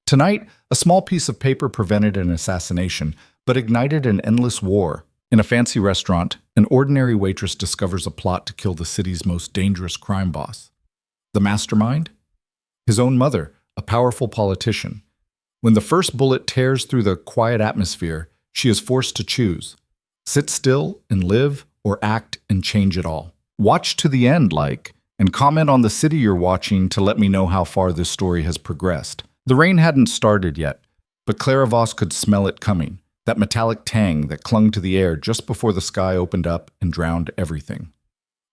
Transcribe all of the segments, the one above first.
Tonight, a small piece of paper prevented an assassination, but ignited an endless war. In a fancy restaurant, an ordinary waitress discovers a plot to kill the city's most dangerous crime boss. The mastermind? His own mother, a powerful politician. When the first bullet tears through the quiet atmosphere, she is forced to choose. Sit still and live, or act and change it all. Watch to the end, and comment on the city you're watching to let me know how far this story has progressed. The rain hadn't started yet, but Clara Voss could smell it coming, that metallic tang that clung to the air just before the sky opened up and drowned everything.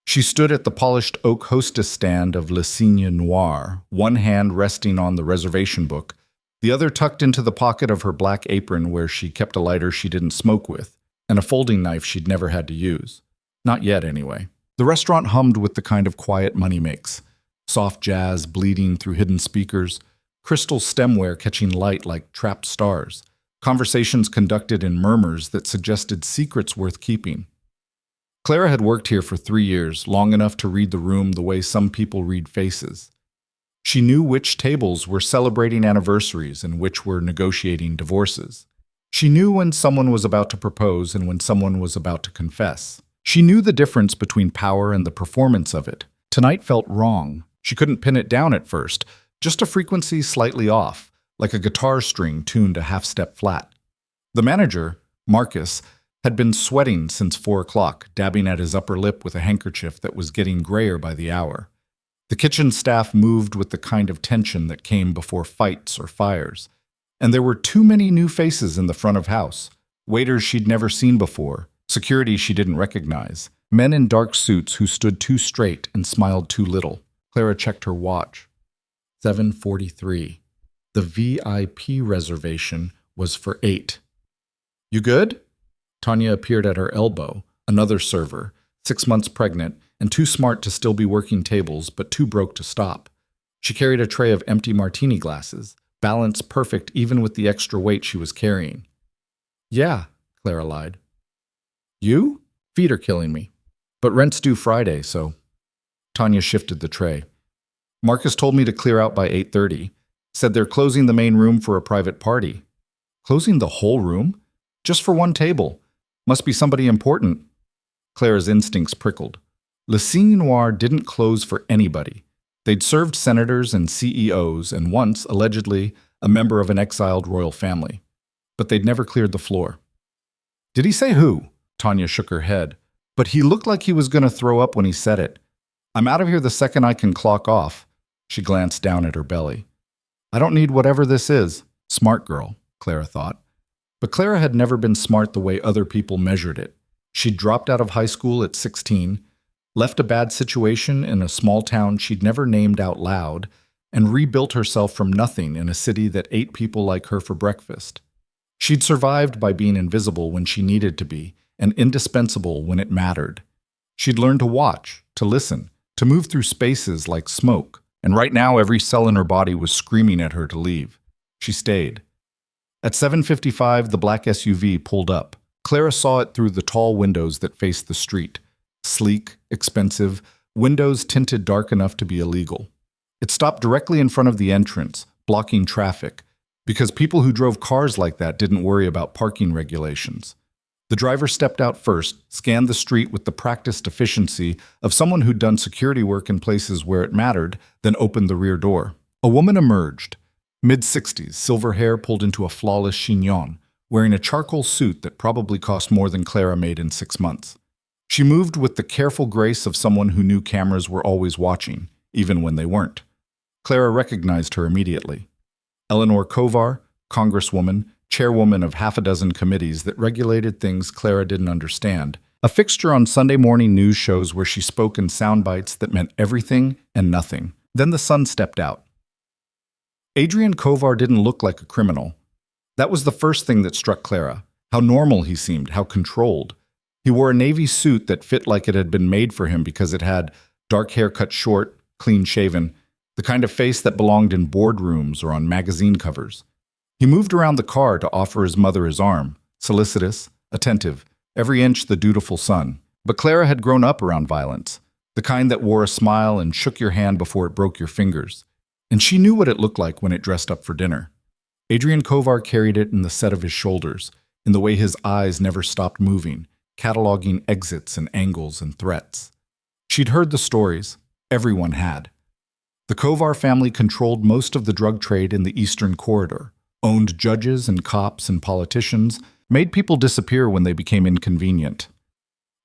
She stood at the polished oak hostess stand of Le Cygne Noir, one hand resting on the reservation book, the other tucked into the pocket of her black apron where she kept a lighter she didn't smoke with, and a folding knife she'd never had to use. Not yet, anyway. The restaurant hummed with the kind of quiet money makes. Soft jazz bleeding through hidden speakers, crystal stemware catching light like trapped stars, conversations conducted in murmurs that suggested secrets worth keeping. Clara had worked here for 3 years, long enough to read the room the way some people read faces. She knew which tables were celebrating anniversaries and which were negotiating divorces. She knew when someone was about to propose and when someone was about to confess. She knew the difference between power and the performance of it. Tonight felt wrong. She couldn't pin it down at first, just a frequency slightly off, like a guitar string tuned a half-step flat. The manager, Marcus, had been sweating since 4 o'clock, dabbing at his upper lip with a handkerchief that was getting grayer by the hour. The kitchen staff moved with the kind of tension that came before fights or fires. And there were too many new faces in the front of house. Waiters she'd never seen before, security she didn't recognize, men in dark suits who stood too straight and smiled too little. Clara checked her watch. 7:43. The VIP reservation was for 8. "You good?" Tanya appeared at her elbow, another server, 6 months pregnant, and too smart to still be working tables, but too broke to stop. She carried a tray of empty martini glasses, balance perfect even with the extra weight she was carrying. "Yeah," Clara lied. "You? Feet are killing me. But rent's due Friday, so..." Tanya shifted the tray. "Marcus told me to clear out by 8:30. Said they're closing the main room for a private party." "Closing the whole room? Just for one table. Must be somebody important." Clara's instincts prickled. Le Cygne Noir didn't close for anybody. They'd served senators and CEOs and once, allegedly, a member of an exiled royal family. But they'd never cleared the floor. "Did he say who?" Tanya shook her head. "But he looked like he was going to throw up when he said it. I'm out of here the second I can clock off." She glanced down at her belly. "I don't need whatever this is." Smart girl, Clara thought. But Clara had never been smart the way other people measured it. She'd dropped out of high school at 16, left a bad situation in a small town she'd never named out loud, and rebuilt herself from nothing in a city that ate people like her for breakfast. She'd survived by being invisible when she needed to be, and indispensable when it mattered. She'd learned to watch, to listen, to move through spaces like smoke, and right now every cell in her body was screaming at her to leave. She stayed. At 7:55, the black SUV pulled up. Clara saw it through the tall windows that faced the street. Sleek, expensive, windows tinted dark enough to be illegal. It stopped directly in front of the entrance, blocking traffic, because people who drove cars like that didn't worry about parking regulations. The driver stepped out first, scanned the street with the practiced efficiency of someone who'd done security work in places where it mattered, then opened the rear door. A woman emerged, mid-60s, silver hair pulled into a flawless chignon, wearing a charcoal suit that probably cost more than Clara made in 6 months. She moved with the careful grace of someone who knew cameras were always watching, even when they weren't. Clara recognized her immediately. Eleanor Kovar, congresswoman, chairwoman of half a dozen committees that regulated things Clara didn't understand, a fixture on Sunday morning news shows where she spoke in sound bites that meant everything and nothing. Then the sun stepped out. Adrian Kovar didn't look like a criminal. That was the first thing that struck Clara, how normal he seemed, how controlled. He wore a navy suit that fit like it had been made for him because it had dark hair cut short, clean-shaven, the kind of face that belonged in boardrooms or on magazine covers. He moved around the car to offer his mother his arm, solicitous, attentive, every inch the dutiful son. But Clara had grown up around violence, the kind that wore a smile and shook your hand before it broke your fingers. And she knew what it looked like when it dressed up for dinner. Adrian Kovar carried it in the set of his shoulders, in the way his eyes never stopped moving, cataloging exits and angles and threats. She'd heard the stories. Everyone had. The Kovar family controlled most of the drug trade in the Eastern Corridor, owned judges and cops and politicians, made people disappear when they became inconvenient.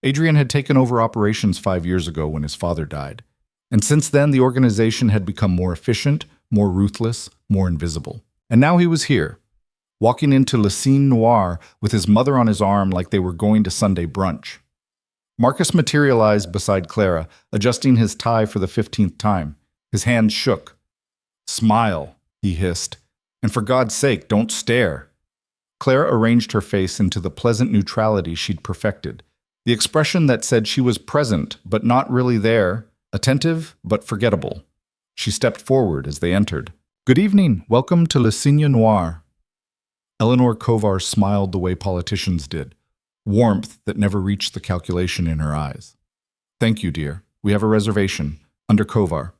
Adrian had taken over operations 5 years ago when his father died, and since then the organization had become more efficient, more ruthless, more invisible. And now he was here, walking into Le Cine Noir with his mother on his arm like they were going to Sunday brunch. Marcus materialized beside Clara, adjusting his tie for the 15th time. His hands shook. "Smile," he hissed, "and for God's sake, don't stare." Clara arranged her face into the pleasant neutrality she'd perfected, the expression that said she was present but not really there, attentive but forgettable. She stepped forward as they entered. "Good evening. Welcome to Le Cine Noir." Eleanor Kovar smiled the way politicians did, warmth that never reached the calculation in her eyes. "Thank you, dear. We have a reservation. Under Kovar."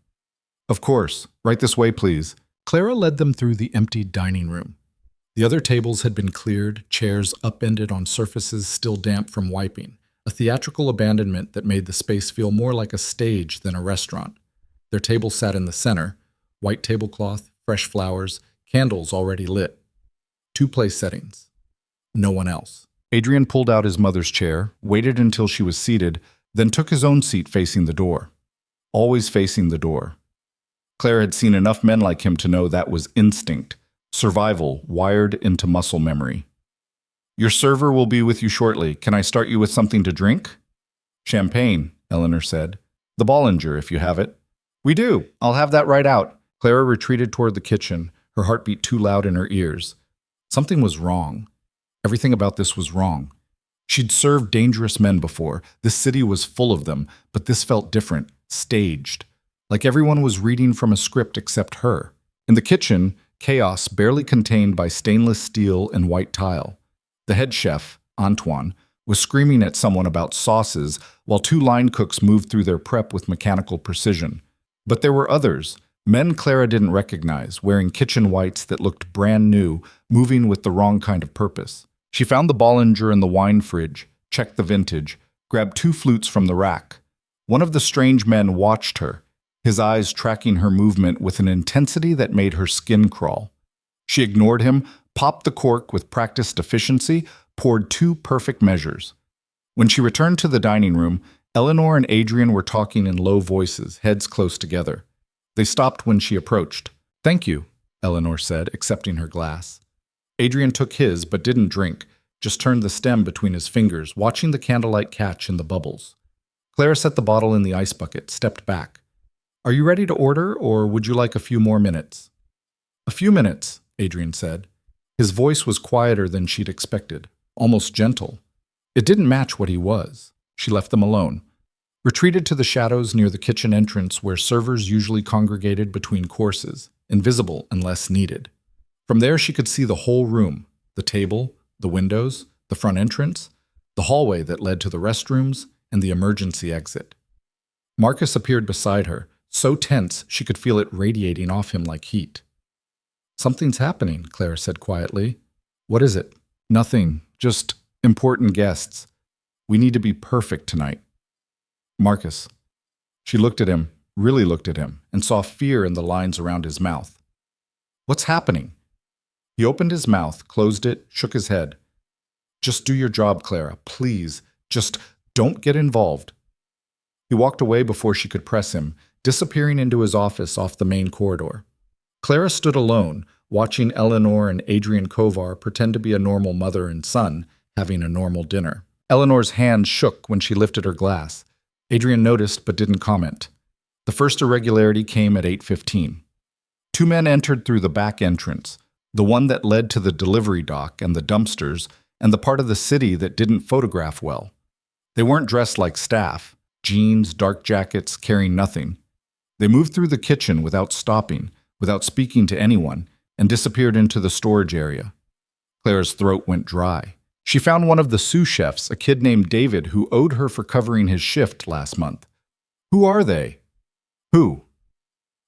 "Of course. Right this way, please." Clara led them through the emptied dining room. The other tables had been cleared, chairs upended on surfaces still damp from wiping, a theatrical abandonment that made the space feel more like a stage than a restaurant. Their table sat in the center, white tablecloth, fresh flowers, candles already lit. 2 place settings. No one else. Adrian pulled out his mother's chair, waited until she was seated, then took his own seat facing the door. Always facing the door. Claire had seen enough men like him to know that was instinct, survival wired into muscle memory. "Your server will be with you shortly. Can I start you with something to drink?" "Champagne," Eleanor said. "The Bollinger, if you have it." "We do. I'll have that right out." Clara retreated toward the kitchen, her heartbeat too loud in her ears. Something was wrong. Everything about this was wrong. She'd served dangerous men before. This city was full of them, but this felt different, staged. Like everyone was reading from a script except her. In the kitchen, chaos barely contained by stainless steel and white tile. The head chef, Antoine, was screaming at someone about sauces while 2 line cooks moved through their prep with mechanical precision. But there were others, men Clara didn't recognize, wearing kitchen whites that looked brand new, moving with the wrong kind of purpose. She found the Bollinger in the wine fridge, checked the vintage, grabbed 2 flutes from the rack. One of the strange men watched her, his eyes tracking her movement with an intensity that made her skin crawl. She ignored him, popped the cork with practiced efficiency, poured 2 perfect measures. When she returned to the dining room, Eleanor and Adrian were talking in low voices, heads close together. They stopped when she approached. "Thank you," Eleanor said, accepting her glass. Adrian took his, but didn't drink, just turned the stem between his fingers, watching the candlelight catch in the bubbles. Clara set the bottle in the ice bucket, stepped back. "Are you ready to order, or would you like a few more minutes?" "A few minutes," Adrian said. His voice was quieter than she'd expected, almost gentle. It didn't match what he was. She left them alone. Retreated to the shadows near the kitchen entrance where servers usually congregated between courses, invisible unless needed. From there she could see the whole room, the table, the windows, the front entrance, the hallway that led to the restrooms, and the emergency exit. Marcus appeared beside her, so tense she could feel it radiating off him like heat. "Something's happening," Clara said quietly. "What is it?" "Nothing, just important guests. We need to be perfect tonight." "Marcus." She looked at him, really looked at him, and saw fear in the lines around his mouth. "What's happening?" He opened his mouth, closed it, shook his head. "Just do your job, Clara, please. Just don't get involved." He walked away before she could press him, disappearing into his office off the main corridor. Clara stood alone, watching Eleanor and Adrian Kovar pretend to be a normal mother and son, having a normal dinner. Eleanor's hand shook when she lifted her glass. Adrian noticed but didn't comment. The first irregularity came at 8:15. 2 men entered through the back entrance, the one that led to the delivery dock and the dumpsters, and the part of the city that didn't photograph well. They weren't dressed like staff, jeans, dark jackets, carrying nothing. They moved through the kitchen without stopping, without speaking to anyone, and disappeared into the storage area. Clara's throat went dry. She found one of the sous chefs, a kid named David, who owed her for covering his shift last month. "Who are they?" "Who?"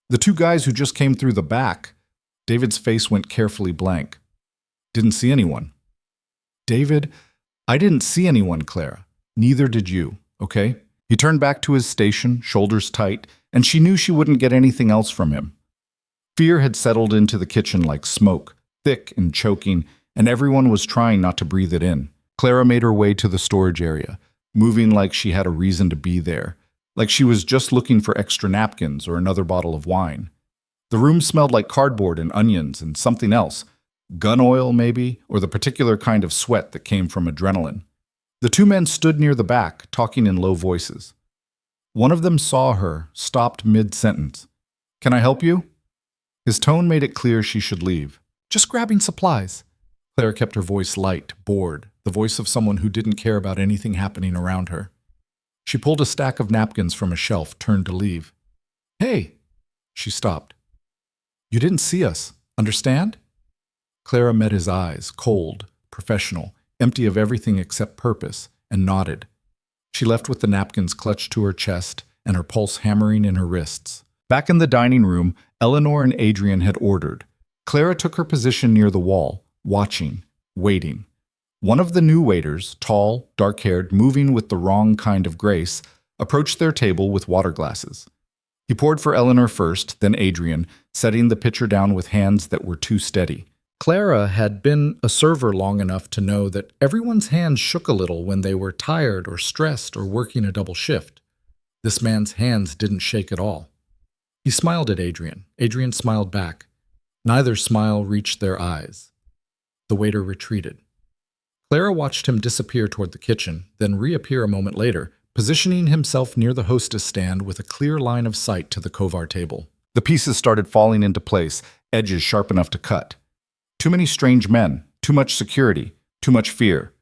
"The 2 guys who just came through the back." David's face went carefully blank. Didn't see anyone. David, I didn't see anyone, Clara. Neither did you, okay? He turned back to his station, shoulders tight, and she knew she wouldn't get anything else from him. Fear had settled into the kitchen like smoke, thick and choking, and everyone was trying not to breathe it in. Clara made her way to the storage area, moving like she had a reason to be there, like she was just looking for extra napkins or another bottle of wine. The room smelled like cardboard and onions and something else, gun oil maybe, or the particular kind of sweat that came from adrenaline. The two men stood near the back, talking in low voices. One of them saw her, stopped mid-sentence. "Can I help you?" His tone made it clear she should leave. "Just grabbing supplies." Clara kept her voice light, bored, the voice of someone who didn't care about anything happening around her. She pulled a stack of napkins from a shelf, turned to leave. "Hey!" She stopped. "You didn't see us. Understand?" Clara met his eyes, cold, professional, empty of everything except purpose, and nodded. She left with the napkins clutched to her chest and her pulse hammering in her wrists. Back in the dining room, Eleanor and Adrian had ordered. Clara took her position near the wall, watching, waiting. One of the new waiters, tall, dark-haired, moving with the wrong kind of grace, approached their table with water glasses. He poured for Eleanor first, then Adrian, setting the pitcher down with hands that were too steady. Clara had been a server long enough to know that everyone's hands shook a little when they were tired or stressed or working a double shift. This man's hands didn't shake at all. He smiled at Adrian. Adrian smiled back. Neither smile reached their eyes. The waiter retreated. Clara watched him disappear toward the kitchen, then reappear a moment later, positioning himself near the hostess stand with a clear line of sight to the Kovar table. The pieces started falling into place, edges sharp enough to cut. Too many strange men, too much security, too much fear.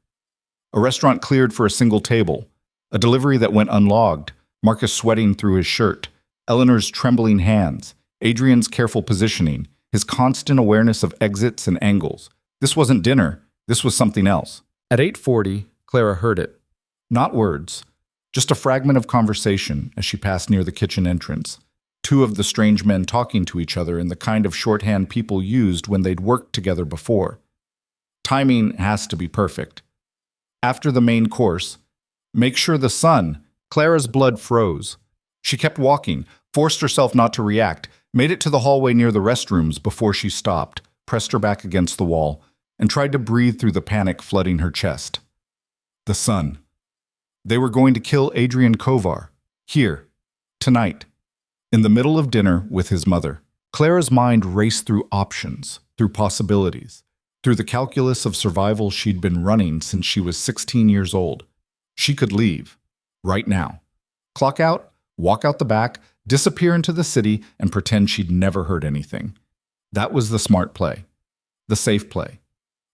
A restaurant cleared for a single table. A delivery that went unlogged, Marcus sweating through his shirt, Eleanor's trembling hands, Adrian's careful positioning, his constant awareness of exits and angles. This wasn't dinner, this was something else. At 8:40, Clara heard it. Not words, just a fragment of conversation as she passed near the kitchen entrance. Two of the strange men talking to each other in the kind of shorthand people used when they'd worked together before. Timing has to be perfect. After the main course, make sure the sun. Clara's blood froze. She kept walking, forced herself not to react, made it to the hallway near the restrooms before she stopped, pressed her back against the wall, and tried to breathe through the panic flooding her chest. The sun. They were going to kill Adrian Kovar. Here. Tonight. In the middle of dinner with his mother. Clara's mind raced through options, through possibilities, through the calculus of survival she'd been running since she was 16 years old. She could leave. Right now. Clock out, walk out the back, disappear into the city, and pretend she'd never heard anything. That was the smart play. The safe play.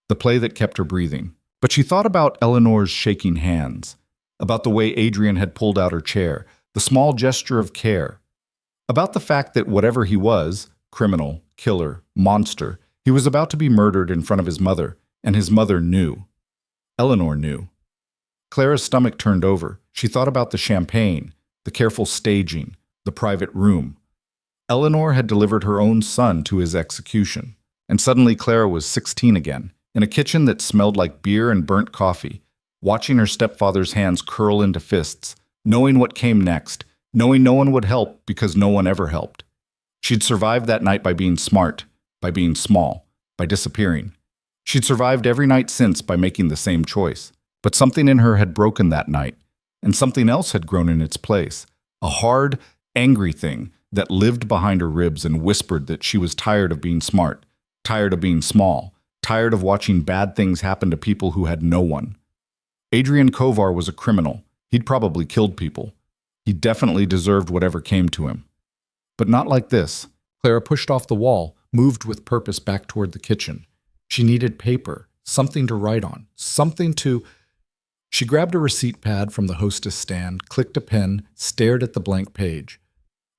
The play that kept her breathing. But she thought about Eleanor's shaking hands, about the way Adrian had pulled out her chair, the small gesture of care, about the fact that whatever he was, criminal, killer, monster, he was about to be murdered in front of his mother, and his mother knew. Eleanor knew. Clara's stomach turned over. She thought about the champagne, the careful staging, the private room. Eleanor had delivered her own son to his execution, and suddenly Clara was 16 again, in a kitchen that smelled like beer and burnt coffee, watching her stepfather's hands curl into fists, knowing what came next, knowing no one would help because no one ever helped. She'd survived that night by being smart, by being small, by disappearing. She'd survived every night since by making the same choice. But something in her had broken that night, and something else had grown in its place, a hard, angry thing that lived behind her ribs and whispered that she was tired of being smart, tired of being small, tired of watching bad things happen to people who had no one. Adrian Kovar was a criminal. He'd probably killed people. He definitely deserved whatever came to him. But not like this. Clara pushed off the wall, moved with purpose back toward the kitchen. She needed paper, something to write on, something to... She grabbed a receipt pad from the hostess stand, clicked a pen, stared at the blank page.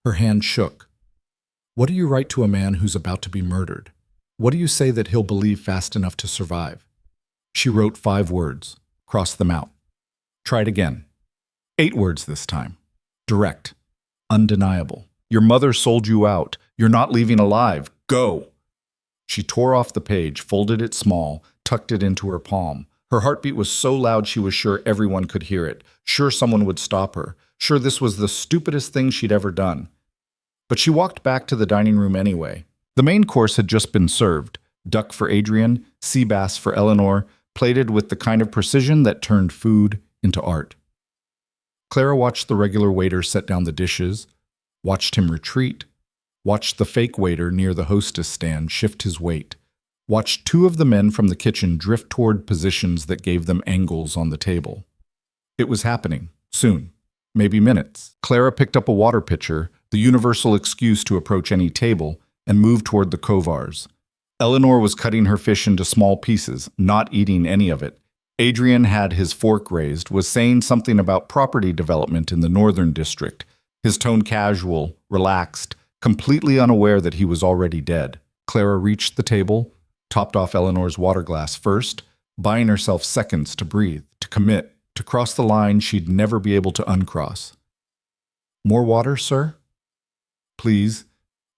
Her hand shook. What do you write to a man who's about to be murdered? What do you say that he'll believe fast enough to survive? She wrote 5 words, crossed them out. Tried again. 8 words this time. Direct. Undeniable. Your mother sold you out. You're not leaving alive. Go. She tore off the page, folded it small, tucked it into her palm. Her heartbeat was so loud she was sure everyone could hear it, sure someone would stop her, sure this was the stupidest thing she'd ever done. But she walked back to the dining room anyway. The main course had just been served: duck for Adrian, sea bass for Eleanor, plated with the kind of precision that turned food into art. Clara watched the regular waiter set down the dishes, watched him retreat, watched the fake waiter near the hostess stand shift his weight, watched two of the men from the kitchen drift toward positions that gave them angles on the table. It was happening, soon, maybe minutes. Clara picked up a water pitcher, the universal excuse to approach any table, and moved toward the Kovars. Eleanor was cutting her fish into small pieces, not eating any of it. Adrian had his fork raised, was saying something about property development in the northern district, his tone casual, relaxed, completely unaware that he was already dead. Clara reached the table, topped off Eleanor's water glass first, buying herself seconds to breathe, to commit, to cross the line she'd never be able to uncross. "More water, sir?" "Please."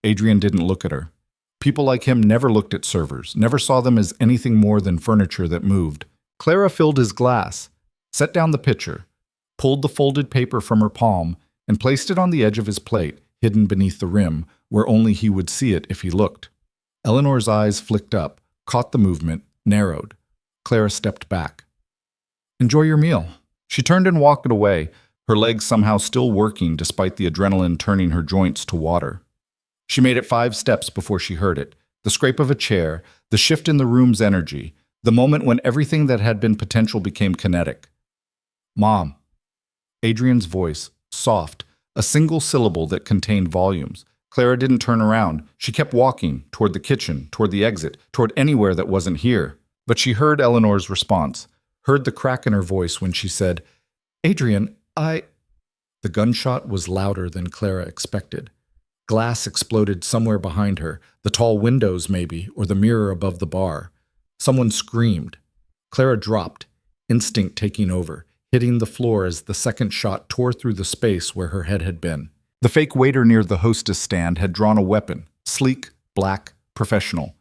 Adrian didn't look at her. People like him never looked at servers, never saw them as anything more than furniture that moved. Clara filled his glass, set down the pitcher, pulled the folded paper from her palm, and placed it on the edge of his plate, hidden beneath the rim, where only he would see it if he looked. Eleanor's eyes flicked up, caught the movement, narrowed. Clara stepped back. "Enjoy your meal." She turned and walked away, her legs somehow still working despite the adrenaline turning her joints to water. She made it 5 steps before she heard it, the scrape of a chair, the shift in the room's energy, the moment when everything that had been potential became kinetic. "Mom." Adrian's voice, soft, a single syllable that contained volumes. Clara didn't turn around. She kept walking, toward the kitchen, toward the exit, toward anywhere that wasn't here. But she heard Eleanor's response, heard the crack in her voice when she said, "Adrian, I—" The gunshot was louder than Clara expected. Glass exploded somewhere behind her, the tall windows maybe, or the mirror above the bar. Someone screamed. Clara dropped, instinct taking over, hitting the floor as the second shot tore through the space where her head had been. The fake waiter near the hostess stand had drawn a weapon, sleek, black, professional.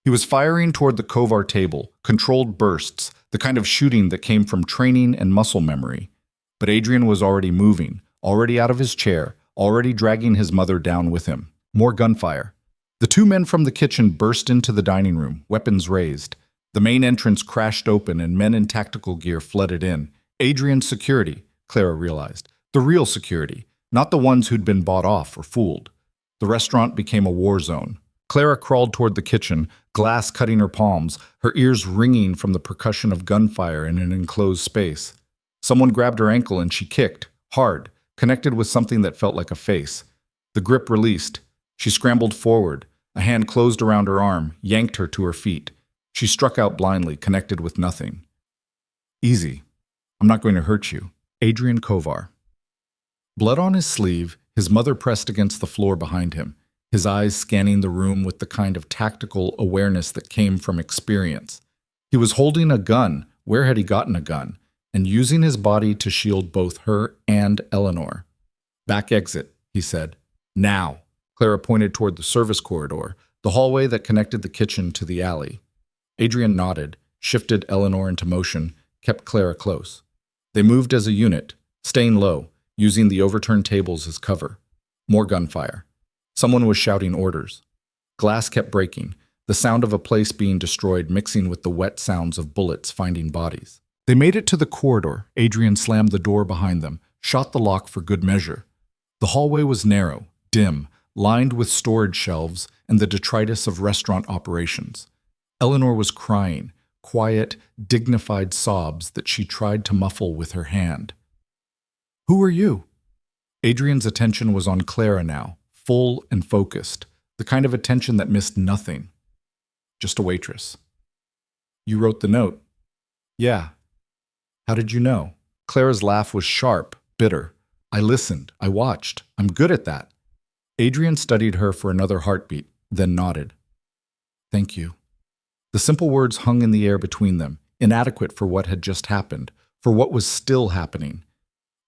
He was firing toward the Kovar table, controlled bursts, the kind of shooting that came from training and muscle memory. But Adrian was already moving, already out of his chair, already dragging his mother down with him. More gunfire. The 2 men from the kitchen burst into the dining room, weapons raised. The main entrance crashed open and men in tactical gear flooded in. Adrian's security, Clara realized. The real security, not the ones who'd been bought off or fooled. The restaurant became a war zone. Clara crawled toward the kitchen, glass cutting her palms, her ears ringing from the percussion of gunfire in an enclosed space. Someone grabbed her ankle and she kicked, hard, connected with something that felt like a face. The grip released. She scrambled forward. A hand closed around her arm, yanked her to her feet. She struck out blindly, connected with nothing. "Easy. I'm not going to hurt you." Adrian Kovar. Blood on his sleeve, his mother pressed against the floor behind him, his eyes scanning the room with the kind of tactical awareness that came from experience. He was holding a gun. Where had he gotten a gun? And using his body to shield both her and Eleanor. "Back exit," he said. "Now." Clara pointed toward the service corridor, the hallway that connected the kitchen to the alley. Adrian nodded, shifted Eleanor into motion, kept Clara close. They moved as a unit, staying low, using the overturned tables as cover. More gunfire. Someone was shouting orders. Glass kept breaking, the sound of a place being destroyed mixing with the wet sounds of bullets finding bodies. They made it to the corridor. Adrian slammed the door behind them, shot the lock for good measure. The hallway was narrow, dim, lined with storage shelves and the detritus of restaurant operations. Eleanor was crying, quiet, dignified sobs that she tried to muffle with her hand. "Who are you?" Adrian's attention was on Clara now, full and focused, the kind of attention that missed nothing. "Just a waitress." "You wrote the note." "Yeah." "How did you know?" Clara's laugh was sharp, bitter. "I listened. I watched. I'm good at that." Adrian studied her for another heartbeat, then nodded. "Thank you." The simple words hung in the air between them, inadequate for what had just happened, for what was still happening.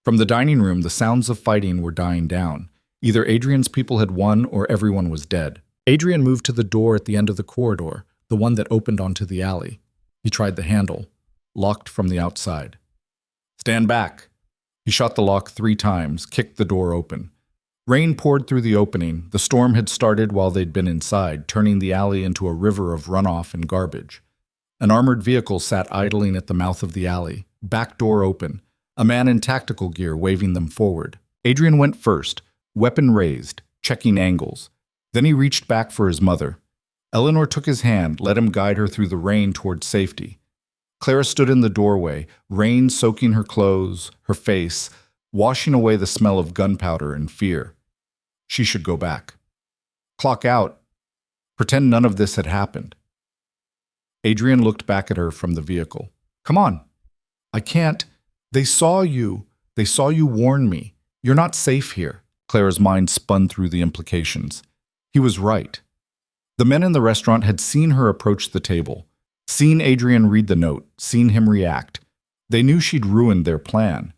From the dining room, the sounds of fighting were dying down. Either Adrian's people had won or everyone was dead. Adrian moved to the door at the end of the corridor, the one that opened onto the alley. He tried the handle, locked from the outside. "Stand back." He shot the lock 3 times, kicked the door open. Rain poured through the opening. The storm had started while they'd been inside, turning the alley into a river of runoff and garbage. An armored vehicle sat idling at the mouth of the alley, back door open, a man in tactical gear waving them forward. Adrian went first, weapon raised, checking angles. Then he reached back for his mother. Eleanor took his hand, let him guide her through the rain toward safety. Clara stood in the doorway, rain soaking her clothes, her face, washing away the smell of gunpowder and fear. She should go back. Clock out. Pretend none of this had happened. Adrian looked back at her from the vehicle. "Come on." "I can't. They saw you. They saw you warn me. You're not safe here." Clara's mind spun through the implications. He was right. The men in the restaurant had seen her approach the table, seen Adrian read the note, seen him react. They knew she'd ruined their plan.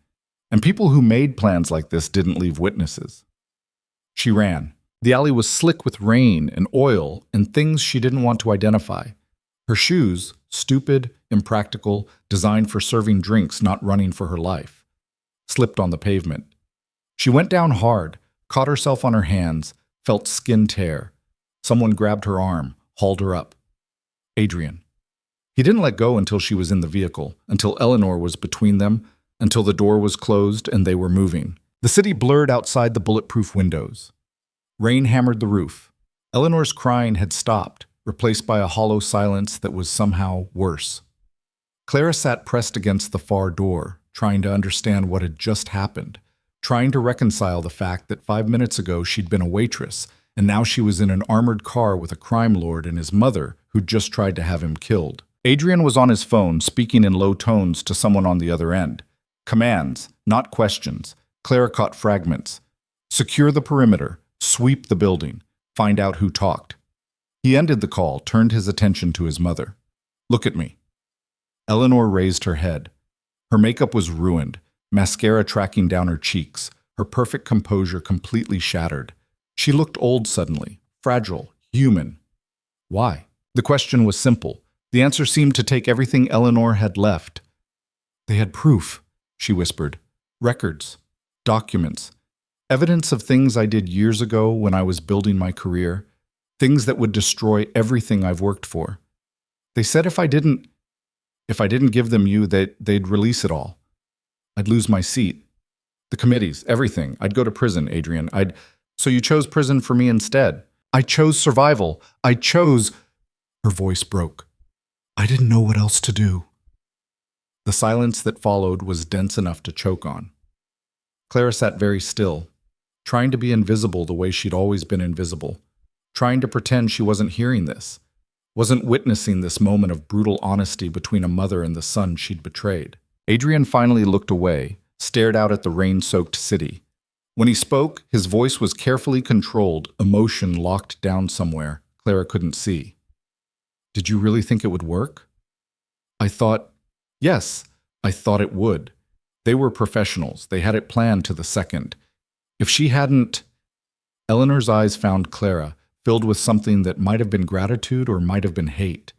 And people who made plans like this didn't leave witnesses. She ran. The alley was slick with rain and oil and things she didn't want to identify. Her shoes, stupid, impractical, designed for serving drinks, not running for her life, slipped on the pavement. She went down hard, caught herself on her hands, felt skin tear. Someone grabbed her arm, hauled her up. Adrian. He didn't let go until she was in the vehicle, until Eleanor was between them, until the door was closed and they were moving. The city blurred outside the bulletproof windows. Rain hammered the roof. Eleanor's crying had stopped, replaced by a hollow silence that was somehow worse. Clara sat pressed against the far door, trying to understand what had just happened, trying to reconcile the fact that 5 minutes ago she'd been a waitress, and now she was in an armored car with a crime lord and his mother, who'd just tried to have him killed. Adrian was on his phone, speaking in low tones to someone on the other end. Commands, not questions. Clara caught fragments. Secure the perimeter. Sweep the building. Find out who talked. He ended the call, turned his attention to his mother. "Look at me." Eleanor raised her head. Her makeup was ruined, mascara tracking down her cheeks, her perfect composure completely shattered. She looked old suddenly, fragile, human. Why? The question was simple. The answer seemed to take everything Eleanor had left. "They had proof," she whispered. "Records, documents, evidence of things I did years ago when I was building my career, things that would destroy everything I've worked for. They said if I didn't give them you, they'd release it all. I'd lose my seat. The committees, everything. I'd go to prison, Adrian. So you chose prison for me instead. I chose survival. I chose..." Her voice broke. "I didn't know what else to do." The silence that followed was dense enough to choke on. Clara sat very still, trying to be invisible the way she'd always been invisible, trying to pretend she wasn't hearing this, wasn't witnessing this moment of brutal honesty between a mother and the son she'd betrayed. Adrian finally looked away, stared out at the rain-soaked city. When he spoke, his voice was carefully controlled, emotion locked down somewhere Clara couldn't see. "Did you really think it would work?" Yes, I thought it would. They were professionals. They had it planned to the second. If she hadn't..." Eleanor's eyes found Clara, filled with something that might have been gratitude or might have been hate.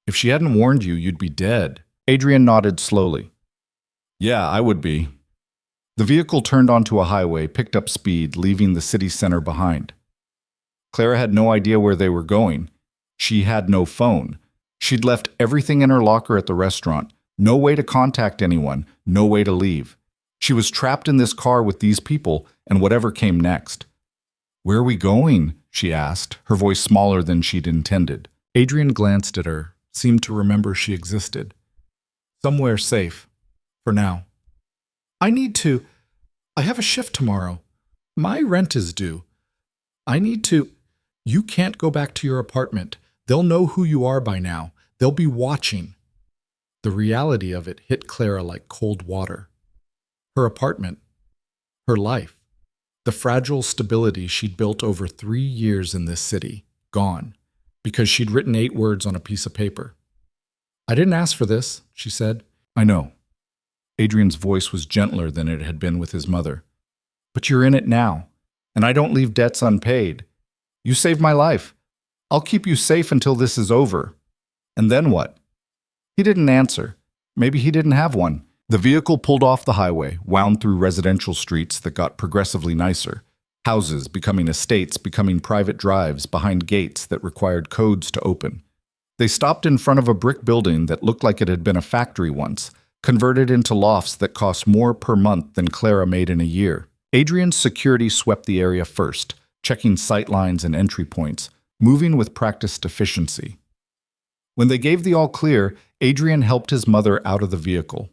"If she hadn't warned you, you'd be dead." Adrian nodded slowly. "Yeah, I would be." The vehicle turned onto a highway, picked up speed, leaving the city center behind. Clara had no idea where they were going. She had no phone. She'd left everything in her locker at the restaurant. No way to contact anyone, no way to leave. She was trapped in this car with these people and whatever came next. "Where are we going?" she asked, her voice smaller than she'd intended. Adrian glanced at her, seemed to remember she existed. "Somewhere safe. For now." I have a shift tomorrow. My rent is due. You can't go back to your apartment. They'll know who you are by now. They'll be watching." The reality of it hit Clara like cold water. Her apartment, her life, the fragile stability she'd built over 3 years in this city, gone, because she'd written 8 words on a piece of paper. "I didn't ask for this," she said. "I know." Adrian's voice was gentler than it had been with his mother. "But you're in it now, and I don't leave debts unpaid. You saved my life. I'll keep you safe until this is over. And then what? He didn't answer. Maybe he didn't have one. The vehicle pulled off the highway, wound through residential streets that got progressively nicer. Houses becoming estates, becoming private drives behind gates that required codes to open. They stopped in front of a brick building that looked like it had been a factory once, converted into lofts that cost more per month than Clara made in a year. Adrian's security swept the area first, checking sight lines and entry points, moving with practiced efficiency. When they gave the all clear, Adrian helped his mother out of the vehicle.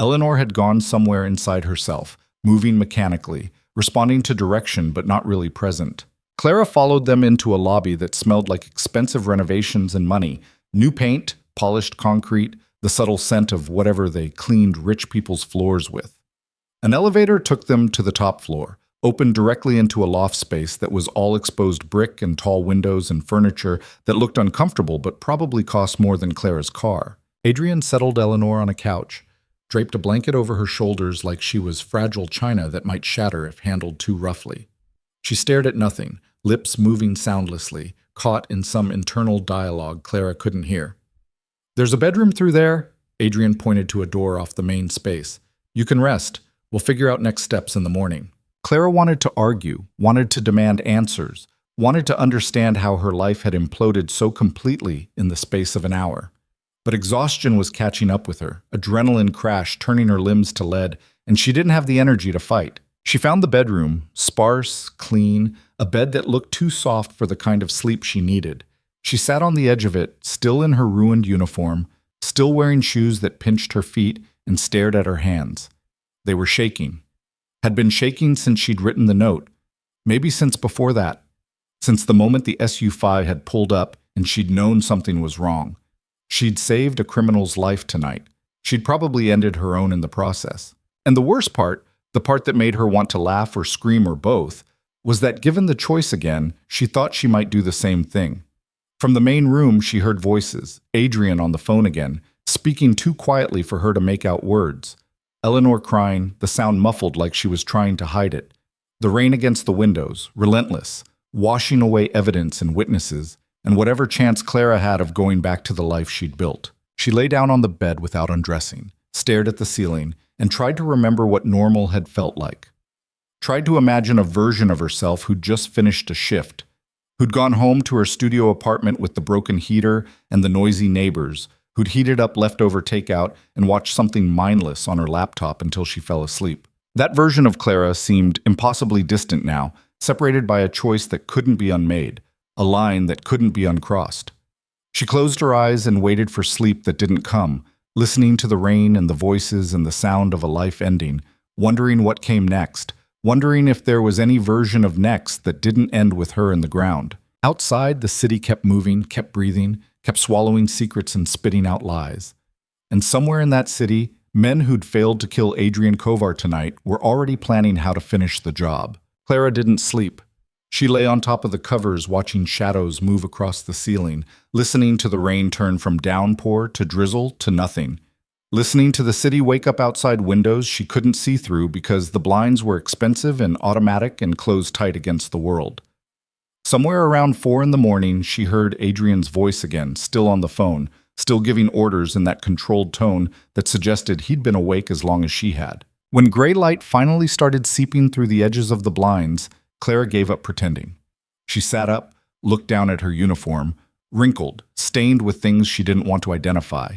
Eleanor had gone somewhere inside herself, moving mechanically, responding to direction but not really present. Clara followed them into a lobby that smelled like expensive renovations and money, new paint, polished concrete, the subtle scent of whatever they cleaned rich people's floors with. An elevator took them to the top floor, opened directly into a loft space that was all exposed brick and tall windows and furniture that looked uncomfortable but probably cost more than Clara's car. Adrian settled Eleanor on a couch, draped a blanket over her shoulders like she was fragile china that might shatter if handled too roughly. She stared at nothing, lips moving soundlessly, caught in some internal dialogue Clara couldn't hear. "There's a bedroom through there," Adrian pointed to a door off the main space. "You can rest. We'll figure out next steps in the morning." Clara wanted to argue, wanted to demand answers, wanted to understand how her life had imploded so completely in the space of an hour. But exhaustion was catching up with her, adrenaline crash turning her limbs to lead, and she didn't have the energy to fight. She found the bedroom, sparse, clean, a bed that looked too soft for the kind of sleep she needed. She sat on the edge of it, still in her ruined uniform, still wearing shoes that pinched her feet, and stared at her hands. They were shaking. Had been shaking since she'd written the note, maybe since before that, since the moment the SU-5 had pulled up and she'd known something was wrong. She'd saved a criminal's life tonight. She'd probably ended her own in the process. And the worst part, the part that made her want to laugh or scream or both, was that given the choice again, she thought she might do the same thing. From the main room, she heard voices, Adrian on the phone again, speaking too quietly for her to make out words. Eleanor crying, the sound muffled like she was trying to hide it. The rain against the windows, relentless, washing away evidence and witnesses, and whatever chance Clara had of going back to the life she'd built. She lay down on the bed without undressing, stared at the ceiling, and tried to remember what normal had felt like. Tried to imagine a version of herself who'd just finished a shift, who'd gone home to her studio apartment with the broken heater and the noisy neighbors, who'd heated up leftover takeout and watched something mindless on her laptop until she fell asleep. That version of Clara seemed impossibly distant now, separated by a choice that couldn't be unmade, a line that couldn't be uncrossed. She closed her eyes and waited for sleep that didn't come, listening to the rain and the voices and the sound of a life ending, wondering what came next, wondering if there was any version of next that didn't end with her in the ground. Outside, the city kept moving, kept breathing, kept swallowing secrets and spitting out lies. And somewhere in that city, men who'd failed to kill Adrian Kovar tonight were already planning how to finish the job. Clara didn't sleep. She lay on top of the covers watching shadows move across the ceiling, listening to the rain turn from downpour to drizzle to nothing, listening to the city wake up outside windows she couldn't see through because the blinds were expensive and automatic and closed tight against the world. Somewhere around 4 in the morning, she heard Adrian's voice again, still on the phone, still giving orders in that controlled tone that suggested he'd been awake as long as she had. When gray light finally started seeping through the edges of the blinds, Clara gave up pretending. She sat up, looked down at her uniform, wrinkled, stained with things she didn't want to identify,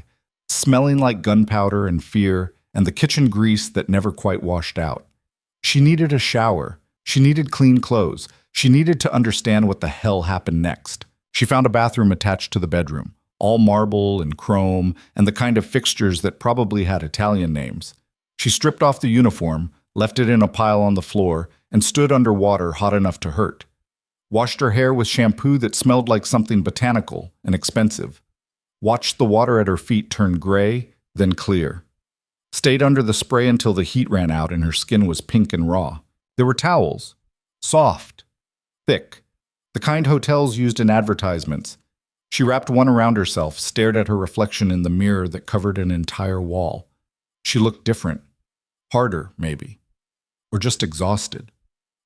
smelling like gunpowder and fear and the kitchen grease that never quite washed out. She needed a shower. She needed clean clothes. She needed to understand what the hell happened next. She found a bathroom attached to the bedroom, all marble and chrome and the kind of fixtures that probably had Italian names. She stripped off the uniform, left it in a pile on the floor, and stood under water hot enough to hurt. Washed her hair with shampoo that smelled like something botanical and expensive. Watched the water at her feet turn gray, then clear. Stayed under the spray until the heat ran out and her skin was pink and raw. There were towels. Soft. Thick. The kind hotels used in advertisements. She wrapped one around herself, stared at her reflection in the mirror that covered an entire wall. She looked different. Harder, maybe. Or just exhausted.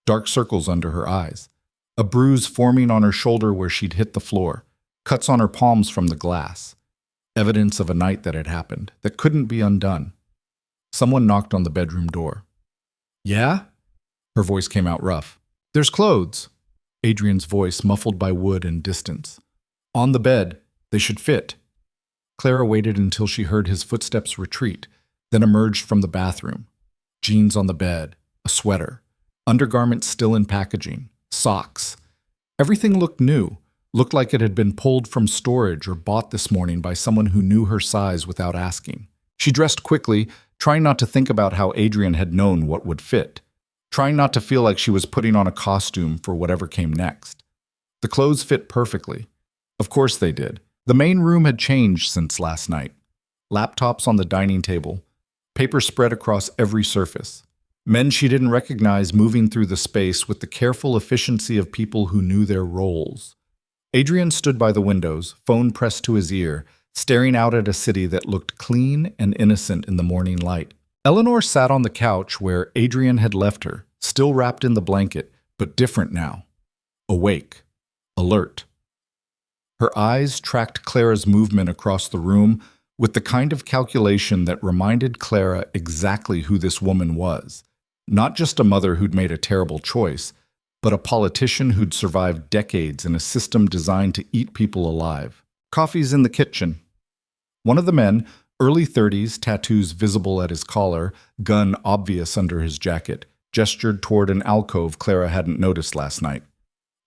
Dark circles under her eyes. A bruise forming on her shoulder where she'd hit the floor, cuts on her palms from the glass. Evidence of a night that had happened, that couldn't be undone. Someone knocked on the bedroom door. Yeah? Her voice came out rough. There's clothes. Adrian's voice muffled by wood and distance. On the bed. They should fit. Clara waited until she heard his footsteps retreat, then emerged from the bathroom. Jeans on the bed, a sweater, undergarments still in packaging, socks. Everything looked new, looked like it had been pulled from storage or bought this morning by someone who knew her size without asking. She dressed quickly, trying not to think about how Adrian had known what would fit, trying not to feel like she was putting on a costume for whatever came next. The clothes fit perfectly. Of course they did. The main room had changed since last night. Laptops on the dining table, paper spread across every surface. Men she didn't recognize moving through the space with the careful efficiency of people who knew their roles. Adrian stood by the windows, phone pressed to his ear, staring out at a city that looked clean and innocent in the morning light. Eleanor sat on the couch where Adrian had left her, still wrapped in the blanket, but different now. Awake. Alert. Her eyes tracked Clara's movement across the room with the kind of calculation that reminded Clara exactly who this woman was. Not just a mother who'd made a terrible choice, but a politician who'd survived decades in a system designed to eat people alive. Coffee's in the kitchen. One of the men, early 30s, tattoos visible at his collar, gun obvious under his jacket, gestured toward an alcove Clara hadn't noticed last night.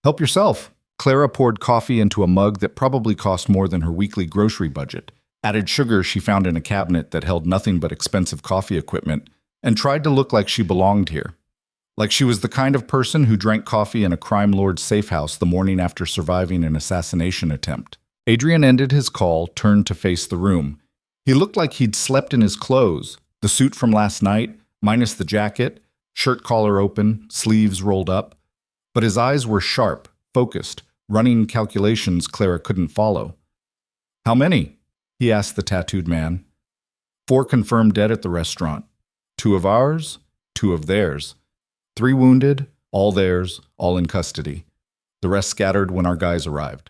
Help yourself. Clara poured coffee into a mug that probably cost more than her weekly grocery budget, added sugar she found in a cabinet that held nothing but expensive coffee equipment, and tried to look like she belonged here. Like she was the kind of person who drank coffee in a crime lord's safe house the morning after surviving an assassination attempt. Adrian ended his call, turned to face the room. He looked like he'd slept in his clothes, the suit from last night, minus the jacket, shirt collar open, sleeves rolled up. But his eyes were sharp, focused, running calculations Clara couldn't follow. How many? He asked the tattooed man. 4 confirmed dead at the restaurant. 2 of ours, 2 of theirs. 3 wounded, all theirs, all in custody. The rest scattered when our guys arrived.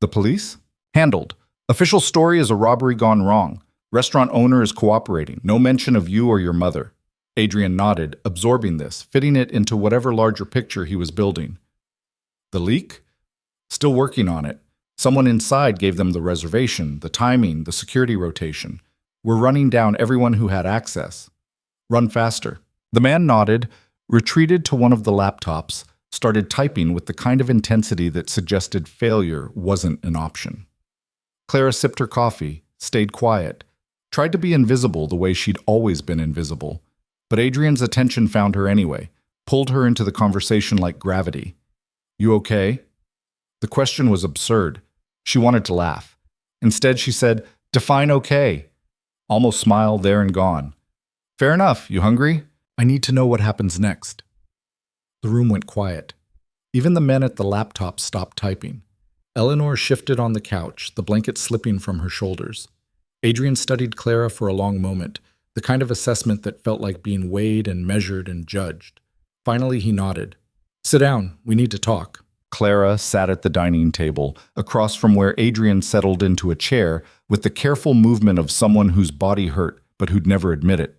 The police? Handled. Official story is a robbery gone wrong. Restaurant owner is cooperating. No mention of you or your mother. Adrian nodded, absorbing this, fitting it into whatever larger picture he was building. The leak? Still working on it. Someone inside gave them the reservation, the timing, the security rotation. We're running down everyone who had access. Run faster. The man nodded, retreated to one of the laptops, started typing with the kind of intensity that suggested failure wasn't an option. Clara sipped her coffee, stayed quiet, tried to be invisible the way she'd always been invisible. But Adrian's attention found her anyway, pulled her into the conversation like gravity. You okay? The question was absurd. She wanted to laugh. Instead, she said, define okay. Almost smiled there and gone. Fair enough, you hungry? I need to know what happens next. The room went quiet. Even the men at the laptop stopped typing. Eleanor shifted on the couch, the blanket slipping from her shoulders. Adrian studied Clara for a long moment, the kind of assessment that felt like being weighed and measured and judged. Finally, he nodded. Sit down, we need to talk. Clara sat at the dining table, across from where Adrian settled into a chair with the careful movement of someone whose body hurt but who'd never admit it.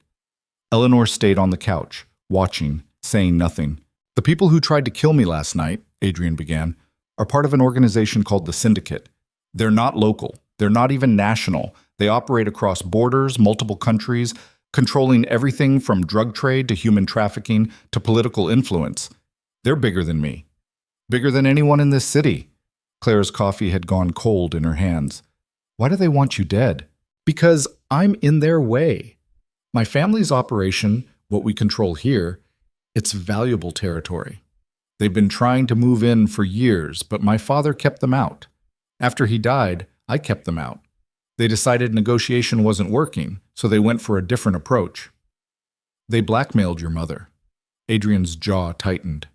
Eleanor stayed on the couch, watching, saying nothing. The people who tried to kill me last night, Adrian began, are part of an organization called the Syndicate. They're not local. They're not even national. They operate across borders, multiple countries, controlling everything from drug trade to human trafficking to political influence. They're bigger than me. Bigger than anyone in this city. Clara's coffee had gone cold in her hands. Why do they want you dead? Because I'm in their way. My family's operation, what we control here, it's valuable territory. They've been trying to move in for years, but my father kept them out. After he died, I kept them out. They decided negotiation wasn't working, so they went for a different approach. They blackmailed your mother. Adrian's jaw tightened.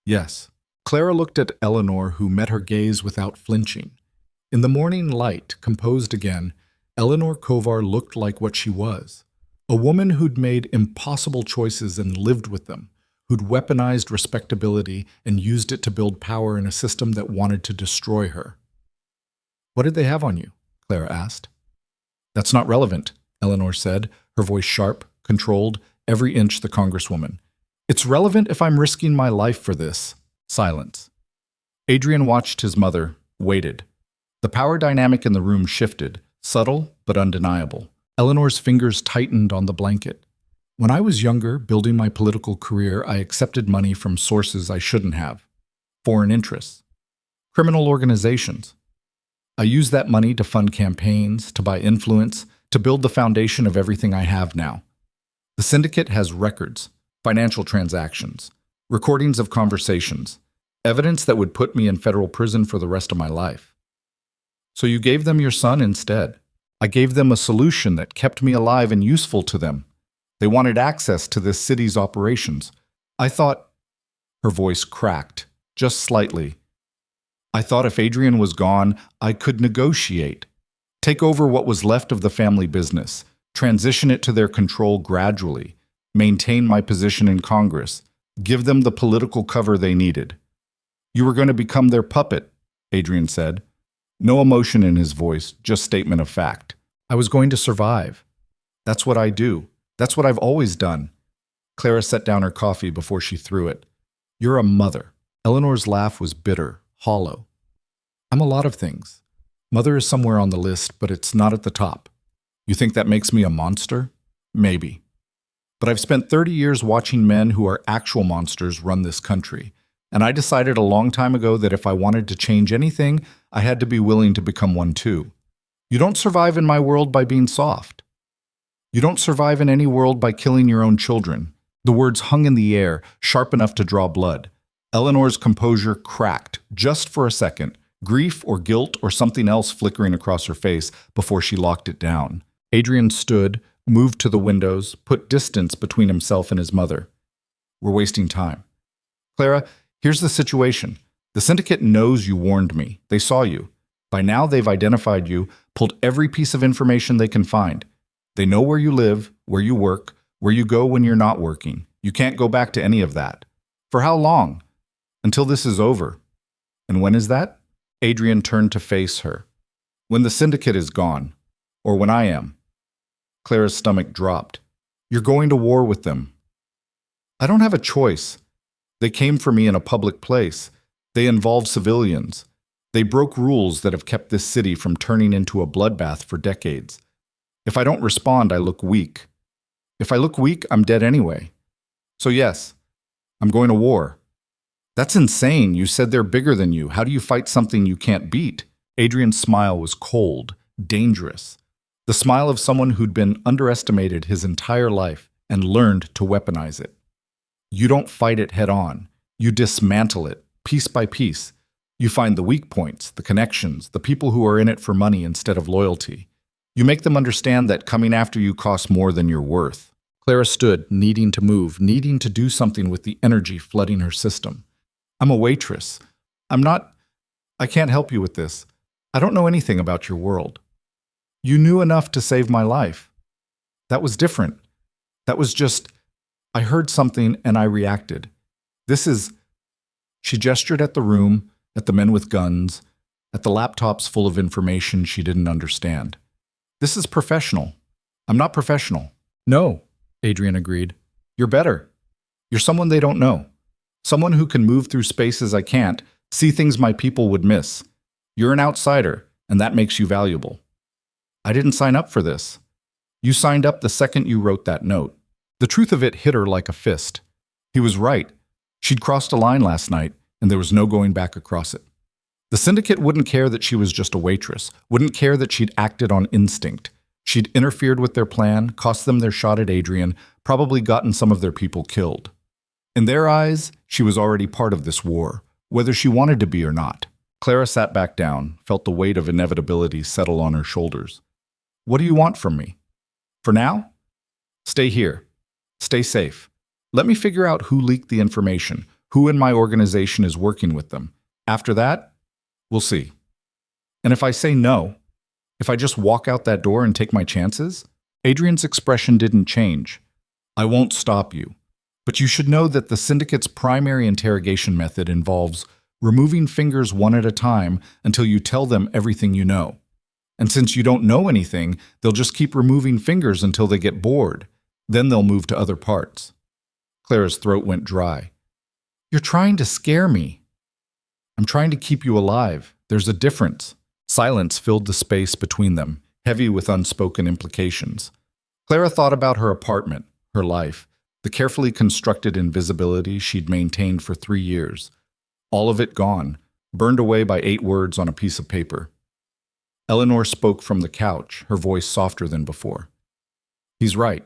Yes. Clara looked at Eleanor, who met her gaze without flinching. In the morning light, composed again, Eleanor Kovar looked like what she was. A woman who'd made impossible choices and lived with them. who'd weaponized respectability and used it to build power in a system that wanted to destroy her. "What did they have on you?" Clara asked. "That's not relevant," Eleanor said, her voice sharp, controlled, every inch the Congresswoman. "It's relevant if I'm risking my life for this." Silence. Adrian watched his mother, waited. The power dynamic in the room shifted, subtle but undeniable. Eleanor's fingers tightened on the blanket. "When I was younger, building my political career, I accepted money from sources I shouldn't have. Foreign interests. Criminal organizations. I used that money to fund campaigns, to buy influence, to build the foundation of everything I have now. The syndicate has records, financial transactions, recordings of conversations, evidence that would put me in federal prison for the rest of my life. So you gave them your son instead. I gave them a solution that kept me alive and useful to them. They wanted access to this city's operations. I thought—" Her voice cracked, just slightly. "I thought if Adrian was gone, I could negotiate. Take over what was left of the family business, transition it to their control gradually, maintain my position in Congress, give them the political cover they needed." "You were going to become their puppet," Adrian said. No emotion in his voice, just statement of fact. "I was going to survive. That's what I do. That's what I've always done." Clara set down her coffee before she threw it. "You're a mother." Eleanor's laugh was bitter, hollow. "I'm a lot of things. Mother is somewhere on the list, but it's not at the top. You think that makes me a monster? Maybe. But I've spent 30 years watching men who are actual monsters run this country. And I decided a long time ago that if I wanted to change anything, I had to be willing to become one too. You don't survive in my world by being soft. You don't survive in any world by killing your own children." The words hung in the air, sharp enough to draw blood. Eleanor's composure cracked, just for a second, grief or guilt or something else flickering across her face before she locked it down. Adrian stood, moved to the windows, put distance between himself and his mother. "We're wasting time. Clara, here's the situation. The syndicate knows you warned me. They saw you. By now they've identified you, pulled every piece of information they can find. They know where you live, where you work, where you go when you're not working. You can't go back to any of that. For how long? Until this is over. And when is that?" Adrian turned to face her. "When the syndicate is gone. Or when I am." Clara's stomach dropped. "You're going to war with them." "I don't have a choice. They came for me in a public place. They involved civilians. They broke rules that have kept this city from turning into a bloodbath for decades. If I don't respond, I look weak. If I look weak, I'm dead anyway. So yes, I'm going to war." "That's insane. You said they're bigger than you. How do you fight something you can't beat?" Adrian's smile was cold, dangerous. The smile of someone who'd been underestimated his entire life and learned to weaponize it. "You don't fight it head on. You dismantle it, piece by piece. You find the weak points, the connections, the people who are in it for money instead of loyalty. You make them understand that coming after you costs more than you're worth." Clara stood, needing to move, needing to do something with the energy flooding her system. "I'm a waitress. I can't help you with this. I don't know anything about your world. You knew enough to save my life. That was different. That was just, I heard something and I reacted. This is—" She gestured at the room, at the men with guns, at the laptops full of information she didn't understand. "This is professional. I'm not professional." "No," Adrian agreed. "You're better. You're someone they don't know. Someone who can move through spaces I can't, see things my people would miss. You're an outsider, and that makes you valuable." "I didn't sign up for this." "You signed up the second you wrote that note." The truth of it hit her like a fist. He was right. She'd crossed a line last night, and there was no going back across it. The syndicate wouldn't care that she was just a waitress, wouldn't care that she'd acted on instinct. She'd interfered with their plan, cost them their shot at Adrian, probably gotten some of their people killed. In their eyes, she was already part of this war, whether she wanted to be or not. Clara sat back down, felt the weight of inevitability settle on her shoulders. "What do you want from me? For now? Stay here. Stay safe. Let me figure out who leaked the information, who in my organization is working with them. After that, we'll see. And if I say no, if I just walk out that door and take my chances?" Adrian's expression didn't change. "I won't stop you. But you should know that the syndicate's primary interrogation method involves removing fingers one at a time until you tell them everything you know. And since you don't know anything, they'll just keep removing fingers until they get bored. Then they'll move to other parts. Clara's throat went dry. You're trying to scare me. I'm trying to keep you alive. There's a difference. Silence filled the space between them, heavy with unspoken implications. Clara thought about her apartment, her life, the carefully constructed invisibility she'd maintained for 3 years. All of it gone, burned away by 8 words on a piece of paper. Eleanor spoke from the couch, her voice softer than before. He's right.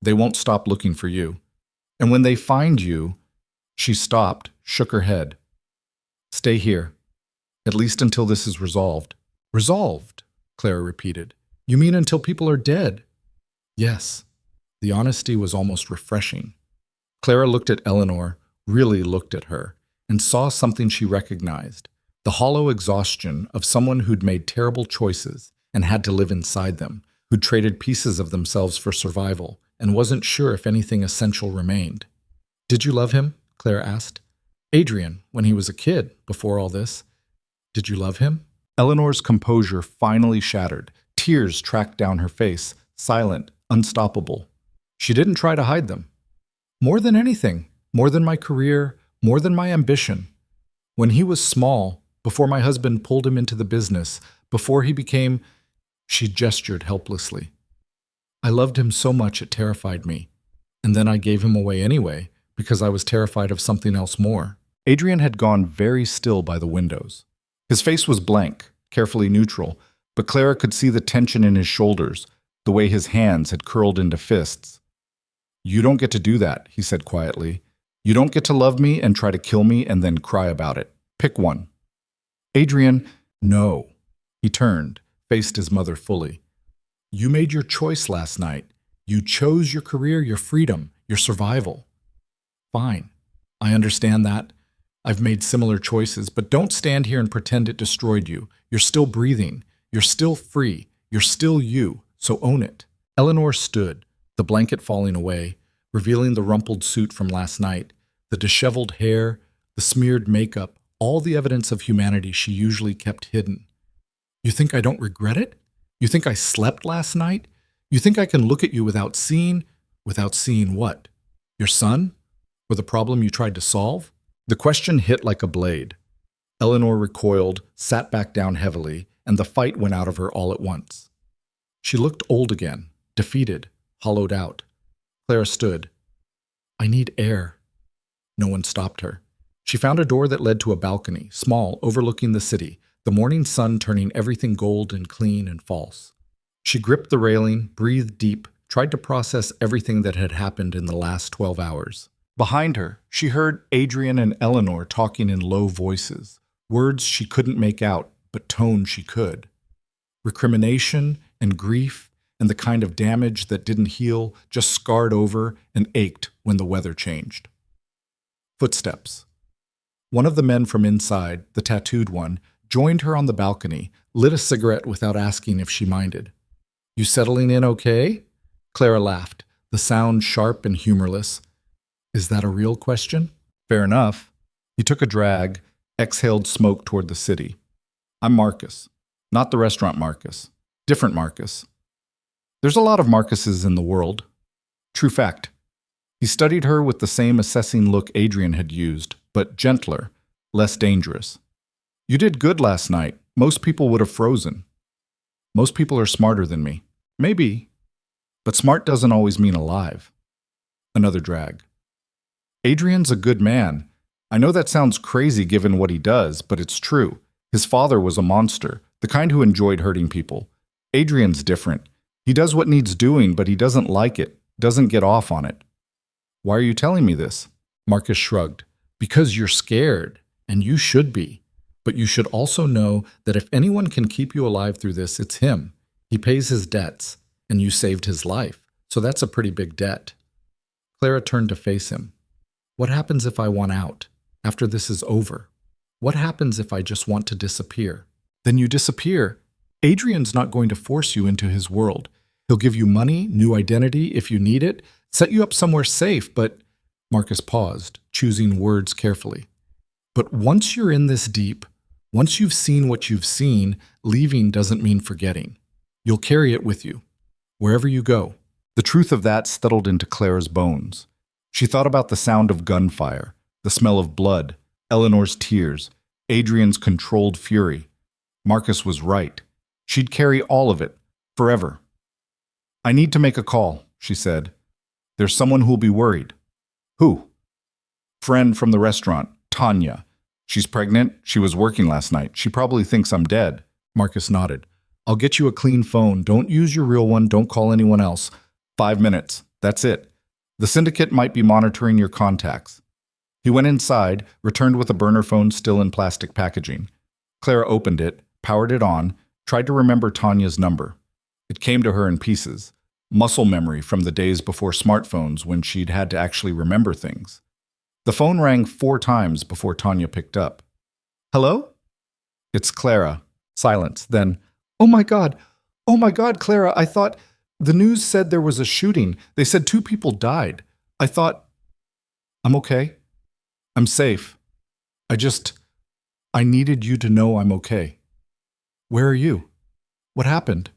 They won't stop looking for you. And when they find you... She stopped, shook her head. Stay here. At least until this is resolved. Resolved, Clara repeated. You mean until people are dead? Yes. The honesty was almost refreshing. Clara looked at Eleanor, really looked at her, and saw something she recognized. The hollow exhaustion of someone who'd made terrible choices and had to live inside them, who'd traded pieces of themselves for survival and wasn't sure if anything essential remained. Did you love him? Clara asked. Adrian, when he was a kid, before all this. Did you love him? Eleanor's composure finally shattered. Tears tracked down her face, silent, unstoppable. She didn't try to hide them. More than anything, more than my career, more than my ambition. When he was small, before my husband pulled him into the business, before he became... She gestured helplessly. I loved him so much it terrified me. And then I gave him away anyway, because I was terrified of something else more. Adrian had gone very still by the windows. His face was blank, carefully neutral, but Clara could see the tension in his shoulders, the way his hands had curled into fists. You don't get to do that, he said quietly. You don't get to love me and try to kill me and then cry about it. Pick one. Adrian, no. He turned, faced his mother fully. You made your choice last night. You chose your career, your freedom, your survival. Fine. I understand that. I've made similar choices, but don't stand here and pretend it destroyed you. You're still breathing. You're still free. You're still you, so own it. Eleanor stood, the blanket falling away, revealing the rumpled suit from last night, the disheveled hair, the smeared makeup, all the evidence of humanity she usually kept hidden. You think I don't regret it? You think I slept last night? You think I can look at you without seeing what? Your son? Or the problem you tried to solve? The question hit like a blade. Eleanor recoiled, sat back down heavily, and the fight went out of her all at once. She looked old again, defeated, hollowed out. Clara stood. I need air. No one stopped her. She found a door that led to a balcony, small, overlooking the city, the morning sun turning everything gold and clean and false. She gripped the railing, breathed deep, tried to process everything that had happened in the last 12 hours. Behind her, she heard Adrian and Eleanor talking in low voices, words she couldn't make out, but tone she could. Recrimination and grief and the kind of damage that didn't heal, just scarred over and ached when the weather changed. Footsteps. One of the men from inside, the tattooed one, joined her on the balcony, lit a cigarette without asking if she minded. You settling in okay? Clara laughed, the sound sharp and humorless. Is that a real question? Fair enough. He took a drag, exhaled smoke toward the city. I'm Marcus. Not the restaurant Marcus. Different Marcus. There's a lot of Marcuses in the world. True fact. He studied her with the same assessing look Adrian had used, but gentler, less dangerous. You did good last night. Most people would have frozen. Most people are smarter than me. Maybe. But smart doesn't always mean alive. Another drag. Adrian's a good man. I know that sounds crazy given what he does, but it's true. His father was a monster, the kind who enjoyed hurting people. Adrian's different. He does what needs doing, but he doesn't like it, doesn't get off on it. Why are you telling me this? Marcus shrugged. Because you're scared, and you should be. But you should also know that if anyone can keep you alive through this, it's him. He pays his debts, and you saved his life, so that's a pretty big debt. Clara turned to face him. What happens if I want out, after this is over? What happens if I just want to disappear? Then you disappear. Adrian's not going to force you into his world. He'll give you money, new identity if you need it, set you up somewhere safe, but Marcus paused, choosing words carefully. But once you're in this deep, once you've seen what you've seen, leaving doesn't mean forgetting. You'll carry it with you, wherever you go. The truth of that settled into Clara's bones. She thought about the sound of gunfire, the smell of blood, Eleanor's tears, Adrian's controlled fury. Marcus was right. She'd carry all of it, forever. I need to make a call, she said. There's someone who'll be worried. Who? Friend from the restaurant, Tanya. She's pregnant. She was working last night. She probably thinks I'm dead. Marcus nodded. I'll get you a clean phone. Don't use your real one. Don't call anyone else. 5 minutes. That's it. The syndicate might be monitoring your contacts. He went inside, returned with a burner phone still in plastic packaging. Clara opened it, powered it on, tried to remember Tanya's number. It came to her in pieces. Muscle memory from the days before smartphones when she'd had to actually remember things. The phone rang 4 times before Tanya picked up. Hello? It's Clara. Silence. Then, oh my God, Clara, I thought the news said there was a shooting. They said 2 people died. I thought, I'm okay. I'm safe. I needed you to know I'm okay. Where are you? What happened?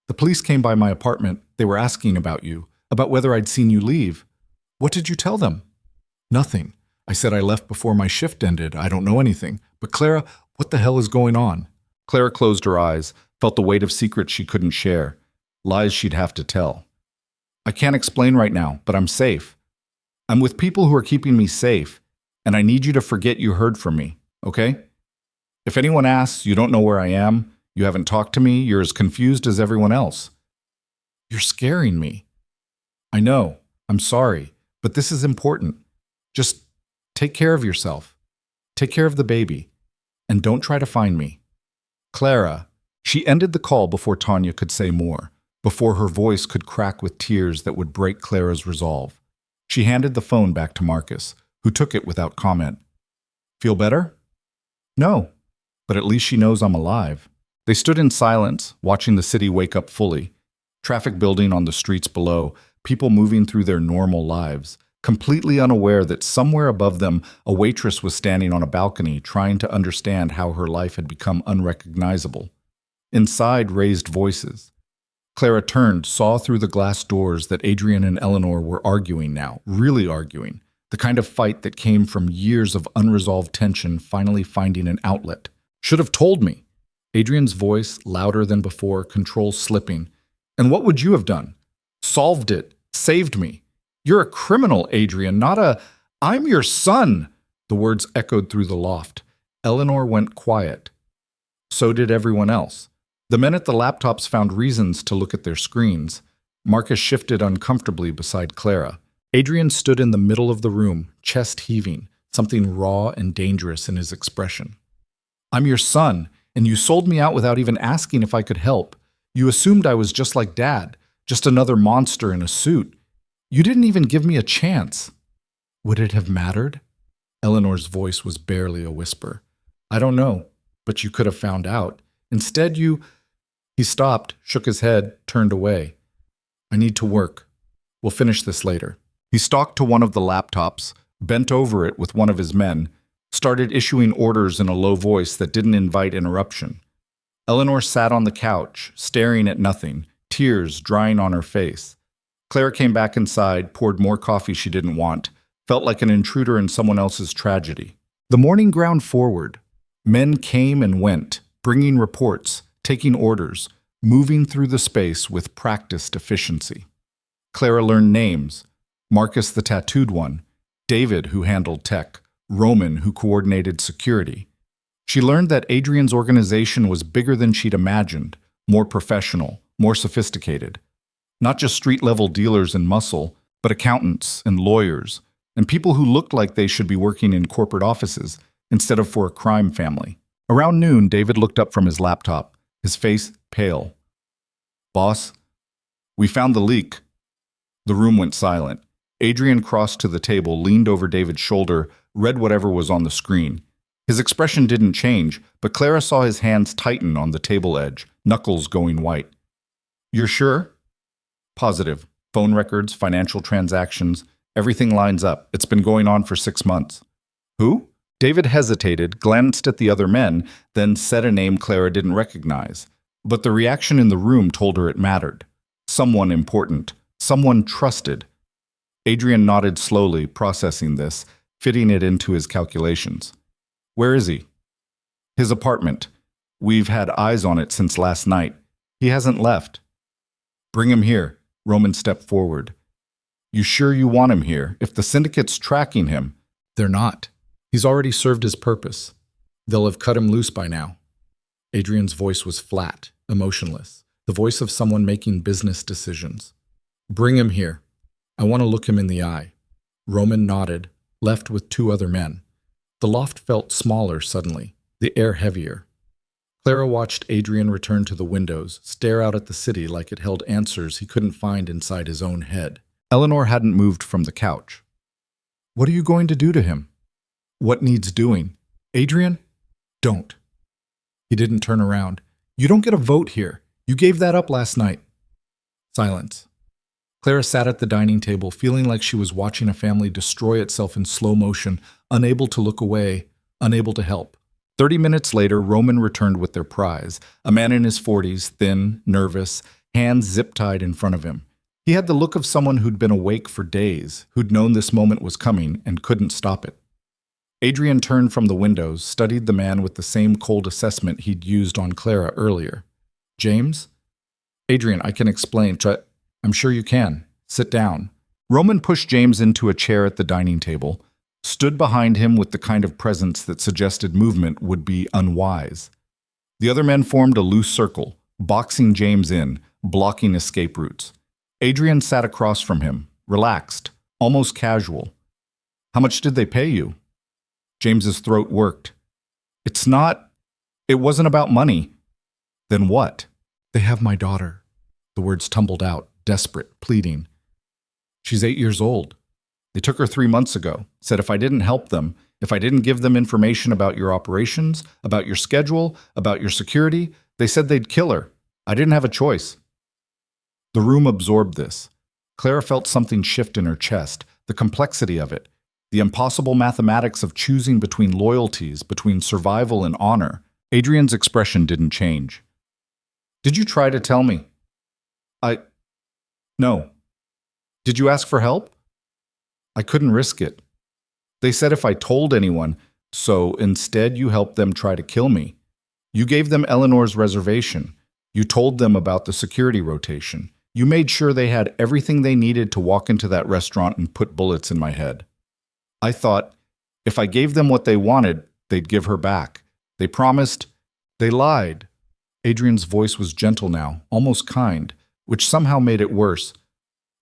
The police came by my apartment. They were asking about you, about whether I'd seen you leave. What did you tell them? Nothing. I said I left before my shift ended. I don't know anything. But Clara, what the hell is going on? Clara closed her eyes, felt the weight of secrets she couldn't share, lies she'd have to tell. I can't explain right now, but I'm safe. I'm with people who are keeping me safe, and I need you to forget you heard from me, okay? If anyone asks, you don't know where I am, you haven't talked to me, you're as confused as everyone else. You're scaring me. I know. I'm sorry, but this is important. Just take care of yourself. Take care of the baby. And don't try to find me. Clara. She ended the call before Tanya could say more, before her voice could crack with tears that would break Clara's resolve. She handed the phone back to Marcus, who took it without comment. Feel better? No, but at least she knows I'm alive. They stood in silence, watching the city wake up fully. Traffic building on the streets below, people moving through their normal lives, completely unaware that somewhere above them a waitress was standing on a balcony trying to understand how her life had become unrecognizable. Inside raised voices. Clara turned, saw through the glass doors that Adrian and Eleanor were arguing now, really arguing, the kind of fight that came from years of unresolved tension finally finding an outlet. Should have told me. Adrian's voice, louder than before, control slipping. And what would you have done? Solved it. Saved me. You're a criminal, Adrian, not a, I'm your son. The words echoed through the loft. Eleanor went quiet. So did everyone else. The men at the laptops found reasons to look at their screens. Marcus shifted uncomfortably beside Clara. Adrian stood in the middle of the room, chest heaving, something raw and dangerous in his expression. I'm your son, and you sold me out without even asking if I could help. You assumed I was just like Dad, just another monster in a suit. You didn't even give me a chance. Would it have mattered? Eleanor's voice was barely a whisper. I don't know, but you could have found out. Instead, you... He stopped, shook his head, turned away. I need to work. We'll finish this later. He stalked to one of the laptops, bent over it with one of his men, started issuing orders in a low voice that didn't invite interruption. Eleanor sat on the couch, staring at nothing, tears drying on her face. Clara came back inside, poured more coffee she didn't want, felt like an intruder in someone else's tragedy. The morning ground forward. Men came and went, bringing reports, taking orders, moving through the space with practiced efficiency. Clara learned names. Marcus the tattooed one, David who handled tech, Roman who coordinated security. She learned that Adrian's organization was bigger than she'd imagined, more professional, more sophisticated. Not just street-level dealers in muscle, but accountants and lawyers, and people who looked like they should be working in corporate offices instead of for a crime family. Around noon, David looked up from his laptop, his face pale. Boss, we found the leak. The room went silent. Adrian crossed to the table, leaned over David's shoulder, read whatever was on the screen. His expression didn't change, but Clara saw his hands tighten on the table edge, knuckles going white. You're sure? Positive. Phone records, financial transactions, Everything lines up. It's been going on for 6 months. Who? David hesitated, glanced at the other men, then said a name Clara didn't recognize. But the reaction in the room told her it mattered. Someone important. Someone trusted. Adrian nodded slowly, processing this, fitting it into his calculations. Where is he? His apartment. We've had eyes on it since last night. He hasn't left. Bring him here. Roman stepped forward. You sure you want him here? If the syndicate's tracking him. They're not. He's already served his purpose. They'll have cut him loose by now. Adrian's voice was flat, emotionless, the voice of someone making business decisions. Bring him here. I want to look him in the eye. Roman nodded, left with 2 other men. The loft felt smaller suddenly, the air heavier. Clara watched Adrian return to the windows, stare out at the city like it held answers he couldn't find inside his own head. Eleanor hadn't moved from the couch. What are you going to do to him? What needs doing? Adrian? Don't. He didn't turn around. You don't get a vote here. You gave that up last night. Silence. Clara sat at the dining table, feeling like she was watching a family destroy itself in slow motion, unable to look away, unable to help. 30 minutes later, Roman returned with their prize, a man in his 40s, thin, nervous, hands zip-tied in front of him. He had the look of someone who'd been awake for days, who'd known this moment was coming and couldn't stop it. Adrian turned from the windows, studied the man with the same cold assessment he'd used on Clara earlier. James? Adrian, I can explain. I'm sure you can. Sit down. Roman pushed James into a chair at the dining table, stood behind him with the kind of presence that suggested movement would be unwise. The other men formed a loose circle, boxing James in, blocking escape routes. Adrian sat across from him, relaxed, almost casual. How much did they pay you? James's throat worked. It wasn't about money. Then what? They have my daughter. The words tumbled out, desperate, pleading. She's 8 years old. They took her 3 months ago, said if I didn't help them, if I didn't give them information about your operations, about your schedule, about your security, they said they'd kill her. I didn't have a choice. The room absorbed this. Clara felt something shift in her chest, the complexity of it, the impossible mathematics of choosing between loyalties, between survival and honor. Adrian's expression didn't change. Did you try to tell me? No. Did you ask for help? I couldn't risk it. They said if I told anyone, so instead you helped them try to kill me. You gave them Eleanor's reservation. You told them about the security rotation. You made sure they had everything they needed to walk into that restaurant and put bullets in my head. I thought, if I gave them what they wanted, they'd give her back. They promised. They lied. Adrian's voice was gentle now, almost kind, which somehow made it worse.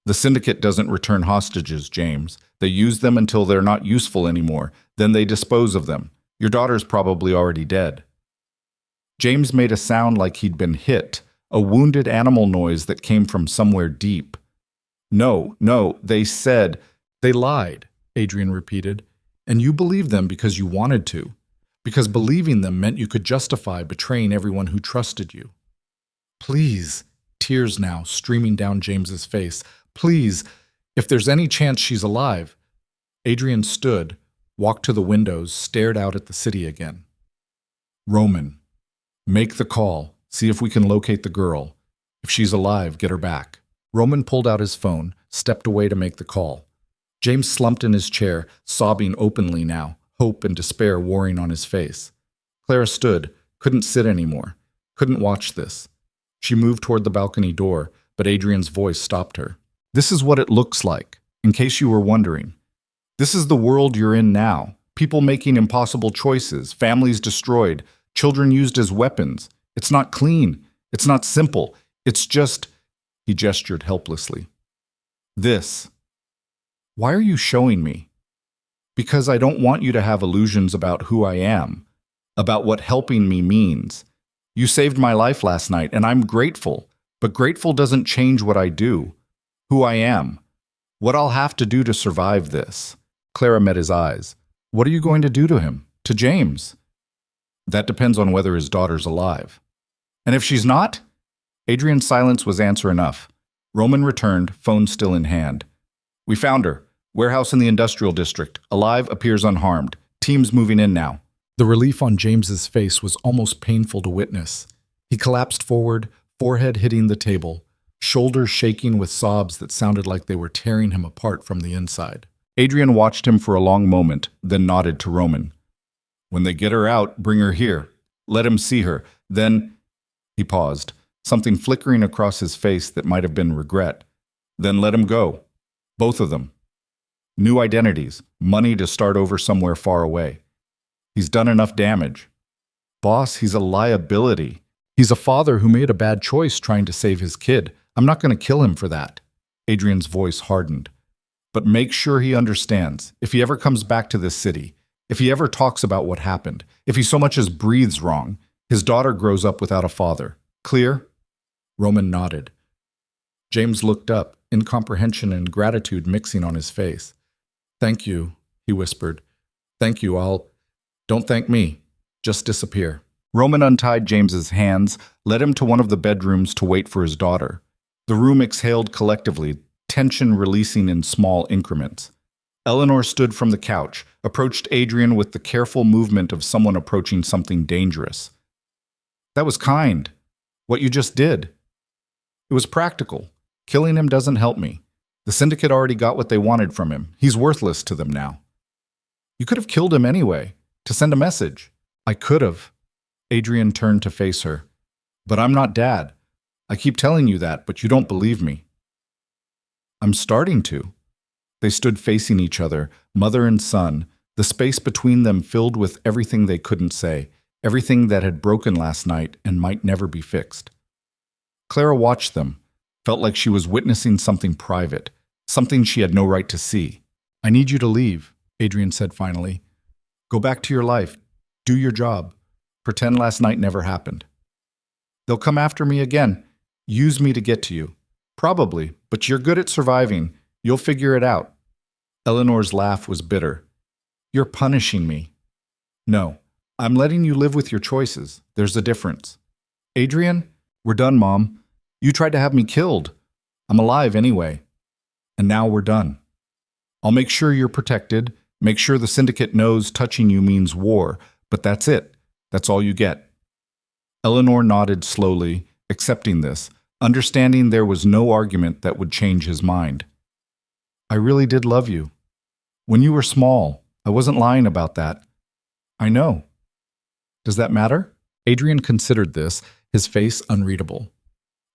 The syndicate doesn't return hostages, James. They use them until they're not useful anymore. Then they dispose of them. Your daughter's probably already dead. James made a sound like he'd been hit, a wounded animal noise that came from somewhere deep. No, they said. They lied, Adrian repeated. And you believed them because you wanted to. Because believing them meant you could justify betraying everyone who trusted you. Please, tears now streaming down James's face. Please, if there's any chance she's alive. Adrian stood, walked to the windows, stared out at the city again. Roman, make the call. See if we can locate the girl. If she's alive, get her back. Roman pulled out his phone, stepped away to make the call. James slumped in his chair, sobbing openly now, hope and despair warring on his face. Clara stood, couldn't sit anymore, couldn't watch this. She moved toward the balcony door, but Adrian's voice stopped her. This is what it looks like, in case you were wondering. This is the world you're in now. People making impossible choices, families destroyed, children used as weapons. It's not clean. It's not simple. It's just... He gestured helplessly. This. Why are you showing me? Because I don't want you to have illusions about who I am, about what helping me means. You saved my life last night, and I'm grateful, but grateful doesn't change what I do, who I am, what I'll have to do to survive this. Clara met his eyes. What are you going to do to him? To James? That depends on whether his daughter's alive. And if she's not? Adrian's silence was answer enough. Roman returned, phone still in hand. We found her. Warehouse in the industrial district. Alive, appears unharmed. Teams moving in now. The relief on James's face was almost painful to witness. He collapsed forward, forehead hitting the table, shoulders shaking with sobs that sounded like they were tearing him apart from the inside. Adrian watched him for a long moment, then nodded to Roman. When they get her out, bring her here. Let him see her. Then, he paused, something flickering across his face that might have been regret. Then let him go. Both of them. New identities, money to start over somewhere far away. He's done enough damage. Boss, he's a liability. He's a father who made a bad choice trying to save his kid. I'm not going to kill him for that. Adrian's voice hardened. But make sure he understands. If he ever comes back to this city, if he ever talks about what happened, if he so much as breathes wrong, his daughter grows up without a father. Clear? Roman nodded. James looked up, incomprehension and gratitude mixing on his face. Thank you, he whispered. Thank you, Don't thank me. Just disappear. Roman untied James's hands, led him to one of the bedrooms to wait for his daughter. The room exhaled collectively, tension releasing in small increments. Eleanor stood from the couch, approached Adrian with the careful movement of someone approaching something dangerous. That was kind. What you just did. It was practical. Killing him doesn't help me. The syndicate already got what they wanted from him. He's worthless to them now. You could have killed him anyway, to send a message. I could have. Adrian turned to face her. But I'm not Dad. I keep telling you that, but you don't believe me. I'm starting to. They stood facing each other, mother and son, the space between them filled with everything they couldn't say, everything that had broken last night and might never be fixed. Clara watched them, felt like she was witnessing something private, something she had no right to see. I need you to leave, Adrian said finally. Go back to your life. Do your job. Pretend last night never happened. They'll come after me again. Use me to get to you. Probably, but you're good at surviving. You'll figure it out. Eleanor's laugh was bitter. You're punishing me. No, I'm letting you live with your choices. There's a difference. Adrian, we're done, Mom. You tried to have me killed. I'm alive anyway. And now we're done. I'll make sure you're protected, make sure the syndicate knows touching you means war, but that's it. That's all you get. Eleanor nodded slowly, accepting this, understanding there was no argument that would change his mind. I really did love you. When you were small, I wasn't lying about that. I know. Does that matter? Adrian considered this, his face unreadable.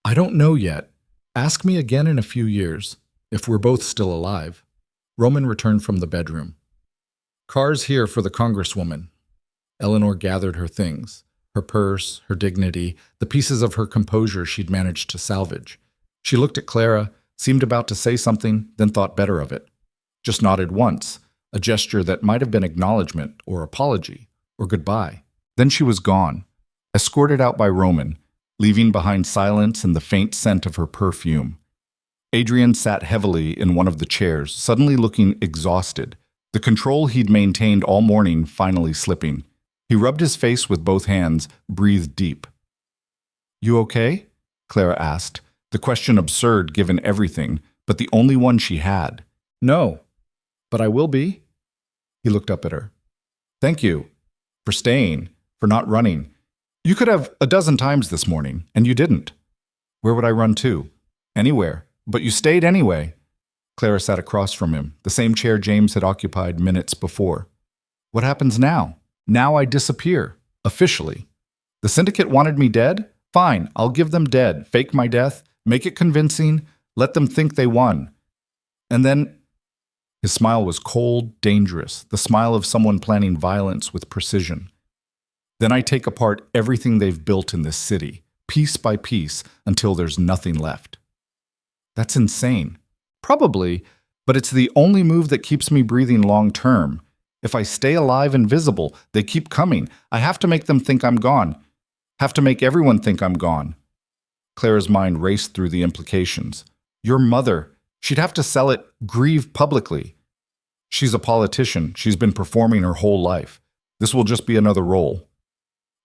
I don't know yet. Ask me again in a few years, if we're both still alive. Roman returned from the bedroom. Car's here for the Congresswoman. Eleanor gathered her things, her purse, her dignity, the pieces of her composure she'd managed to salvage. She looked at Clara, seemed about to say something, then thought better of it. Just nodded once, a gesture that might have been acknowledgement or apology or goodbye. Then she was gone, escorted out by Roman, leaving behind silence and the faint scent of her perfume. Adrian sat heavily in one of the chairs, suddenly looking exhausted, the control he'd maintained all morning finally slipping. He rubbed his face with both hands, breathed deep. You okay? Clara asked, the question absurd given everything, but the only one she had. No, but I will be. He looked up at her. Thank you. For staying, for not running. You could have 12 times this morning, and you didn't. Where would I run to? Anywhere. But you stayed anyway. Clara sat across from him, the same chair James had occupied minutes before. What happens now? Now I disappear. Officially. The syndicate wanted me dead? Fine, I'll give them dead, fake my death, make it convincing, let them think they won. And then... His smile was cold, dangerous, the smile of someone planning violence with precision. Then I take apart everything they've built in this city, piece by piece, until there's nothing left. That's insane. Probably, but it's the only move that keeps me breathing long term. If I stay alive and visible, they keep coming. I have to make them think I'm gone. Have to make everyone think I'm gone. Clara's mind raced through the implications. Your mother. She'd have to sell it, grieve publicly. She's a politician. She's been performing her whole life. This will just be another role.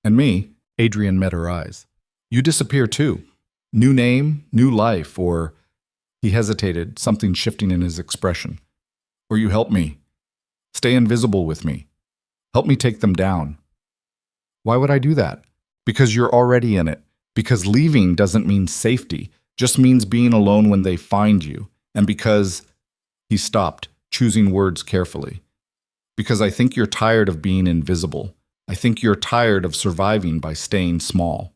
And me, Adrian met her eyes. You disappear too. New name, new life, or... He hesitated, something shifting in his expression. Or you help me. Stay invisible with me. Help me take them down. Why would I do that? Because you're already in it. Because leaving doesn't mean safety, just means being alone when they find you. And because he stopped, choosing words carefully. Because I think you're tired of being invisible. I think you're tired of surviving by staying small.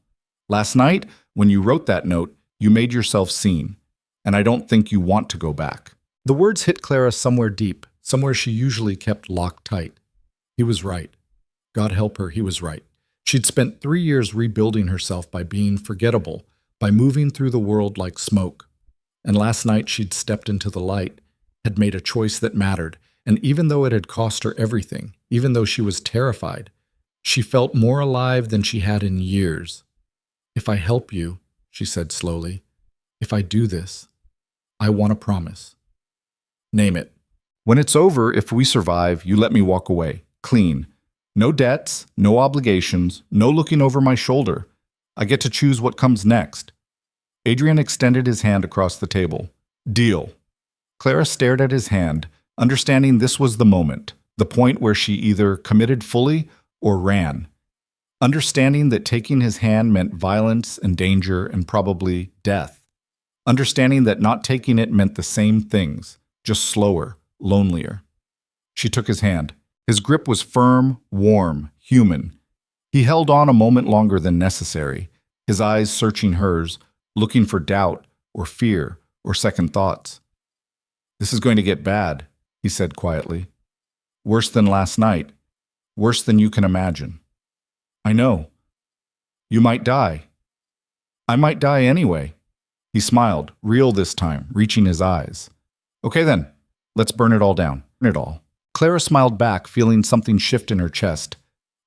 Last night, when you wrote that note, you made yourself seen. And I don't think you want to go back. The words hit Clara somewhere deep, somewhere she usually kept locked tight. He was right. God help her, he was right. She'd spent 3 years rebuilding herself by being forgettable, by moving through the world like smoke. And last night she'd stepped into the light, had made a choice that mattered, and even though it had cost her everything, even though she was terrified, she felt more alive than she had in years. If I help you, she said slowly, if I do this, I want a promise. Name it. When it's over, if we survive, you let me walk away, clean. No debts, no obligations, no looking over my shoulder. I get to choose what comes next. Adrian extended his hand across the table. Deal. Clara stared at his hand, understanding this was the moment, the point where she either committed fully or ran. Understanding that taking his hand meant violence and danger and probably death. Understanding that not taking it meant the same things, just slower, lonelier. She took his hand. His grip was firm, warm, human. He held on a moment longer than necessary, his eyes searching hers, looking for doubt or fear or second thoughts. This is going to get bad, he said quietly. Worse than last night. Worse than you can imagine. I know. You might die. I might die anyway. He smiled, real this time, reaching his eyes. Okay then, let's burn it all down. Burn it all. Clara smiled back, feeling something shift in her chest.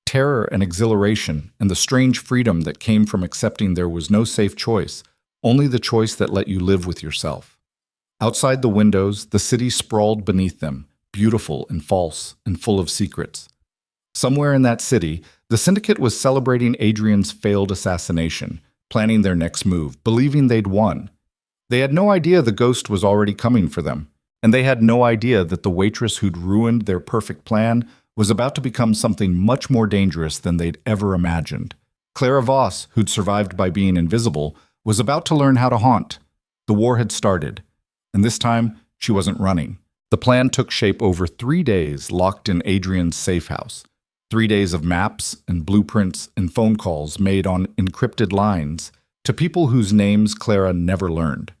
Terror and exhilaration, and the strange freedom that came from accepting there was no safe choice, only the choice that let you live with yourself. Outside the windows, the city sprawled beneath them, beautiful and false and full of secrets. Somewhere in that city, the syndicate was celebrating Adrian's failed assassination, planning their next move, believing they'd won. They had no idea the ghost was already coming for them, and they had no idea that the waitress who'd ruined their perfect plan was about to become something much more dangerous than they'd ever imagined. Clara Voss, who'd survived by being invisible, was about to learn how to haunt. The war had started, and this time she wasn't running. The plan took shape over 3 days locked in Adrian's safe house. 3 days of maps and blueprints and phone calls made on encrypted lines to people whose names Clara never learned.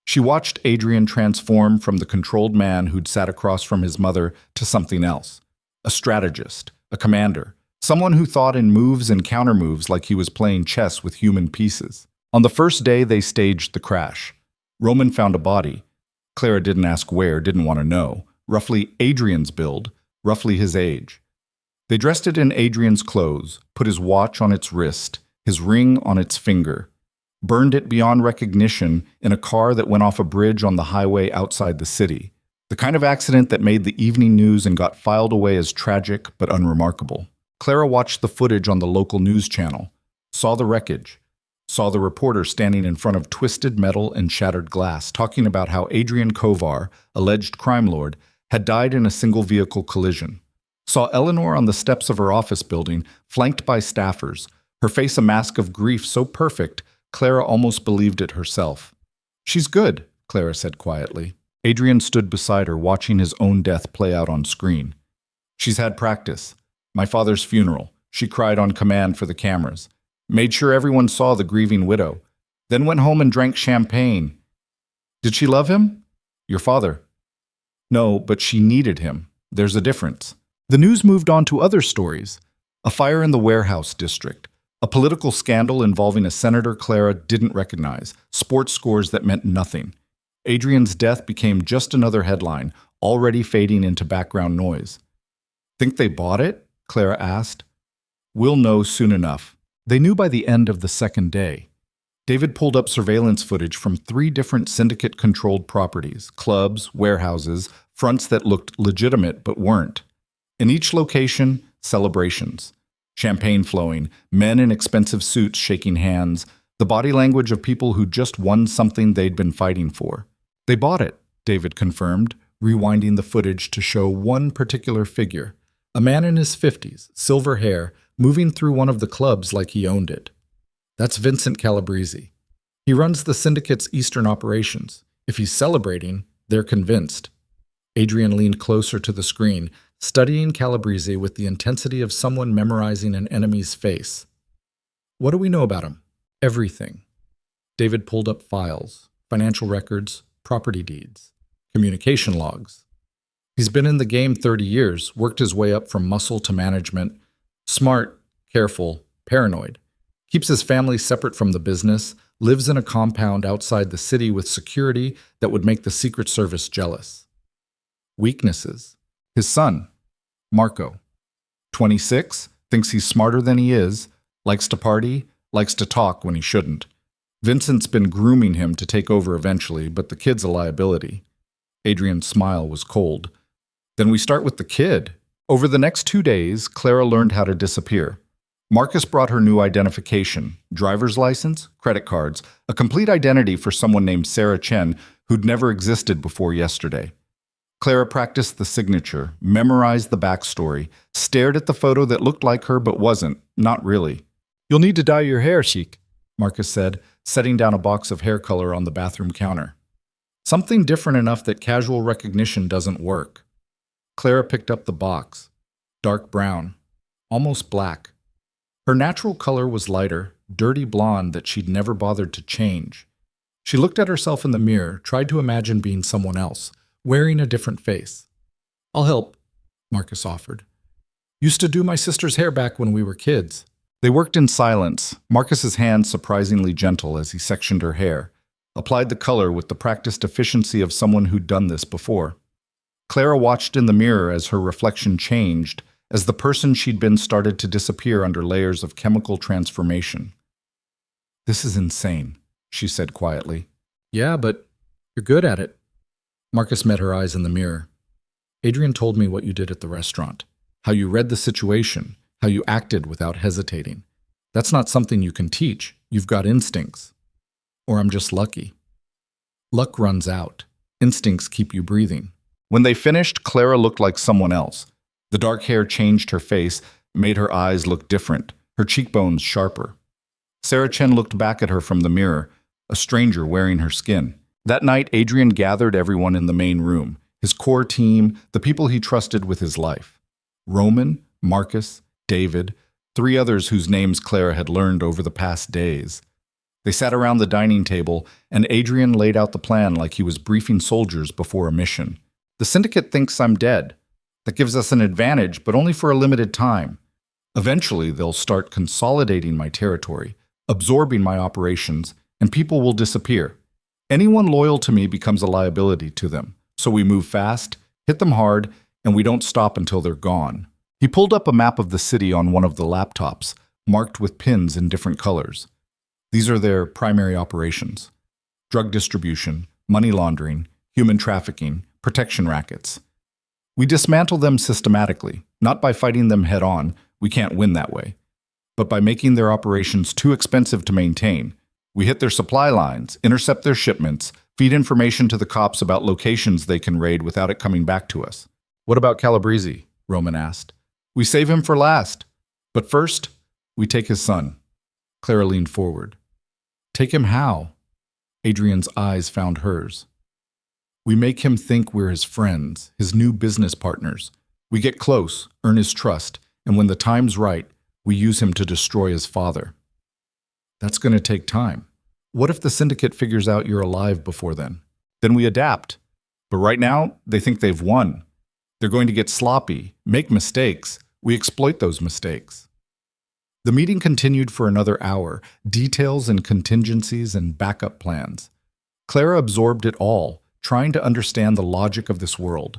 She watched Adrian transform from the controlled man who'd sat across from his mother to something else. A strategist, a commander, someone who thought in moves and countermoves like he was playing chess with human pieces. On the first day, they staged the crash. Roman found a body. Clara didn't ask where, didn't want to know. Roughly Adrian's build, roughly his age. They dressed it in Adrian's clothes, put his watch on its wrist, his ring on its finger, burned it beyond recognition in a car that went off a bridge on the highway outside the city. The kind of accident that made the evening news and got filed away as tragic but unremarkable. Clara watched the footage on the local news channel, saw the wreckage, saw the reporter standing in front of twisted metal and shattered glass, talking about how Adrian Kovar, alleged crime lord, had died in a single-vehicle collision. Saw Eleanor on the steps of her office building, flanked by staffers, her face a mask of grief so perfect, Clara almost believed it herself. She's good, Clara said quietly. Adrian stood beside her, watching his own death play out on screen. She's had practice. My father's funeral. She cried on command for the cameras. Made sure everyone saw the grieving widow. Then went home and drank champagne. Did she love him? Your father. No, but she needed him. There's a difference. The news moved on to other stories. A fire in the warehouse district. A political scandal involving a senator Clara didn't recognize. Sports scores that meant nothing. Adrian's death became just another headline, already fading into background noise. Think they bought it? Clara asked. We'll know soon enough. They knew by the end of the second day. David pulled up surveillance footage from 3 different syndicate-controlled properties, clubs, warehouses, fronts that looked legitimate but weren't. In each location, celebrations. Champagne flowing, men in expensive suits shaking hands, the body language of people who just won something they'd been fighting for. They bought it, David confirmed, rewinding the footage to show one particular figure, a man in his 50s, silver hair, moving through one of the clubs like he owned it. That's Vincent Calabrese. He runs the syndicate's Eastern operations. If he's celebrating, they're convinced. Adrian leaned closer to the screen, studying Calabrese with the intensity of someone memorizing an enemy's face. What do we know about him? Everything. David pulled up files, financial records, property deeds, communication logs. He's been in the game 30 years, worked his way up from muscle to management. Smart, careful, paranoid. Keeps his family separate from the business, lives in a compound outside the city with security that would make the Secret Service jealous. Weaknesses. His son, Marco. 26, thinks he's smarter than he is, likes to party, likes to talk when he shouldn't. Vincent's been grooming him to take over eventually, but the kid's a liability. Adrian's smile was cold. Then we start with the kid. Over the next 2 days, Clara learned how to disappear. Marcus brought her new identification, driver's license, credit cards, a complete identity for someone named Sarah Chen who'd never existed before yesterday. Clara practiced the signature, memorized the backstory, stared at the photo that looked like her but wasn't, not really. "You'll need to dye your hair, Sheik," Marcus said, setting down a box of hair color on the bathroom counter. Something different enough that casual recognition doesn't work. Clara picked up the box. Dark brown, almost black. Her natural color was lighter, dirty blonde that she'd never bothered to change. She looked at herself in the mirror, tried to imagine being someone else, wearing a different face. "I'll help," Marcus offered. "Used to do my sister's hair back when we were kids." They worked in silence, Marcus's hand surprisingly gentle as he sectioned her hair, applied the color with the practiced efficiency of someone who'd done this before. Clara watched in the mirror as her reflection changed, as the person she'd been started to disappear under layers of chemical transformation. "This is insane," she said quietly. "Yeah, but you're good at it." Marcus met her eyes in the mirror. "Adrian told me what you did at the restaurant, how you read the situation, how you acted without hesitating. That's not something you can teach. You've got instincts. Or I'm just lucky." Luck runs out. Instincts keep you breathing. When they finished, Clara looked like someone else. The dark hair changed her face, made her eyes look different, her cheekbones sharper. Sarah Chen looked back at her from the mirror, a stranger wearing her skin. That night, Adrian gathered everyone in the main room, his core team, the people he trusted with his life. Roman, Marcus, David, 3 others whose names Clara had learned over the past days. They sat around the dining table, and Adrian laid out the plan like he was briefing soldiers before a mission. "The syndicate thinks I'm dead. That gives us an advantage, but only for a limited time. Eventually, they'll start consolidating my territory, absorbing my operations, and people will disappear. Anyone loyal to me becomes a liability to them. So we move fast, hit them hard, and we don't stop until they're gone." He pulled up a map of the city on one of the laptops, marked with pins in different colors. These are their primary operations: drug distribution, money laundering, human trafficking, protection rackets. We dismantle them systematically, not by fighting them head-on, we can't win that way, but by making their operations too expensive to maintain. We hit their supply lines, intercept their shipments, feed information to the cops about locations they can raid without it coming back to us. "What about Calabrese?" Roman asked. "We save him for last. But first, we take his son." Clara leaned forward. "Take him how?" Adrian's eyes found hers. "We make him think we're his friends, his new business partners. We get close, earn his trust, and when the time's right, we use him to destroy his father." "That's going to take time. What if the syndicate figures out you're alive before then?" "Then we adapt. But right now, they think they've won. They're going to get sloppy, make mistakes. We exploit those mistakes." The meeting continued for another hour, details and contingencies and backup plans. Clara absorbed it all, trying to understand the logic of this world,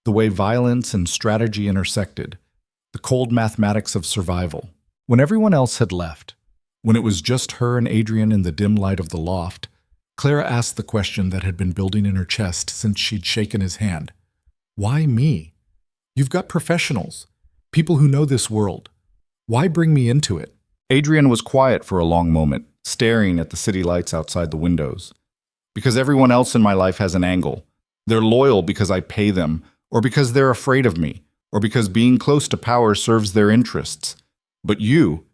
the way violence and strategy intersected, the cold mathematics of survival. When everyone else had left, when it was just her and Adrian in the dim light of the loft, Clara asked the question that had been building in her chest since she'd shaken his hand. "Why me? You've got professionals, people who know this world. Why bring me into it?" Adrian was quiet for a long moment, staring at the city lights outside the windows. "Because everyone else in my life has an angle. They're loyal because I pay them, or because they're afraid of me, or because being close to power serves their interests. But you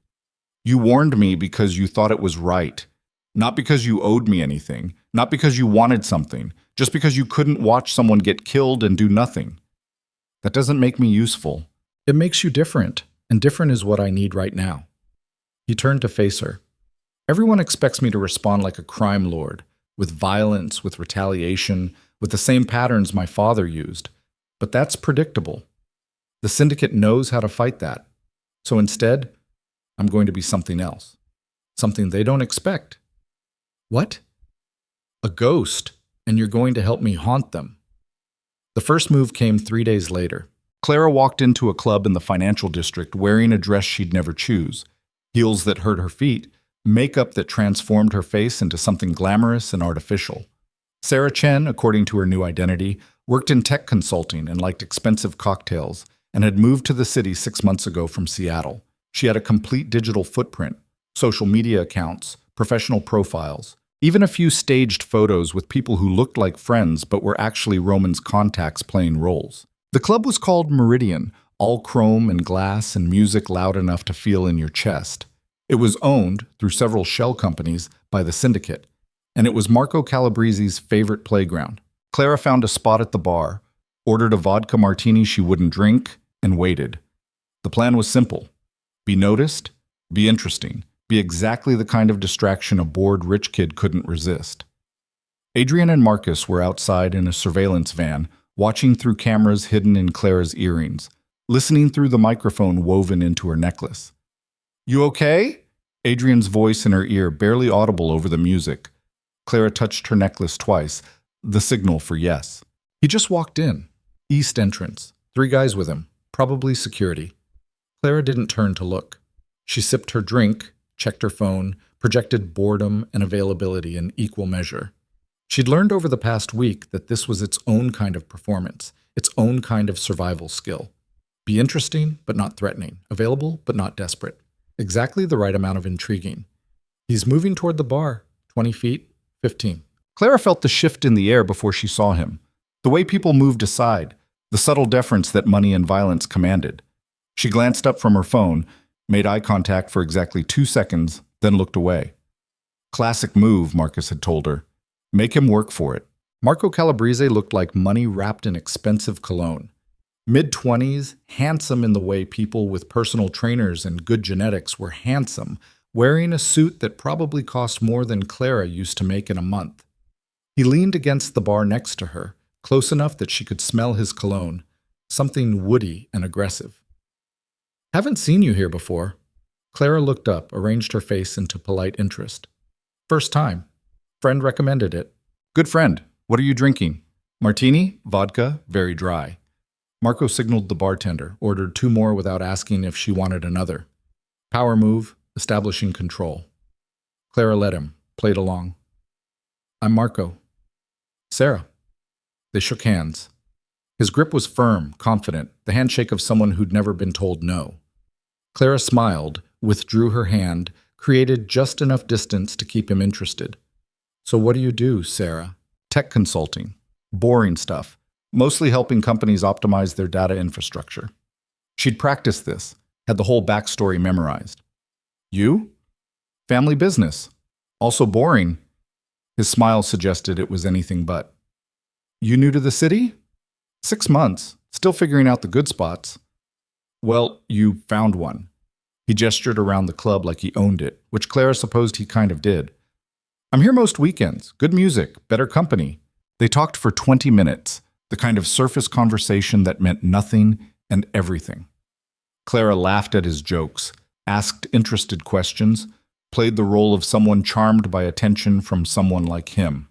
warned me because you thought it was right. Not because you owed me anything, not because you wanted something, just because you couldn't watch someone get killed and do nothing. That doesn't make me useful. It makes you different, and different is what I need right now. He turned to face her. Everyone expects me to respond like a crime lord, with violence, with retaliation, with the same patterns my father used. But that's predictable. The syndicate knows how to fight that. So instead, I'm going to be something else. Something they don't expect. What? A ghost, and you're going to help me haunt them. The first move came 3 days later. Clara walked into a club in the financial district wearing a dress she'd never choose, heels that hurt her feet, makeup that transformed her face into something glamorous and artificial. Sarah Chen, according to her new identity, worked in tech consulting and liked expensive cocktails, and had moved to the city 6 months ago from Seattle. She had a complete digital footprint, social media accounts, professional profiles, even a few staged photos with people who looked like friends but were actually Roman's contacts playing roles. The club was called Meridian, all chrome and glass and music loud enough to feel in your chest. It was owned, through several shell companies, by the syndicate, and it was Marco Calabrese's favorite playground. Clara found a spot at the bar, ordered a vodka martini she wouldn't drink, and waited. The plan was simple. Be noticed, be interesting, be exactly the kind of distraction a bored rich kid couldn't resist. Adrian and Marcus were outside in a surveillance van, watching through cameras hidden in Clara's earrings, listening through the microphone woven into her necklace. You okay? Adrian's voice in her ear, barely audible over the music. Clara touched her necklace twice, the signal for yes. He just walked in. East entrance. 3 guys with him, probably security. Clara didn't turn to look. She sipped her drink, checked her phone, projected boredom and availability in equal measure. She'd learned over the past week that this was its own kind of performance, its own kind of survival skill. Be interesting, but not threatening. Available, but not desperate. Exactly the right amount of intriguing. He's moving toward the bar. 20 feet, 15. Clara felt the shift in the air before she saw him. The way people moved aside, the subtle deference that money and violence commanded. She glanced up from her phone, made eye contact for exactly 2 seconds, then looked away. Classic move, Marcus had told her. Make him work for it. Marco Calabrese looked like money wrapped in expensive cologne. Mid-20s, handsome in the way people with personal trainers and good genetics were handsome, wearing a suit that probably cost more than Clara used to make in a month. He leaned against the bar next to her, close enough that she could smell his cologne, something woody and aggressive. Haven't seen you here before. Clara looked up, arranged her face into polite interest. First time. Friend recommended it. Good friend. What are you drinking? Martini? Vodka? Very dry. Marco signaled the bartender, ordered 2 more without asking if she wanted another. Power move, establishing control. Clara let him, played along. I'm Marco. Sarah. They shook hands. His grip was firm, confident, the handshake of someone who'd never been told no. Clara smiled, withdrew her hand, created just enough distance to keep him interested. So what do you do, Sarah? Tech consulting. Boring stuff. Mostly helping companies optimize their data infrastructure. She'd practiced this, had the whole backstory memorized. You? Family business. Also boring. His smile suggested it was anything but. You new to the city? 6 months. Still figuring out the good spots. Well, you found one. He gestured around the club like he owned it, which Clara supposed he kind of did. I'm here most weekends. Good music, better company. They talked for 20 minutes, the kind of surface conversation that meant nothing and everything. Clara laughed at his jokes, asked interested questions, played the role of someone charmed by attention from someone like him.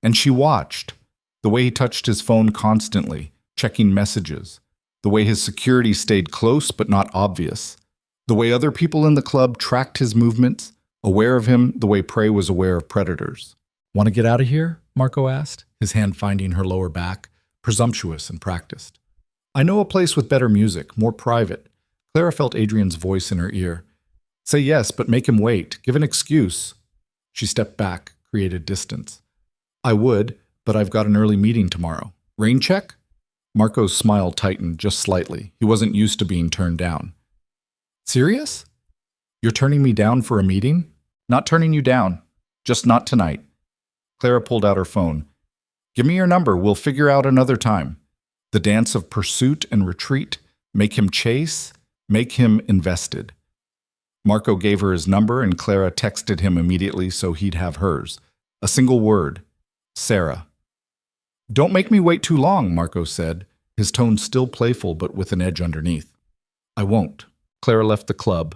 And she watched, the way he touched his phone constantly, checking messages, the way his security stayed close but not obvious, the way other people in the club tracked his movements, aware of him the way prey was aware of predators. Want to get out of here? Marco asked, his hand finding her lower back, presumptuous and practiced. I know a place with better music, more private. Clara felt Adrian's voice in her ear. Say yes, but make him wait. Give an excuse. She stepped back, created distance. I would, but I've got an early meeting tomorrow. Rain check? Marco's smile tightened just slightly. He wasn't used to being turned down. Serious? You're turning me down for a meeting? Not turning you down. Just not tonight. Clara pulled out her phone. Give me your number. We'll figure out another time. The dance of pursuit and retreat. Make him chase. Make him invested. Marco gave her his number and Clara texted him immediately so he'd have hers. A single word. Sarah. Don't make me wait too long, Marco said, his tone still playful but with an edge underneath. I won't. Clara left the club,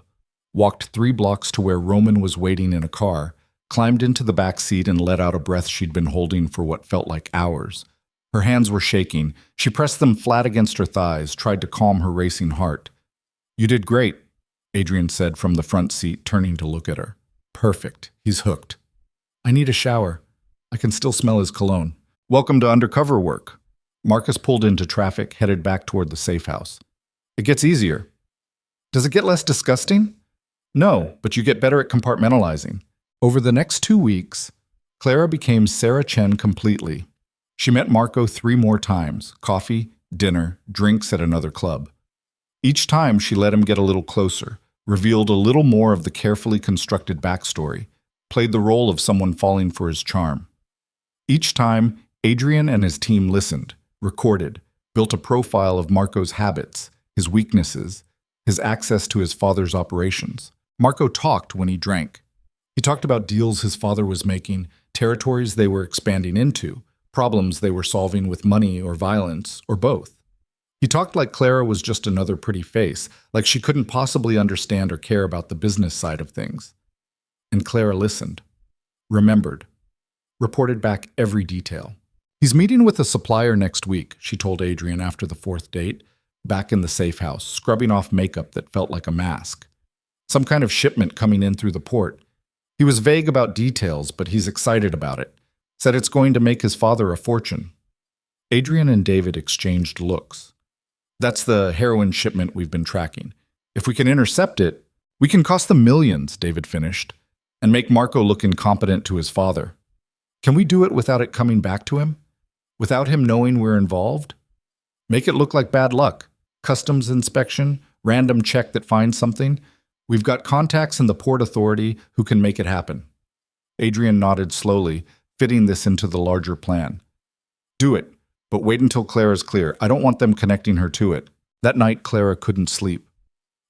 walked 3 blocks to where Roman was waiting in a car, climbed into the back seat and let out a breath she'd been holding for what felt like hours. Her hands were shaking. She pressed them flat against her thighs, tried to calm her racing heart. You did great, Adrian said from the front seat, turning to look at her. Perfect. He's hooked. I need a shower. I can still smell his cologne. Welcome to undercover work. Marcus pulled into traffic, headed back toward the safe house. It gets easier. Does it get less disgusting? No, but you get better at compartmentalizing. Over the next 2 weeks, Clara became Sarah Chen completely. She met Marco 3 more times, coffee, dinner, drinks at another club. Each time she let him get a little closer, revealed a little more of the carefully constructed backstory, played the role of someone falling for his charm. Each time, Adrian and his team listened, recorded, built a profile of Marco's habits, his weaknesses, his access to his father's operations. Marco talked when he drank. He talked about deals his father was making, territories they were expanding into, problems they were solving with money or violence, or both. He talked like Clara was just another pretty face, like she couldn't possibly understand or care about the business side of things. And Clara listened, remembered, reported back every detail. He's meeting with a supplier next week, she told Adrian after the 4th date, back in the safe house, scrubbing off makeup that felt like a mask. Some kind of shipment coming in through the port. He was vague about details, but he's excited about it. Said it's going to make his father a fortune. Adrian and David exchanged looks. That's the heroin shipment we've been tracking. If we can intercept it, we can cost them millions, David finished, and make Marco look incompetent to his father. Can we do it without it coming back to him? Without him knowing we're involved? Make it look like bad luck. Customs inspection, random check that finds something. We've got contacts in the Port Authority who can make it happen. Adrian nodded slowly, fitting this into the larger plan. Do it, but wait until Clara's clear. I don't want them connecting her to it. That night, Clara couldn't sleep.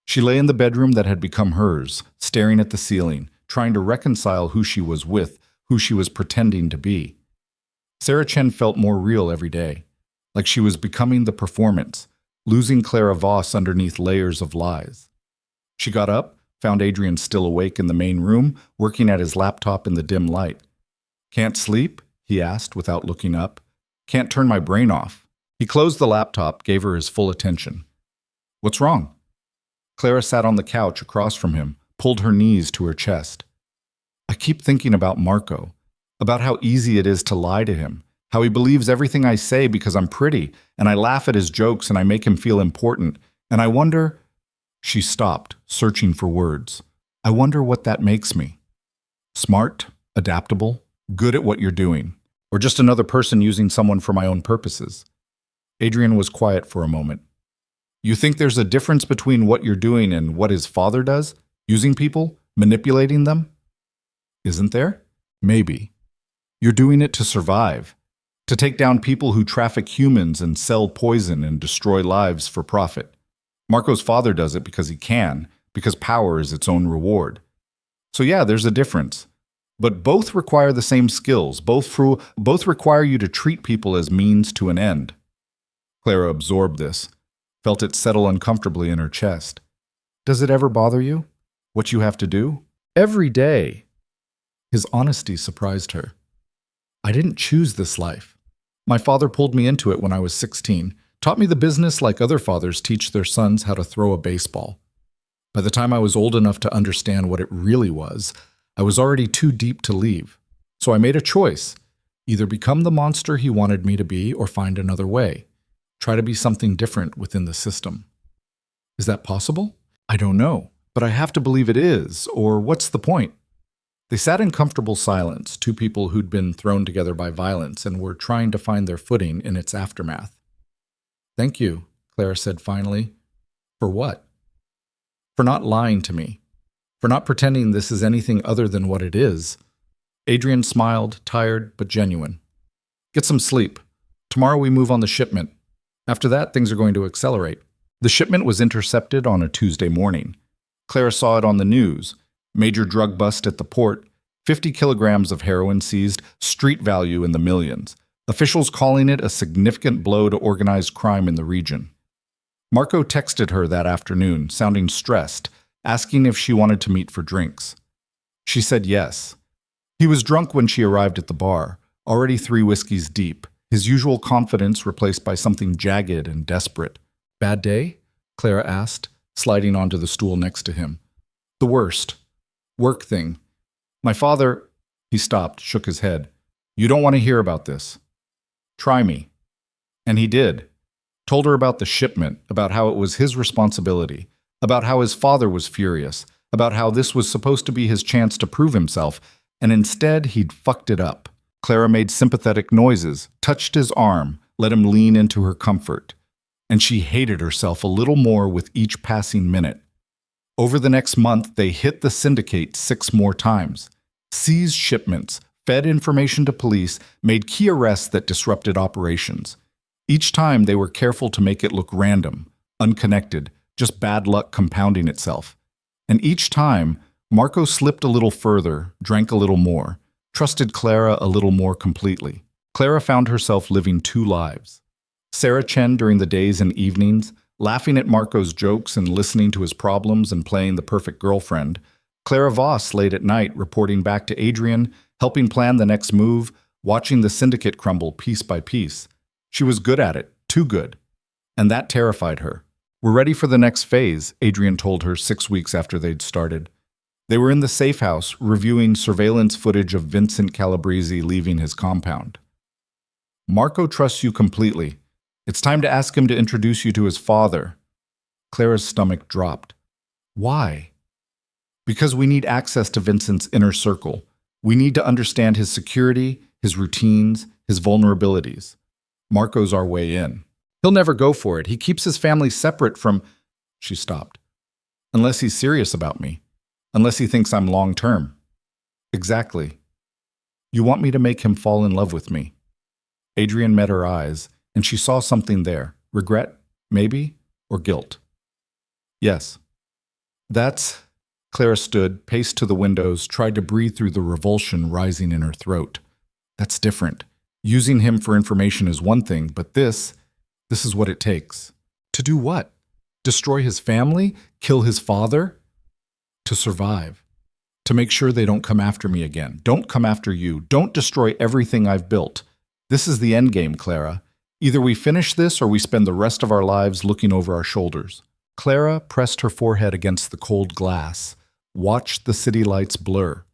She lay in the bedroom that had become hers, staring at the ceiling, trying to reconcile who she was with, who she was pretending to be. Sarah Chen felt more real every day, like she was becoming the performance, losing Clara Voss underneath layers of lies. She got up, found Adrian still awake in the main room, working at his laptop in the dim light. Can't sleep? He asked without looking up. Can't turn my brain off. He closed the laptop, gave her his full attention. What's wrong? Clara sat on the couch across from him, pulled her knees to her chest. I keep thinking about Marco, about how easy it is to lie to him, how he believes everything I say because I'm pretty, and I laugh at his jokes and I make him feel important, and I wonder... She stopped, searching for words. I wonder what that makes me. Smart, adaptable, good at what you're doing, or just another person using someone for my own purposes. Adrian was quiet for a moment. You think there's a difference between what you're doing and what his father does? Using people? Manipulating them? Isn't there? Maybe. You're doing it to survive. To take down people who traffic humans and sell poison and destroy lives for profit. Marco's father does it because he can, because power is its own reward. So yeah, there's a difference. But both require the same skills. Both require you to treat people as means to an end. Clara absorbed this, felt it settle uncomfortably in her chest. Does it ever bother you? What you have to do? Every day. His honesty surprised her. I didn't choose this life. My father pulled me into it when I was 16, taught me the business like other fathers teach their sons how to throw a baseball. By the time I was old enough to understand what it really was, I was already too deep to leave. So I made a choice. Either become the monster he wanted me to be or find another way. Try to be something different within the system. Is that possible? I don't know, but I have to believe it is, or what's the point? They sat in comfortable silence, two people who'd been thrown together by violence and were trying to find their footing in its aftermath. "Thank you," Clara said finally. "For what?" "For not lying to me. For not pretending this is anything other than what it is." Adrian smiled, tired but genuine. "Get some sleep. Tomorrow we move on the shipment. After that, things are going to accelerate." The shipment was intercepted on a Tuesday morning. Clara saw it on the news. Major drug bust at the port, 50 kilograms of heroin seized, street value in the millions. Officials calling it a significant blow to organized crime in the region. Marco texted her that afternoon, sounding stressed, asking if she wanted to meet for drinks. She said yes. He was drunk when she arrived at the bar, already 3 whiskeys deep, his usual confidence replaced by something jagged and desperate. "Bad day?" Clara asked, sliding onto the stool next to him. "The worst. Work thing. My father—" He stopped, shook his head. "You don't want to hear about this. Try me." And he did. Told her about the shipment, about how it was his responsibility, about how his father was furious, about how this was supposed to be his chance to prove himself, and instead he'd fucked it up. Clara made sympathetic noises, touched his arm, let him lean into her comfort. And she hated herself a little more with each passing minute. Over the next month, they hit the syndicate 6 more times, seized shipments, fed information to police, made key arrests that disrupted operations. Each time, they were careful to make it look random, unconnected, just bad luck compounding itself. And each time, Marco slipped a little further, drank a little more, trusted Clara a little more completely. Clara found herself living 2 lives. Sarah Chen during the days and evenings, laughing at Marco's jokes and listening to his problems and playing the perfect girlfriend. Clara Voss late at night, reporting back to Adrian, helping plan the next move, watching the syndicate crumble piece by piece. She was good at it, too good. And that terrified her. "We're ready for the next phase," Adrian told her 6 weeks after they'd started. They were in the safe house, reviewing surveillance footage of Vincent Calabrese leaving his compound. "Marco trusts you completely. It's time to ask him to introduce you to his father." Clara's stomach dropped. "Why?" "Because we need access to Vincent's inner circle. We need to understand his security, his routines, his vulnerabilities. Marco's our way in. He'll never go for it. He keeps his family separate from—" She stopped. "Unless he's serious about me. Unless he thinks I'm long-term." "Exactly. You want me to make him fall in love with me." Adrian met her eyes, and she saw something there. Regret, maybe, or guilt. "Yes." "That's—" Clara stood, paced to the windows, tried to breathe through the revulsion rising in her throat. "That's different. Using him for information is one thing, but this is what it takes." "To do what? Destroy his family? Kill his father?" "To survive. To make sure they don't come after me again. Don't come after you. Don't destroy everything I've built. This is the end game, Clara. Either we finish this or we spend the rest of our lives looking over our shoulders." Clara pressed her forehead against the cold glass, watched the city lights blur.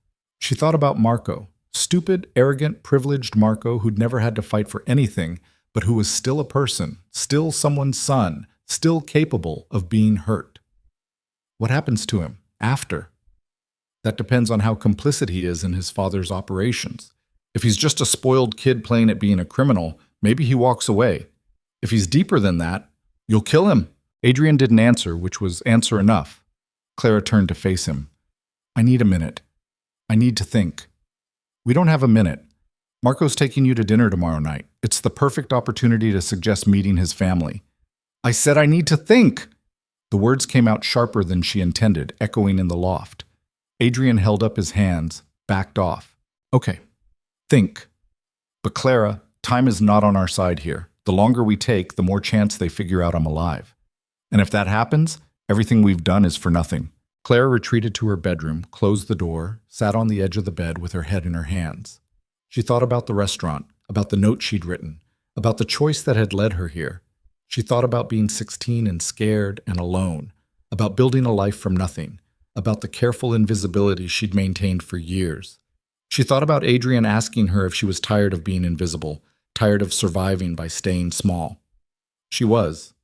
She thought about Marco, stupid, arrogant, privileged Marco who'd never had to fight for anything, but who was still a person, still someone's son, still capable of being hurt. What happens to him after? That depends on how complicit he is in his father's operations. If he's just a spoiled kid playing at being a criminal, maybe he walks away. If he's deeper than that, you'll kill him. Adrian didn't answer, which was answer enough. Clara turned to face him. "I need a minute. I need to think." "We don't have a minute. Marco's taking you to dinner tomorrow night. It's the perfect opportunity to suggest meeting his family." "I said I need to think." The words came out sharper than she intended, echoing in the loft. Adrian held up his hands, backed off. "Okay, think. But Clara, time is not on our side here. The longer we take, the more chance they figure out I'm alive. And if that happens, everything we've done is for nothing." Clara retreated to her bedroom, closed the door, sat on the edge of the bed with her head in her hands. She thought about the restaurant, about the note she'd written, about the choice that had led her here. She thought about being 16 and scared and alone, about building a life from nothing, about the careful invisibility she'd maintained for years. She thought about Adrian asking her if she was tired of being invisible, tired of surviving by staying small. She was.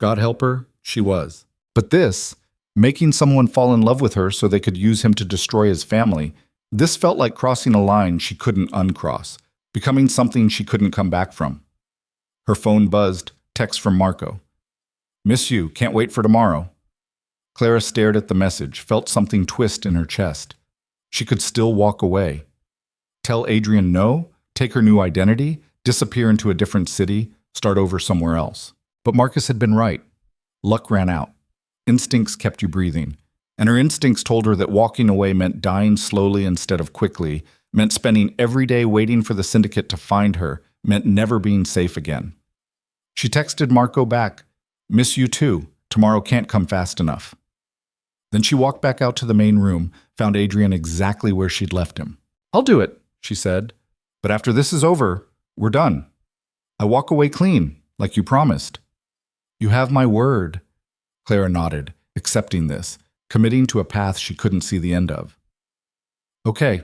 God help her, she was. But this, making someone fall in love with her so they could use him to destroy his family, This felt like crossing a line she couldn't uncross, becoming something she couldn't come back from. Her phone buzzed, text from Marco. Miss you, can't wait for tomorrow. Clara stared at the message, felt something twist in her chest. She could still walk away. Tell Adrian no, take her new identity, disappear into a different city, start over somewhere else. But Marcus had been right. Luck ran out. Instincts kept you breathing. And her instincts told her that walking away meant dying slowly instead of quickly, meant spending every day waiting for the syndicate to find her, meant never being safe again. She texted Marco back, miss you too, tomorrow can't come fast enough. Then she walked back out to the main room, found Adrian exactly where she'd left him. I'll do it, she said, but after this is over, we're done. I walk away clean, like you promised. You have my word. Clara nodded, accepting this, committing to a path she couldn't see the end of. Okay,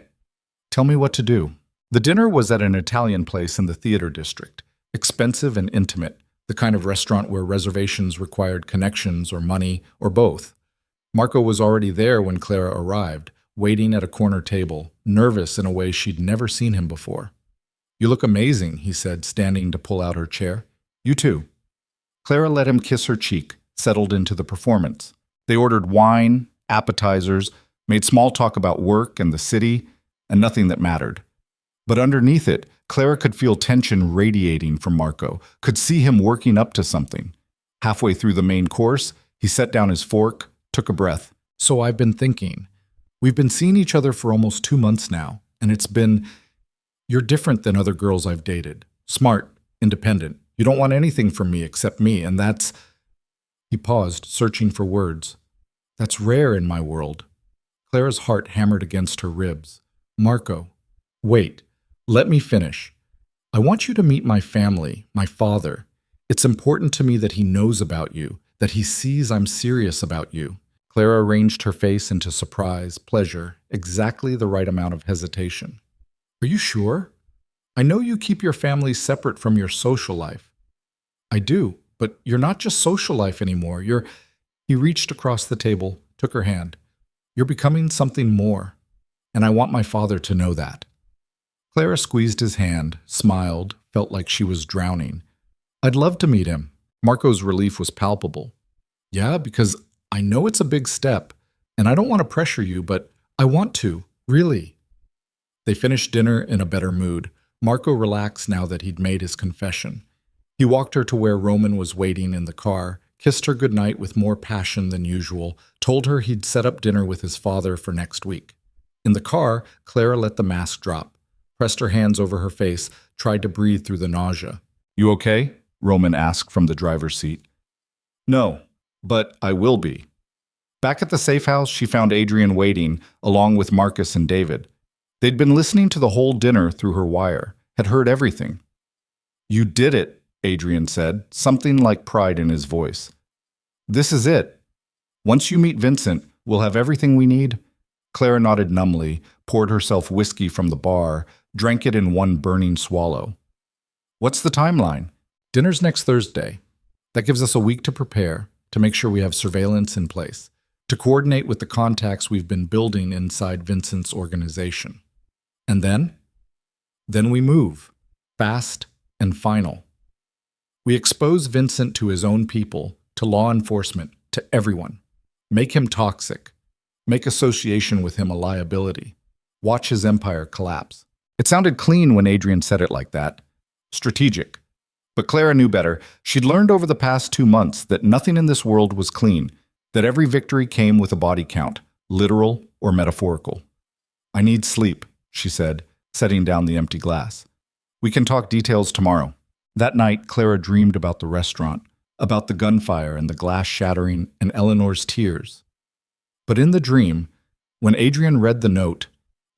tell me what to do. The dinner was at an Italian place in the theater district, expensive and intimate, the kind of restaurant where reservations required connections or money or both. Marco was already there when Clara arrived, waiting at a corner table, nervous in a way she'd never seen him before. You look amazing, he said, standing to pull out her chair. You too. Clara let him kiss her cheek, settled into the performance. They ordered wine, appetizers, made small talk about work and the city, and nothing that mattered. But underneath it, Clara could feel tension radiating from Marco, could see him working up to something. Halfway through the main course, he set down his fork, took a breath. So I've been thinking. We've been seeing each other for almost 2 months now, and it's been... You're different than other girls I've dated. Smart, independent. You don't want anything from me except me, and that's... He paused, searching for words. That's rare in my world. Clara's heart hammered against her ribs. Marco, wait. Let me finish. I want you to meet my family, my father. It's important to me that he knows about you, that he sees I'm serious about you. Clara arranged her face into surprise, pleasure, exactly the right amount of hesitation. Are you sure? I know you keep your family separate from your social life. I do, but you're not just social life anymore. He reached across the table, took her hand. You're becoming something more, and I want my father to know that. Clara squeezed his hand, smiled, felt like she was drowning. I'd love to meet him. Marco's relief was palpable. Yeah, because I know it's a big step, and I don't want to pressure you, but I want to, really. They finished dinner in a better mood. Marco relaxed now that he'd made his confession. He walked her to where Roman was waiting in the car, kissed her goodnight with more passion than usual, told her he'd set up dinner with his father for next week. In the car, Clara let the mask drop, pressed her hands over her face, tried to breathe through the nausea. You okay? Roman asked from the driver's seat. No, but I will be. Back at the safe house, she found Adrian waiting, along with Marcus and David. They'd been listening to the whole dinner through her wire, had heard everything. You did it, Adrian said, something like pride in his voice. This is it. Once you meet Vincent, we'll have everything we need. Clara nodded numbly, poured herself whiskey from the bar, drank it in one burning swallow. What's the timeline? Dinner's next Thursday. That gives us a week to prepare, to make sure we have surveillance in place, to coordinate with the contacts we've been building inside Vincent's organization. And then? Then we move. Fast and final. We expose Vincent to his own people, to law enforcement, to everyone. Make him toxic. Make association with him a liability. Watch his empire collapse. It sounded clean when Adrian said it like that. Strategic. But Clara knew better. She'd learned over the past 2 months that nothing in this world was clean, that every victory came with a body count, literal or metaphorical. I need sleep, she said, setting down the empty glass. We can talk details tomorrow. That night, Clara dreamed about the restaurant, about the gunfire and the glass shattering and Eleanor's tears. But in the dream, when Adrian read the note,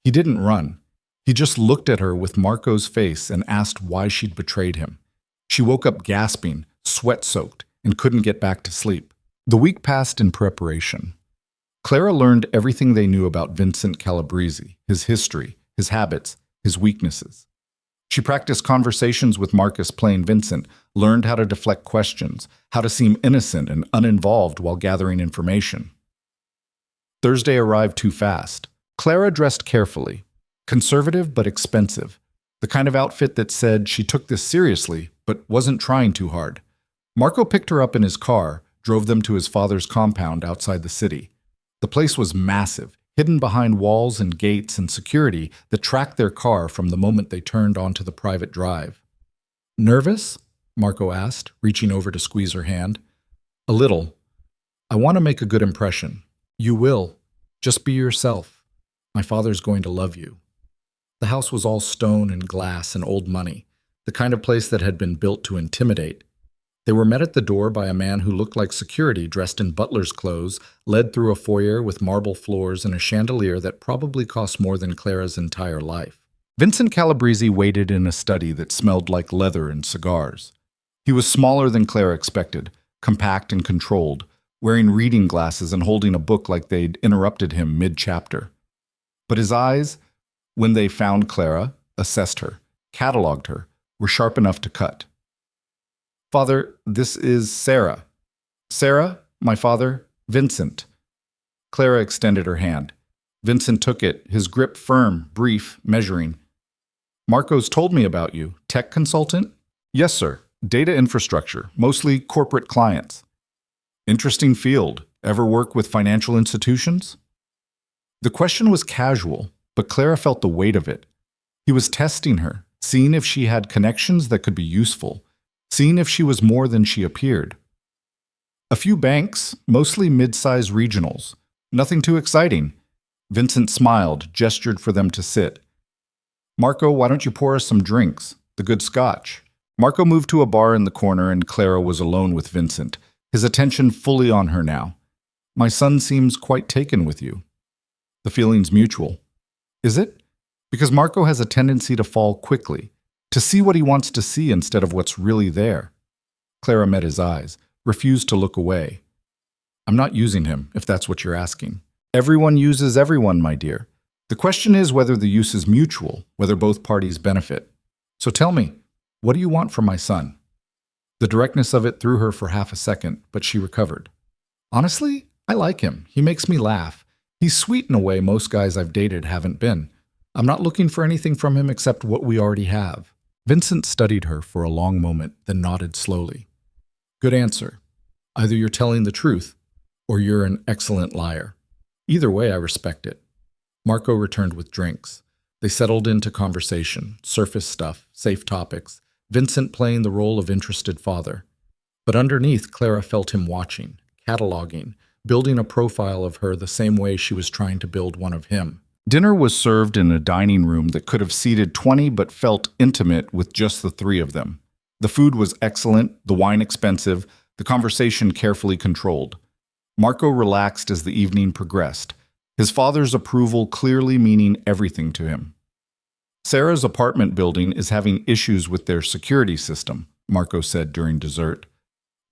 he didn't run. He just looked at her with Marco's face and asked why she'd betrayed him. She woke up gasping, sweat-soaked, and couldn't get back to sleep. The week passed in preparation. Clara learned everything they knew about Vincent Calabrese, his history, his habits, his weaknesses. She practiced conversations with Marcus playing Vincent, learned how to deflect questions, how to seem innocent and uninvolved while gathering information. Thursday arrived too fast. Clara dressed carefully, conservative but expensive, the kind of outfit that said she took this seriously but wasn't trying too hard. Marco picked her up in his car, drove them to his father's compound outside the city. The place was massive, hidden behind walls and gates and security that tracked their car from the moment they turned onto the private drive. "Nervous?" Marco asked, reaching over to squeeze her hand. "A little. I want to make a good impression." "You will. Just be yourself. My father's going to love you." The house was all stone and glass and old money, the kind of place that had been built to intimidate. They were met at the door by a man who looked like security dressed in butler's clothes, led through a foyer with marble floors and a chandelier that probably cost more than Clara's entire life. Vincent Calabrese waited in a study that smelled like leather and cigars. He was smaller than Clara expected, compact and controlled, wearing reading glasses and holding a book like they'd interrupted him mid-chapter. But his eyes, when they found Clara, assessed her, catalogued her, were sharp enough to cut. "Father, this is Sarah." "Sarah, my father, Vincent." Clara extended her hand. Vincent took it, his grip firm, brief, measuring. "Marco's told me about you. Tech consultant?" "Yes, sir. Data infrastructure, mostly corporate clients." "Interesting field. Ever work with financial institutions?" The question was casual, but Clara felt the weight of it. He was testing her, seeing if she had connections that could be useful, seeing if she was more than she appeared. "A few banks, mostly mid-sized regionals. Nothing too exciting." Vincent smiled, gestured for them to sit. "Marco, why don't you pour us some drinks? The good scotch." Marco moved to a bar in the corner and Clara was alone with Vincent, his attention fully on her now. "My son seems quite taken with you." "The feeling's mutual." "Is it?" "Because Marco has a tendency to fall quickly, to see what he wants to see instead of what's really there." Clara met his eyes, refused to look away. "I'm not using him, if that's what you're asking. Everyone uses everyone, my dear. The question is whether the use is mutual, whether both parties benefit. So tell me, what do you want from my son?" The directness of it threw her for half a second, but she recovered. "Honestly, I like him. He makes me laugh. He's sweet in a way most guys I've dated haven't been. I'm not looking for anything from him except what we already have." Vincent studied her for a long moment, then nodded slowly. "Good answer. Either you're telling the truth, or you're an excellent liar. Either way, I respect it." Marco returned with drinks. They settled into conversation, surface stuff, safe topics, Vincent playing the role of interested father. But underneath, Clara felt him watching, cataloging, building a profile of her the same way she was trying to build one of him. Dinner was served in a dining room that could have seated 20 but felt intimate with just the three of them. The food was excellent, the wine expensive, the conversation carefully controlled. Marco relaxed as the evening progressed, his father's approval clearly meaning everything to him. "Sarah's apartment building is having issues with their security system," Marco said during dessert.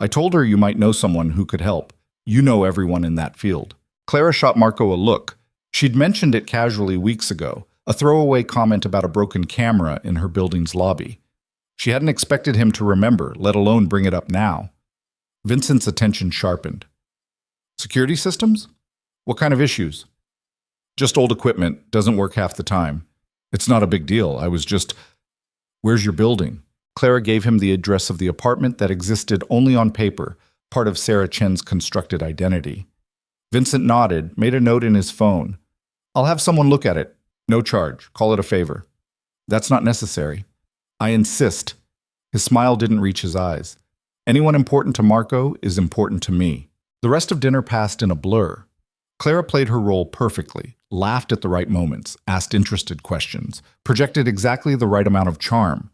"I told her you might know someone who could help. You know everyone in that field." Clara shot Marco a look. She'd mentioned it casually weeks ago, a throwaway comment about a broken camera in her building's lobby. She hadn't expected him to remember, let alone bring it up now. Vincent's attention sharpened. "Security systems? What kind of issues?" "Just old equipment, doesn't work half the time. It's not a big deal, I was just..." "Where's your building?" Clara gave him the address of the apartment that existed only on paper, part of Sarah Chen's constructed identity. Vincent nodded, made a note in his phone. "I'll have someone look at it. No charge. Call it a favor." "That's not necessary." "I insist." His smile didn't reach his eyes. "Anyone important to Marco is important to me." The rest of dinner passed in a blur. Clara played her role perfectly, laughed at the right moments, asked interested questions, projected exactly the right amount of charm.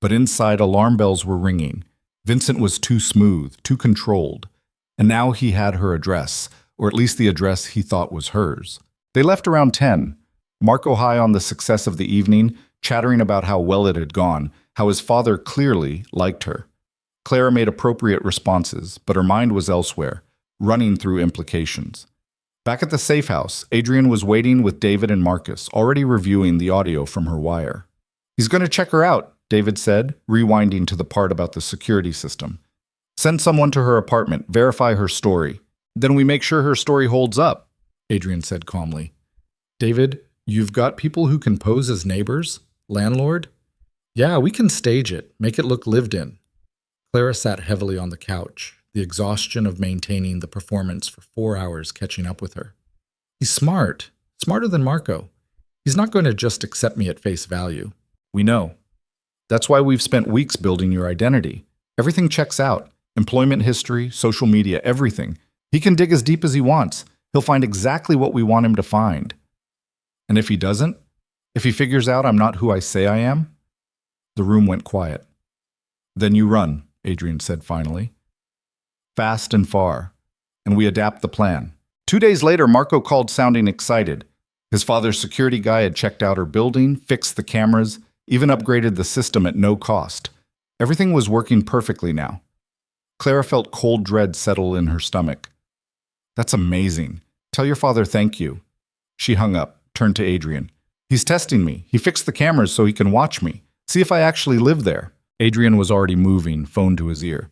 But inside, alarm bells were ringing. Vincent was too smooth, too controlled. And now he had her address, or at least the address he thought was hers. They left around 10. Marco high on the success of the evening, chattering about how well it had gone, how his father clearly liked her. Clara made appropriate responses, but her mind was elsewhere, running through implications. Back at the safe house, Adrian was waiting with David and Marcus, already reviewing the audio from her wire. "He's going to check her out," David said, rewinding to the part about the security system. "Send someone to her apartment, verify her story. Then we make sure her story holds up," Adrian said calmly. David, you've got people who can pose as neighbors? Landlord? Yeah, we can stage it, make it look lived in. Clara sat heavily on the couch, the exhaustion of maintaining the performance for 4 hours catching up with her. He's smart, smarter than Marco. He's not going to just accept me at face value. We know. That's why we've spent weeks building your identity. Everything checks out. Employment history, social media, everything. He can dig as deep as he wants. He'll find exactly what we want him to find. And if he doesn't? If he figures out I'm not who I say I am? The room went quiet. Then you run, Adrian said finally. Fast and far. And we adapt the plan. 2 days later, Marco called sounding excited. His father's security guy had checked out her building, fixed the cameras, even upgraded the system at no cost. Everything was working perfectly now. Clara felt cold dread settle in her stomach. That's amazing. Tell your father thank you. She hung up, turned to Adrian. He's testing me. He fixed the cameras so he can watch me. See if I actually live there. Adrian was already moving, phone to his ear.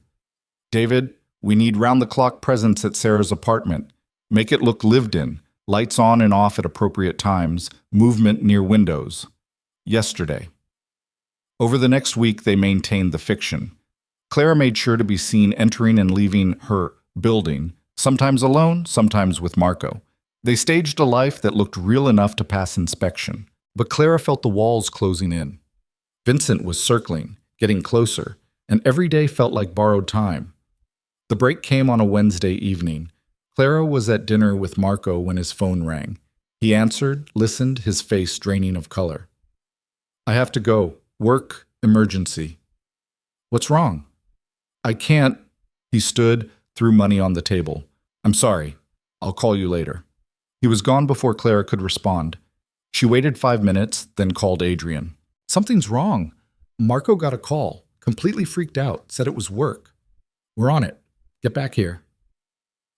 David, we need round-the-clock presence at Sarah's apartment. Make it look lived in. Lights on and off at appropriate times. Movement near windows. Yesterday. Over the next week, they maintained the fiction. Clara made sure to be seen entering and leaving her building, sometimes alone, sometimes with Marco. They staged a life that looked real enough to pass inspection. But Clara felt the walls closing in. Vincent was circling, getting closer, and every day felt like borrowed time. The break came on a Wednesday evening. Clara was at dinner with Marco when his phone rang. He answered, listened, his face draining of color. I have to go. Work, emergency. What's wrong? I can't. He stood, threw money on the table. I'm sorry. I'll call you later. He was gone before Clara could respond. She waited 5 minutes, then called Adrian. Something's wrong. Marco got a call, completely freaked out, said it was work. We're on it. Get back here.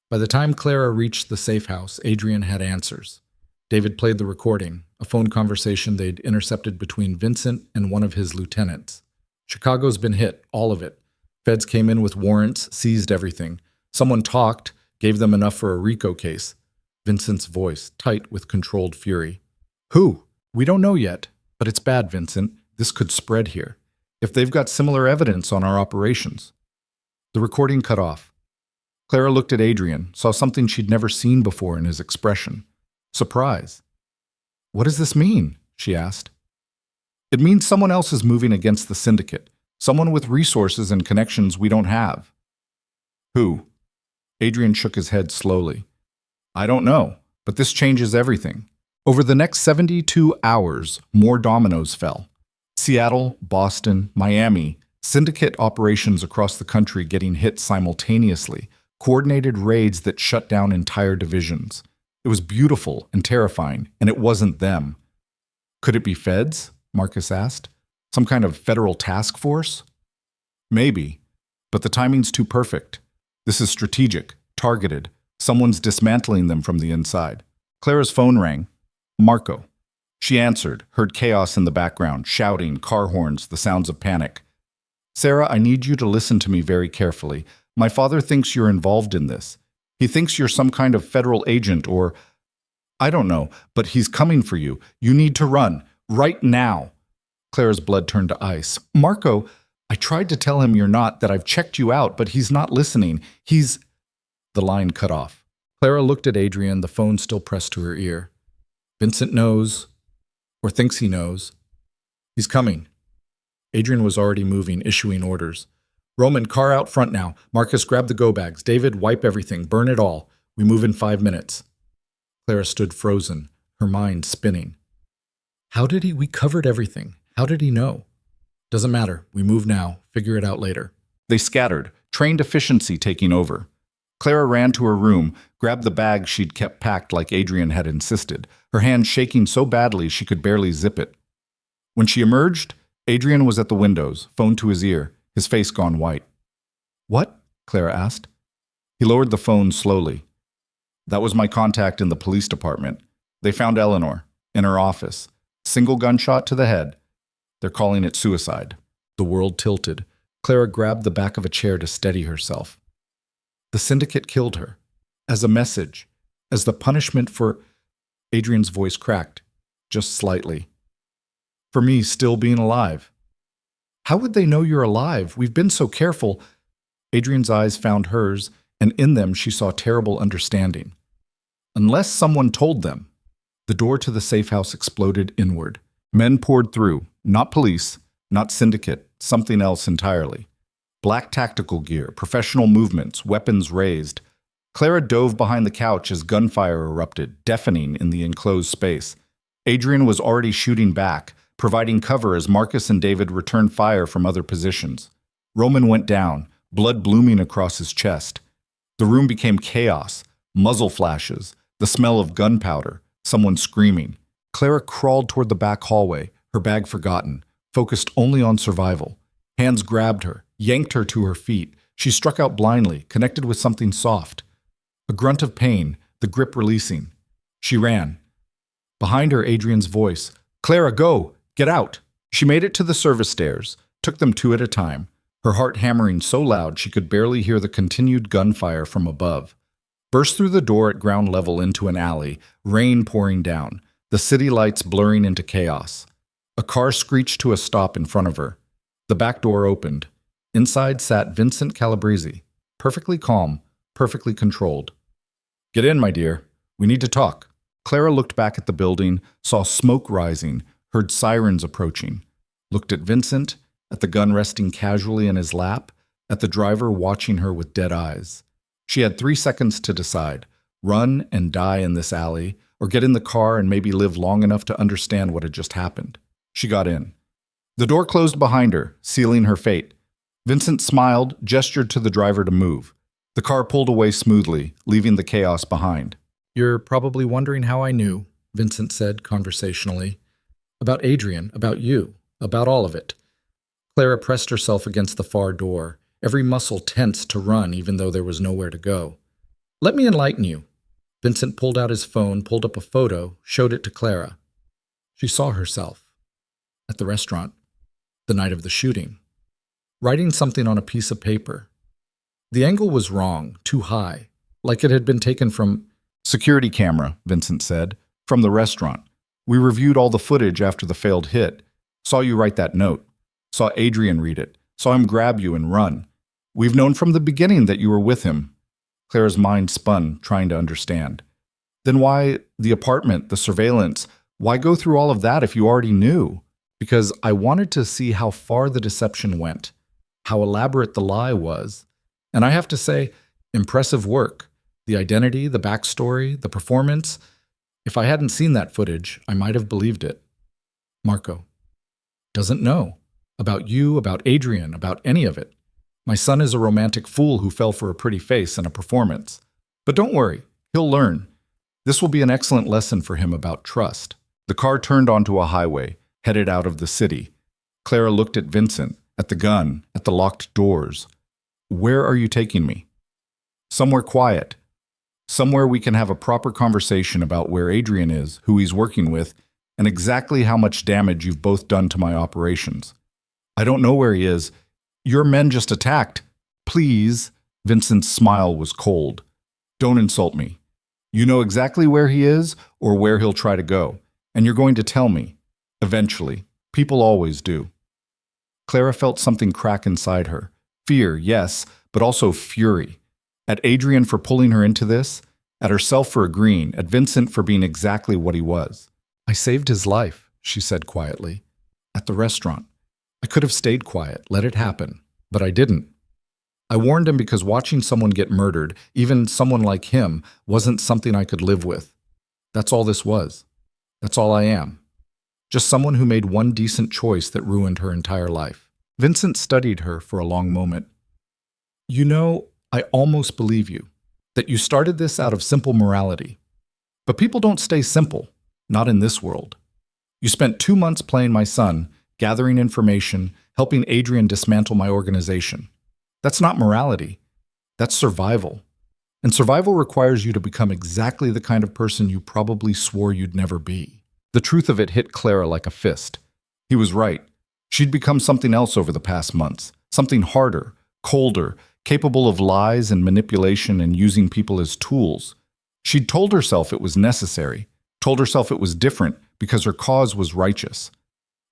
By the time Clara reached the safe house, Adrian had answers. David played the recording, a phone conversation they'd intercepted between Vincent and one of his lieutenants. Chicago's been hit, all of it. Feds came in with warrants, seized everything. Someone talked, gave them enough for a RICO case. Vincent's voice, tight with controlled fury. Who? We don't know yet. But it's bad, Vincent. This could spread here. If they've got similar evidence on our operations. The recording cut off. Clara looked at Adrian, saw something she'd never seen before in his expression. Surprise. What does this mean? She asked. It means someone else is moving against the syndicate. Someone with resources and connections we don't have. Who? Adrian shook his head slowly. I don't know, but this changes everything. Over the next 72 hours, more dominoes fell. Seattle, Boston, Miami, syndicate operations across the country getting hit simultaneously, coordinated raids that shut down entire divisions. It was beautiful and terrifying, and it wasn't them. Could it be feds? Marcus asked. Some kind of federal task force? Maybe, but the timing's too perfect. This is strategic, targeted. Someone's dismantling them from the inside. Clara's phone rang. Marco. She answered, heard chaos in the background, shouting, car horns, the sounds of panic. Sarah, I need you to listen to me very carefully. My father thinks you're involved in this. He thinks you're some kind of federal agent or... I don't know, but he's coming for you. You need to run. Right now. Clara's blood turned to ice. Marco, I tried to tell him you're not, that I've checked you out, but he's not listening. He's... The line cut off. Clara looked at Adrian, the phone still pressed to her ear. Vincent knows, or thinks he knows. He's coming. Adrian was already moving, issuing orders. Roman, car out front now. Marcus, grab the go bags. David, wipe everything. Burn it all. We move in 5 minutes. Clara stood frozen, her mind spinning. How did we covered everything. How did he know? Doesn't matter. We move now. Figure it out later. They scattered, trained efficiency taking over. Clara ran to her room, grabbed the bag she'd kept packed like Adrian had insisted, her hand shaking so badly she could barely zip it. When she emerged, Adrian was at the windows, phone to his ear, his face gone white. What? Clara asked. He lowered the phone slowly. That was my contact in the police department. They found Eleanor, in her office. Single gunshot to the head. They're calling it suicide. The world tilted. Clara grabbed the back of a chair to steady herself. The syndicate killed her. As a message. As the punishment for... Adrian's voice cracked, just slightly. For me, still being alive. How would they know you're alive? We've been so careful. Adrian's eyes found hers, and in them she saw terrible understanding. Unless someone told them. The door to the safe house exploded inward. Men poured through, not police, not syndicate, something else entirely. Black tactical gear, professional movements, weapons raised. Clara dove behind the couch as gunfire erupted, deafening in the enclosed space. Adrian was already shooting back, providing cover as Marcus and David returned fire from other positions. Roman went down, blood blooming across his chest. The room became chaos, muzzle flashes, the smell of gunpowder, someone screaming. Clara crawled toward the back hallway, her bag forgotten, focused only on survival. Hands grabbed her, yanked her to her feet. She struck out blindly, connected with something soft. A grunt of pain, the grip releasing. She ran. Behind her, Adrian's voice. Clara, go! Get out! She made it to the service stairs, took them two at a time, her heart hammering so loud she could barely hear the continued gunfire from above. Burst through the door at ground level into an alley, rain pouring down, the city lights blurring into chaos. A car screeched to a stop in front of her. The back door opened. Inside sat Vincent Calabrese, perfectly calm, perfectly controlled. Get in, my dear. We need to talk. Clara looked back at the building, saw smoke rising, heard sirens approaching, looked at Vincent, at the gun resting casually in his lap, at the driver watching her with dead eyes. She had 3 seconds to decide, run and die in this alley, or get in the car and maybe live long enough to understand what had just happened. She got in. The door closed behind her, sealing her fate. Vincent smiled, gestured to the driver to move. The car pulled away smoothly, leaving the chaos behind. You're probably wondering how I knew, Vincent said conversationally. About Adrian, about you, about all of it. Clara pressed herself against the far door, every muscle tense to run even though there was nowhere to go. Let me enlighten you. Vincent pulled out his phone, pulled up a photo, showed it to Clara. She saw herself. At the restaurant. The night of the shooting. Writing something on a piece of paper. The angle was wrong, too high, like it had been taken from security camera, Vincent said, from the restaurant. We reviewed all the footage after the failed hit. Saw you write that note. Saw Adrian read it. Saw him grab you and run. We've known from the beginning that you were with him. Clara's mind spun, trying to understand. Then why the apartment, the surveillance? Why go through all of that if you already knew? Because I wanted to see how far the deception went, how elaborate the lie was. And I have to say, impressive work. The identity, the backstory, the performance. If I hadn't seen that footage, I might have believed it. Marco. Doesn't know. About you, about Adrian, about any of it. My son is a romantic fool who fell for a pretty face and a performance. But don't worry, he'll learn. This will be an excellent lesson for him about trust. The car turned onto a highway, headed out of the city. Clara looked at Vincent, at the gun, at the locked doors. Where are you taking me? Somewhere quiet. Somewhere we can have a proper conversation about where Adrian is, who he's working with, and exactly how much damage you've both done to my operations. I don't know where he is. Your men just attacked. Please. Vincent's smile was cold. Don't insult me. You know exactly where he is or where he'll try to go, and you're going to tell me. Eventually. People always do. Clara felt something crack inside her. Fear, yes, but also fury. At Adrian for pulling her into this, at herself for agreeing, at Vincent for being exactly what he was. I saved his life, she said quietly. At the restaurant. I could have stayed quiet, let it happen, but I didn't. I warned him because watching someone get murdered, even someone like him, wasn't something I could live with. That's all this was. That's all I am. Just someone who made one decent choice that ruined her entire life. Vincent studied her for a long moment. You know, I almost believe you, that you started this out of simple morality. But people don't stay simple, not in this world. You spent 2 months playing my son, gathering information, helping Adrian dismantle my organization. That's not morality. That's survival. And survival requires you to become exactly the kind of person you probably swore you'd never be. The truth of it hit Clara like a fist. He was right. She'd become something else over the past months. Something harder, colder, capable of lies and manipulation and using people as tools. She'd told herself it was necessary. told herself it was different because her cause was righteous.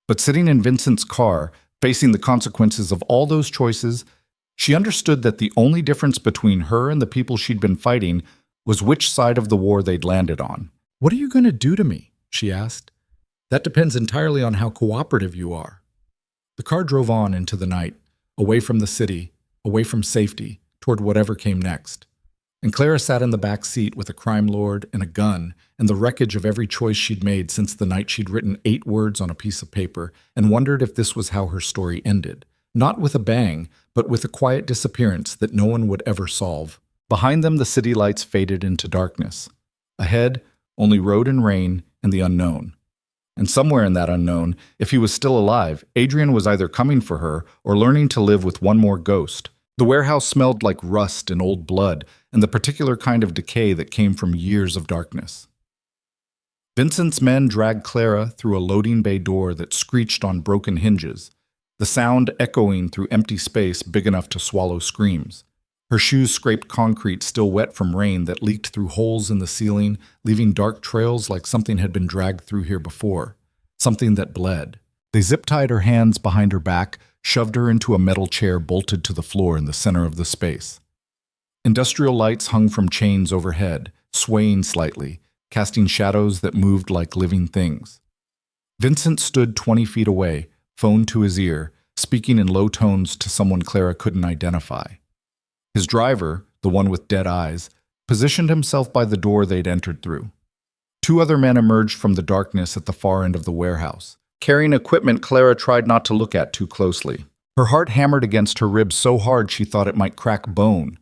But sitting in Vincent's car, facing the consequences of all those choices, she understood that the only difference between her and the people she'd been fighting was which side of the war they'd landed on. "What are you going to do to me?" she asked. "That depends entirely on how cooperative you are." The car drove on into the night, away from the city, away from safety, toward whatever came next. And Clara sat in the back seat with a crime lord and a gun and the wreckage of every choice she'd made since the night she'd written 8 words on a piece of paper and wondered if this was how her story ended. Not with a bang, but with a quiet disappearance that no one would ever solve. Behind them, the city lights faded into darkness. Ahead, only road and rain and the unknown. And somewhere in that unknown, if he was still alive, Adrian was either coming for her or learning to live with one more ghost. The warehouse smelled like rust and old blood, and the particular kind of decay that came from years of darkness. Vincent's men dragged Clara through a loading bay door that screeched on broken hinges, the sound echoing through empty space big enough to swallow screams. Her shoes scraped concrete still wet from rain that leaked through holes in the ceiling, leaving dark trails like something had been dragged through here before, something that bled. They zip-tied her hands behind her back, shoved her into a metal chair bolted to the floor in the center of the space. Industrial lights hung from chains overhead, swaying slightly, casting shadows that moved like living things. Vincent stood 20 feet away, phone to his ear, speaking in low tones to someone Clara couldn't identify. His driver, the one with dead eyes, positioned himself by the door they'd entered through. 2 other men emerged from the darkness at the far end of the warehouse, carrying equipment Clara tried not to look at too closely. Her heart hammered against her ribs so hard she thought it might crack bone.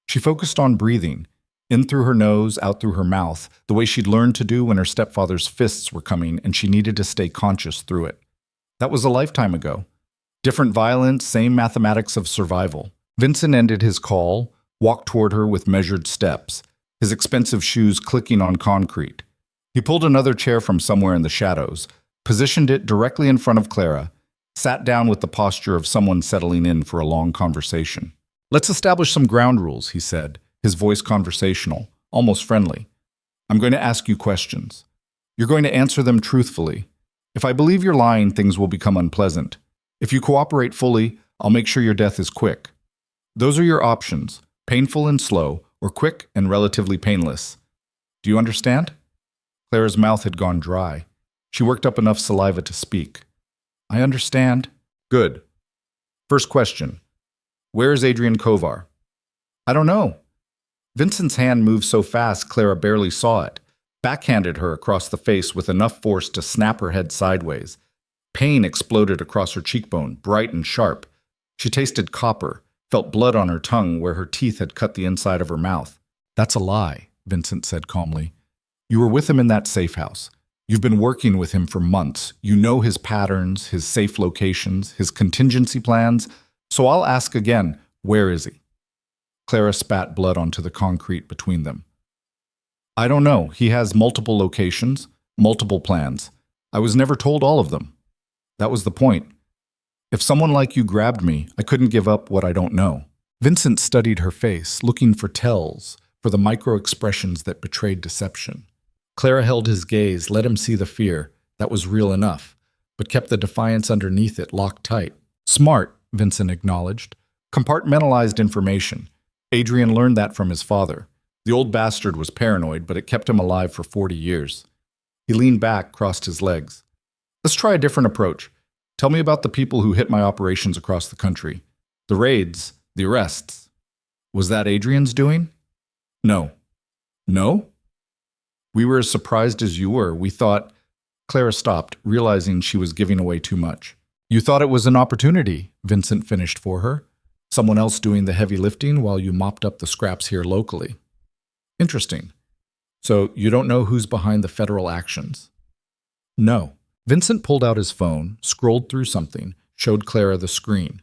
She focused on breathing, in through her nose, out through her mouth, the way she'd learned to do when her stepfather's fists were coming and she needed to stay conscious through it. That was a lifetime ago. Different violence, same mathematics of survival. Vincent ended his call, walked toward her with measured steps, his expensive shoes clicking on concrete. He pulled another chair from somewhere in the shadows, positioned it directly in front of Clara, sat down with the posture of someone settling in for a long conversation. "Let's establish some ground rules," he said, his voice conversational, almost friendly. "I'm going to ask you questions. You're going to answer them truthfully. If I believe you're lying, things will become unpleasant. If you cooperate fully, I'll make sure your death is quick. Those are your options, painful and slow, or quick and relatively painless. Do you understand?" Clara's mouth had gone dry. She worked up enough saliva to speak. "I understand." "Good. First question. Where is Adrian Kovar?" "I don't know." Vincent's hand moved so fast Clara barely saw it, backhanded her across the face with enough force to snap her head sideways. Pain exploded across her cheekbone, bright and sharp. She tasted copper, felt blood on her tongue where her teeth had cut the inside of her mouth. "That's a lie," Vincent said calmly. "You were with him in that safe house. You've been working with him for months. You know his patterns, his safe locations, his contingency plans. So I'll ask again, where is he?" Clara spat blood onto the concrete between them. "I don't know. He has multiple locations, multiple plans. I was never told all of them. That was the point. If someone like you grabbed me, I couldn't give up what I don't know." Vincent studied her face, looking for tells, for the micro-expressions that betrayed deception. Clara held his gaze, let him see the fear. That was real enough, but kept the defiance underneath it locked tight. "Smart," Vincent acknowledged. "Compartmentalized information. Adrian learned that from his father. The old bastard was paranoid, but it kept him alive for 40 years. He leaned back, crossed his legs. "Let's try a different approach. Tell me about the people who hit my operations across the country. The raids, the arrests. Was that Adrian's doing?" "No." "No?" "We were as surprised as you were. We thought—" Clara stopped, realizing she was giving away too much. "You thought it was an opportunity," Vincent finished for her. "Someone else doing the heavy lifting while you mopped up the scraps here locally." "Interesting. So you don't know who's behind the federal actions?" "No." Vincent pulled out his phone, scrolled through something, showed Clara the screen.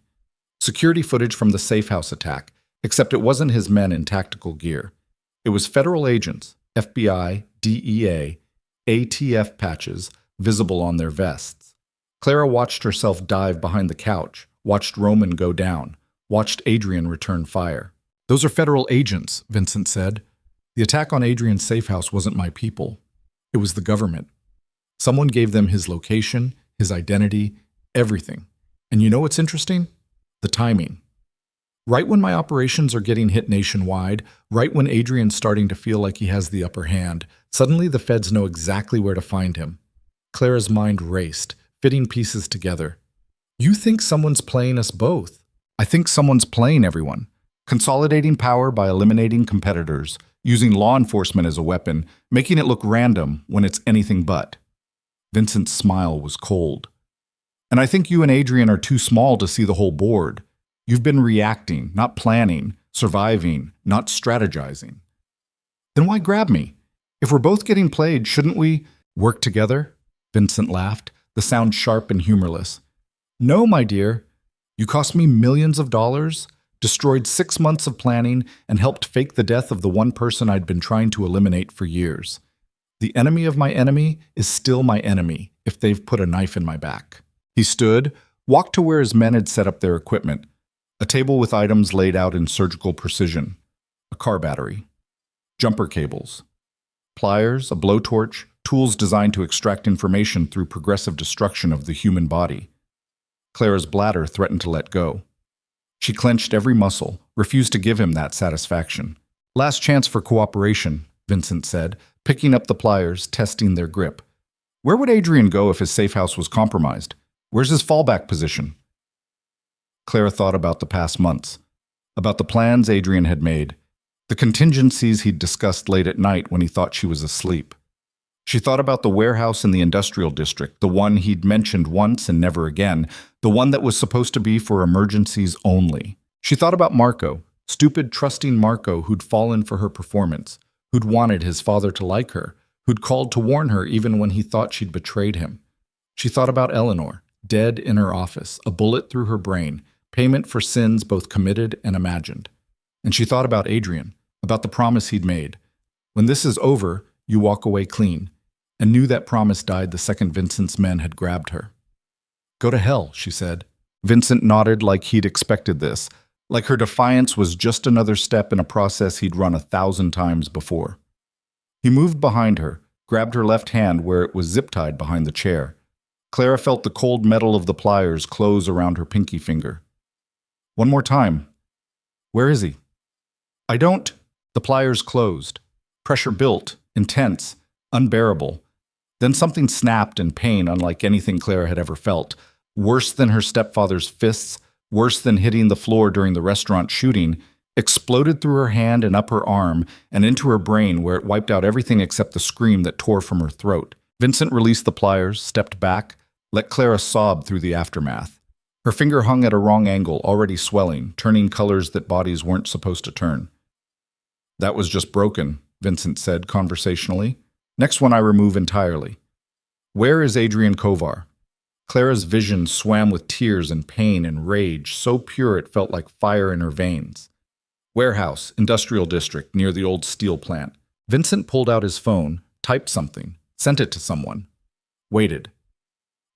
Security footage from the safe house attack, except it wasn't his men in tactical gear. It was federal agents, FBI, DEA, ATF patches, visible on their vests. Clara watched herself dive behind the couch, watched Roman go down, watched Adrian return fire. "Those are federal agents," Vincent said. "The attack on Adrian's safe house wasn't my people." It was the government. Someone gave them his location, his identity, everything. And you know what's interesting? The timing. Right when my operations are getting hit nationwide, right when Adrian's starting to feel like he has the upper hand, suddenly the feds know exactly where to find him. Clara's mind raced, fitting pieces together. You think someone's playing us both? I think someone's playing everyone. Consolidating power by eliminating competitors, using law enforcement as a weapon, making it look random when it's anything but. Vincent's smile was cold. And I think you and Adrian are too small to see the whole board. You've been reacting, not planning, surviving, not strategizing. Then why grab me? If we're both getting played, shouldn't we work together? Vincent laughed, the sound sharp and humorless. No, my dear. You cost me millions of dollars, destroyed 6 months of planning, and helped fake the death of the one person I'd been trying to eliminate for years. The enemy of my enemy is still my enemy if they've put a knife in my back. He stood, walked to where his men had set up their equipment. A table with items laid out in surgical precision. A car battery. Jumper cables. Pliers, a blowtorch, tools designed to extract information through progressive destruction of the human body. Clara's bladder threatened to let go. She clenched every muscle, refused to give him that satisfaction. Last chance for cooperation, Vincent said, picking up the pliers, testing their grip. Where would Adrian go if his safe house was compromised? Where's his fallback position? Clara thought about the past months, about the plans Adrian had made, the contingencies he'd discussed late at night when he thought she was asleep. She thought about the warehouse in the industrial district, the one he'd mentioned once and never again, the one that was supposed to be for emergencies only. She thought about Marco, stupid, trusting Marco who'd fallen for her performance, who'd wanted his father to like her, who'd called to warn her even when he thought she'd betrayed him. She thought about Eleanor, dead in her office, a bullet through her brain, payment for sins both committed and imagined. And she thought about Adrian, about the promise he'd made. When this is over, you walk away clean, and knew that promise died the second Vincent's men had grabbed her. Go to hell, she said. Vincent nodded like he'd expected this, like her defiance was just another step in a process he'd run 1,000 times before. He moved behind her, grabbed her left hand where it was zip-tied behind the chair. Clara felt the cold metal of the pliers close around her pinky finger. One more time. Where is he? I don't. The pliers closed. Pressure built, intense, unbearable. Then something snapped in pain unlike anything Clara had ever felt. Worse than her stepfather's fists, worse than hitting the floor during the restaurant shooting, exploded through her hand and up her arm and into her brain where it wiped out everything except the scream that tore from her throat. Vincent released the pliers, stepped back, let Clara sob through the aftermath. Her finger hung at a wrong angle, already swelling, turning colors that bodies weren't supposed to turn. That was just broken, Vincent said conversationally. Next one I remove entirely. Where is Adrian Kovar? Clara's vision swam with tears and pain and rage, so pure it felt like fire in her veins. Warehouse, industrial district, near the old steel plant. Vincent pulled out his phone, typed something, sent it to someone. Waited.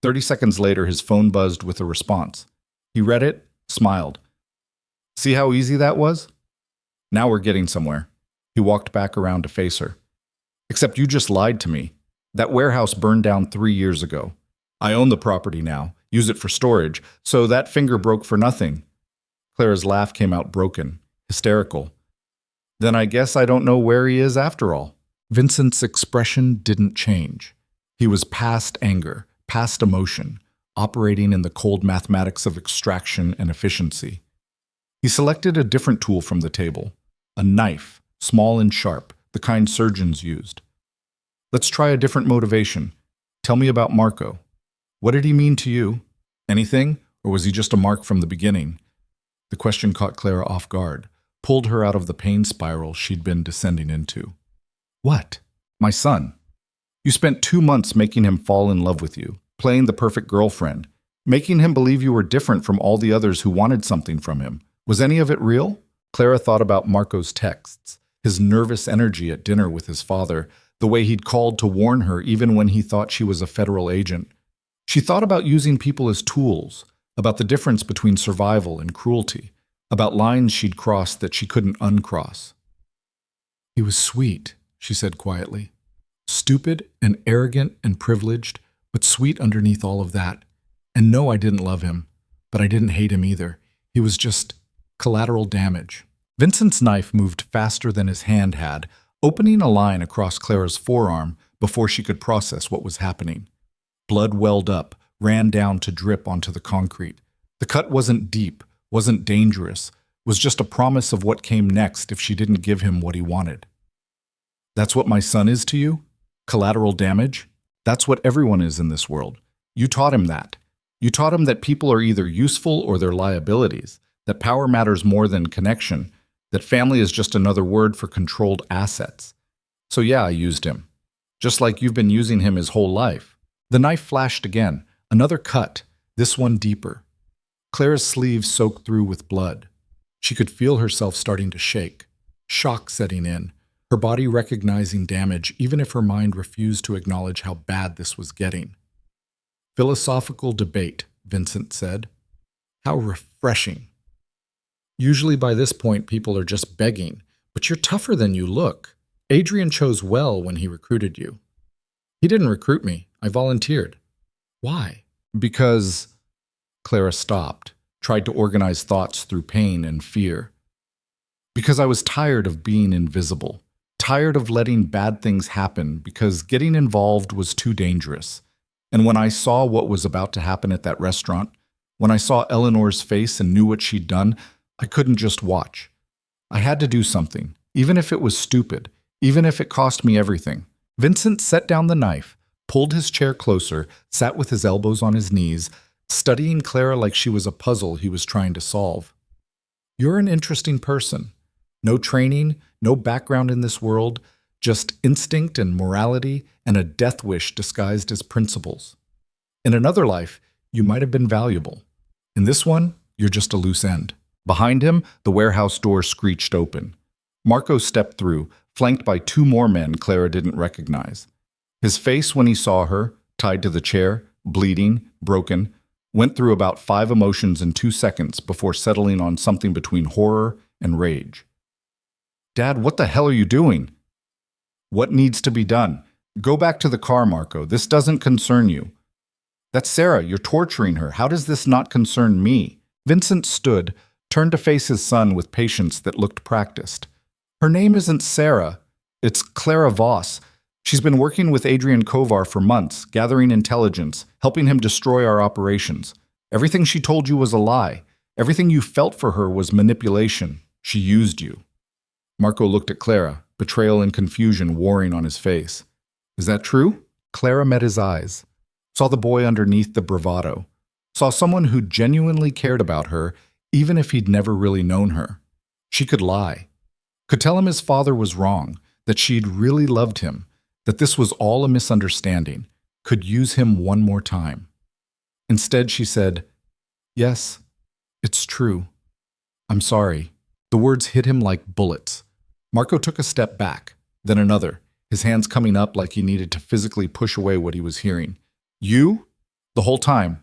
30 seconds later, his phone buzzed with a response. He read it, smiled. See how easy that was? Now we're getting somewhere. He walked back around to face her. Except you just lied to me. That warehouse burned down 3 years ago. I own the property now, use it for storage, so that finger broke for nothing. Clara's laugh came out broken, hysterical. Then I guess I don't know where he is after all. Vincent's expression didn't change. He was past anger, past emotion, operating in the cold mathematics of extraction and efficiency. He selected a different tool from the table, a knife, small and sharp, the kind surgeons used. Let's try a different motivation. Tell me about Marco. What did he mean to you? Anything? Or was he just a mark from the beginning? The question caught Clara off guard, pulled her out of the pain spiral she'd been descending into. What? My son. You spent 2 months making him fall in love with you, playing the perfect girlfriend, making him believe you were different from all the others who wanted something from him. Was any of it real? Clara thought about Marco's texts, his nervous energy at dinner with his father, the way he'd called to warn her even when he thought she was a federal agent. She thought about using people as tools, about the difference between survival and cruelty, about lines she'd crossed that she couldn't uncross. He was sweet, she said quietly. Stupid and arrogant and privileged, but sweet underneath all of that. And no, I didn't love him, but I didn't hate him either. He was just collateral damage. Vincent's knife moved faster than his hand had, opening a line across Clara's forearm before she could process what was happening. Blood welled up, ran down to drip onto the concrete. The cut wasn't deep, wasn't dangerous, was just a promise of what came next if she didn't give him what he wanted. That's what my son is to you? Collateral damage? That's what everyone is in this world. You taught him that. You taught him that people are either useful or they're liabilities, that power matters more than connection, that family is just another word for controlled assets. So yeah, I used him. Just like you've been using him his whole life. The knife flashed again, another cut, this one deeper. Clara's sleeve soaked through with blood. She could feel herself starting to shake, shock setting in, her body recognizing damage even if her mind refused to acknowledge how bad this was getting. Philosophical debate, Vincent said. How refreshing. Usually by this point people are just begging, but you're tougher than you look. Adrian chose well when he recruited you. He didn't recruit me. I volunteered. Why? Because... Clara stopped, tried to organize thoughts through pain and fear. Because I was tired of being invisible, tired of letting bad things happen because getting involved was too dangerous. And when I saw what was about to happen at that restaurant, when I saw Eleanor's face and knew what she'd done, I couldn't just watch. I had to do something, even if it was stupid, even if it cost me everything. Vincent set down the knife, pulled his chair closer, sat with his elbows on his knees, studying Clara like she was a puzzle he was trying to solve. You're an interesting person. No training, no background in this world, just instinct and morality and a death wish disguised as principles. In another life, you might have been valuable. In this one, you're just a loose end. Behind him, the warehouse door screeched open. Marco stepped through, flanked by two more men Clara didn't recognize. His face when he saw her, tied to the chair, bleeding, broken, went through about 5 emotions in 2 seconds before settling on something between horror and rage. Dad, what the hell are you doing? What needs to be done? Go back to the car, Marco. This doesn't concern you. That's Sarah. You're torturing her. How does this not concern me? Vincent stood, turned to face his son with patience that looked practiced. Her name isn't Sarah. It's Clara Voss. She's been working with Adrian Kovar for months, gathering intelligence, helping him destroy our operations. Everything she told you was a lie. Everything you felt for her was manipulation. She used you. Marco looked at Clara, betrayal and confusion warring on his face. Is that true? Clara met his eyes, saw the boy underneath the bravado, saw someone who genuinely cared about her, even if he'd never really known her. She could lie, could tell him his father was wrong, that she'd really loved him, that this was all a misunderstanding, could use him one more time. Instead, she said, "Yes, it's true. I'm sorry." The words hit him like bullets. Marco took a step back, then another, his hands coming up like he needed to physically push away what he was hearing. You? The whole time?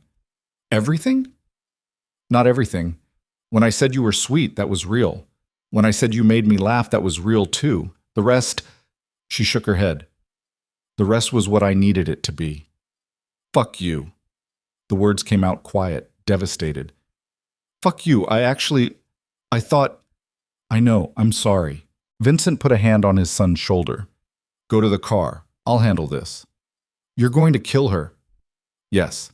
Everything? Not everything. When I said you were sweet, that was real. When I said you made me laugh, that was real too. The rest, she shook her head. The rest was what I needed it to be. Fuck you. The words came out quiet, devastated. Fuck you, I thought, I know, I'm sorry. Vincent put a hand on his son's shoulder. Go to the car. I'll handle this. You're going to kill her. Yes.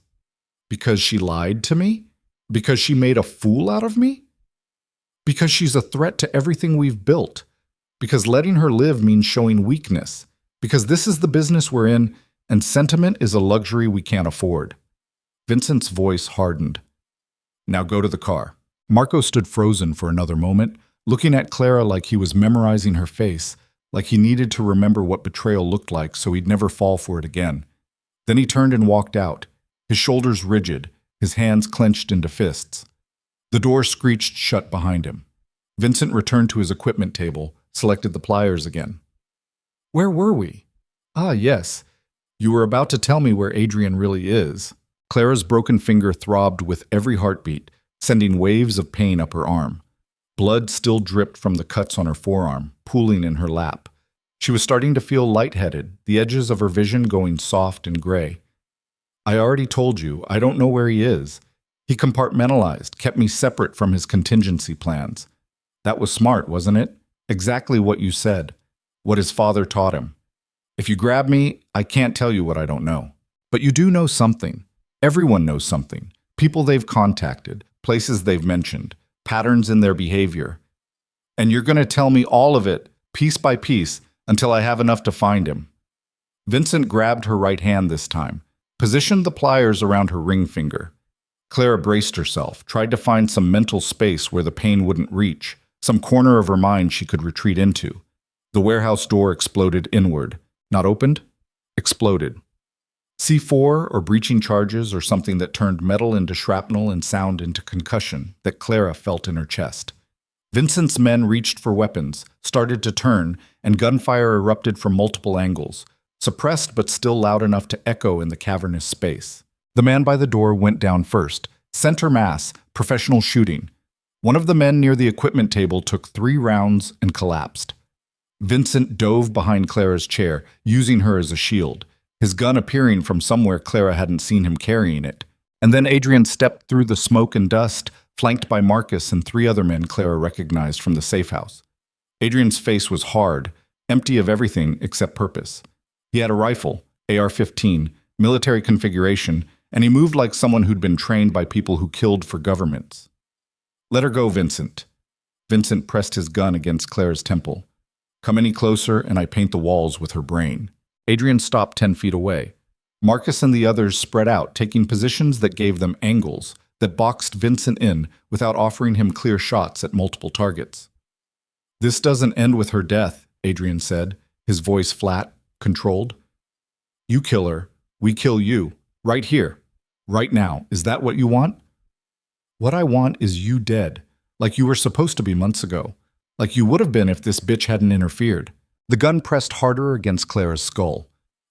Because she lied to me? Because she made a fool out of me? Because she's a threat to everything we've built. Because letting her live means showing weakness. Because this is the business we're in, and sentiment is a luxury we can't afford. Vincent's voice hardened. Now go to the car. Marco stood frozen for another moment, looking at Clara like he was memorizing her face, like he needed to remember what betrayal looked like so he'd never fall for it again. Then he turned and walked out, his shoulders rigid, his hands clenched into fists. The door screeched shut behind him. Vincent returned to his equipment table, selected the pliers again. Where were we? Ah, yes. You were about to tell me where Adrian really is. Clara's broken finger throbbed with every heartbeat, sending waves of pain up her arm. Blood still dripped from the cuts on her forearm, pooling in her lap. She was starting to feel lightheaded, the edges of her vision going soft and gray. I already told you, I don't know where he is. He compartmentalized, kept me separate from his contingency plans. That was smart, wasn't it? Exactly what you said, what his father taught him. If you grab me, I can't tell you what I don't know. But you do know something. Everyone knows something. People they've contacted, places they've mentioned, patterns in their behavior. And you're going to tell me all of it, piece by piece, until I have enough to find him. Vincent grabbed her right hand this time, positioned the pliers around her ring finger. Clara braced herself, tried to find some mental space where the pain wouldn't reach, some corner of her mind she could retreat into. The warehouse door exploded inward. Not opened? Exploded. C4 or breaching charges or something that turned metal into shrapnel and sound into concussion that Clara felt in her chest. Vincent's men reached for weapons, started to turn, and gunfire erupted from multiple angles, suppressed but still loud enough to echo in the cavernous space. The man by the door went down first. Center mass, professional shooting. One of the men near the equipment table took 3 rounds and collapsed. Vincent dove behind Clara's chair, using her as a shield, his gun appearing from somewhere Clara hadn't seen him carrying it. And then Adrian stepped through the smoke and dust, flanked by Marcus and 3 other men Clara recognized from the safe house. Adrian's face was hard, empty of everything except purpose. He had a rifle, AR-15, military configuration, and he moved like someone who'd been trained by people who killed for governments. Let her go, Vincent. Vincent pressed his gun against Clara's temple. Come any closer and I paint the walls with her brain. Adrian stopped 10 feet away. Marcus and the others spread out, taking positions that gave them angles, that boxed Vincent in without offering him clear shots at multiple targets. This doesn't end with her death, Adrian said, his voice flat, controlled. You kill her, we kill you, right here, right now. Is that what you want? What I want is you dead, like you were supposed to be months ago, like you would have been if this bitch hadn't interfered. The gun pressed harder against Clara's skull.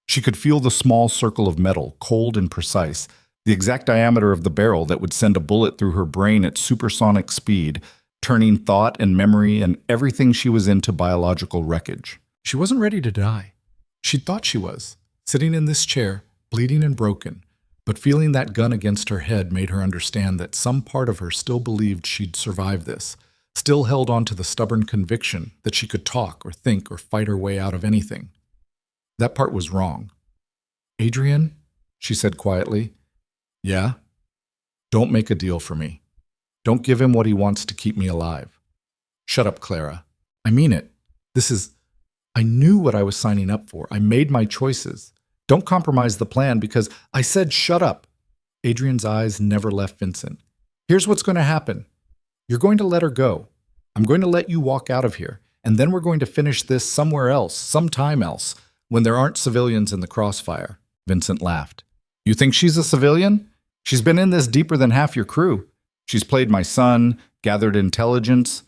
She could feel the small circle of metal, cold and precise, the exact diameter of the barrel that would send a bullet through her brain at supersonic speed, turning thought and memory and everything she was into biological wreckage. She wasn't ready to die. She thought she was, sitting in this chair, bleeding and broken, but feeling that gun against her head made her understand that some part of her still believed she'd survive this, still held on to the stubborn conviction that she could talk or think or fight her way out of anything. That part was wrong. Adrian, she said quietly. Yeah? Don't make a deal for me. Don't give him what he wants to keep me alive. Shut up, Clara. I mean it. I knew what I was signing up for. I made my choices. Don't compromise the plan because I said shut up. Adrian's eyes never left Vincent. Here's what's going to happen. You're going to let her go. I'm going to let you walk out of here, and then we're going to finish this somewhere else, sometime else, when there aren't civilians in the crossfire. Vincent laughed. You think she's a civilian? She's been in this deeper than half your crew. She's played my son, gathered intelligence,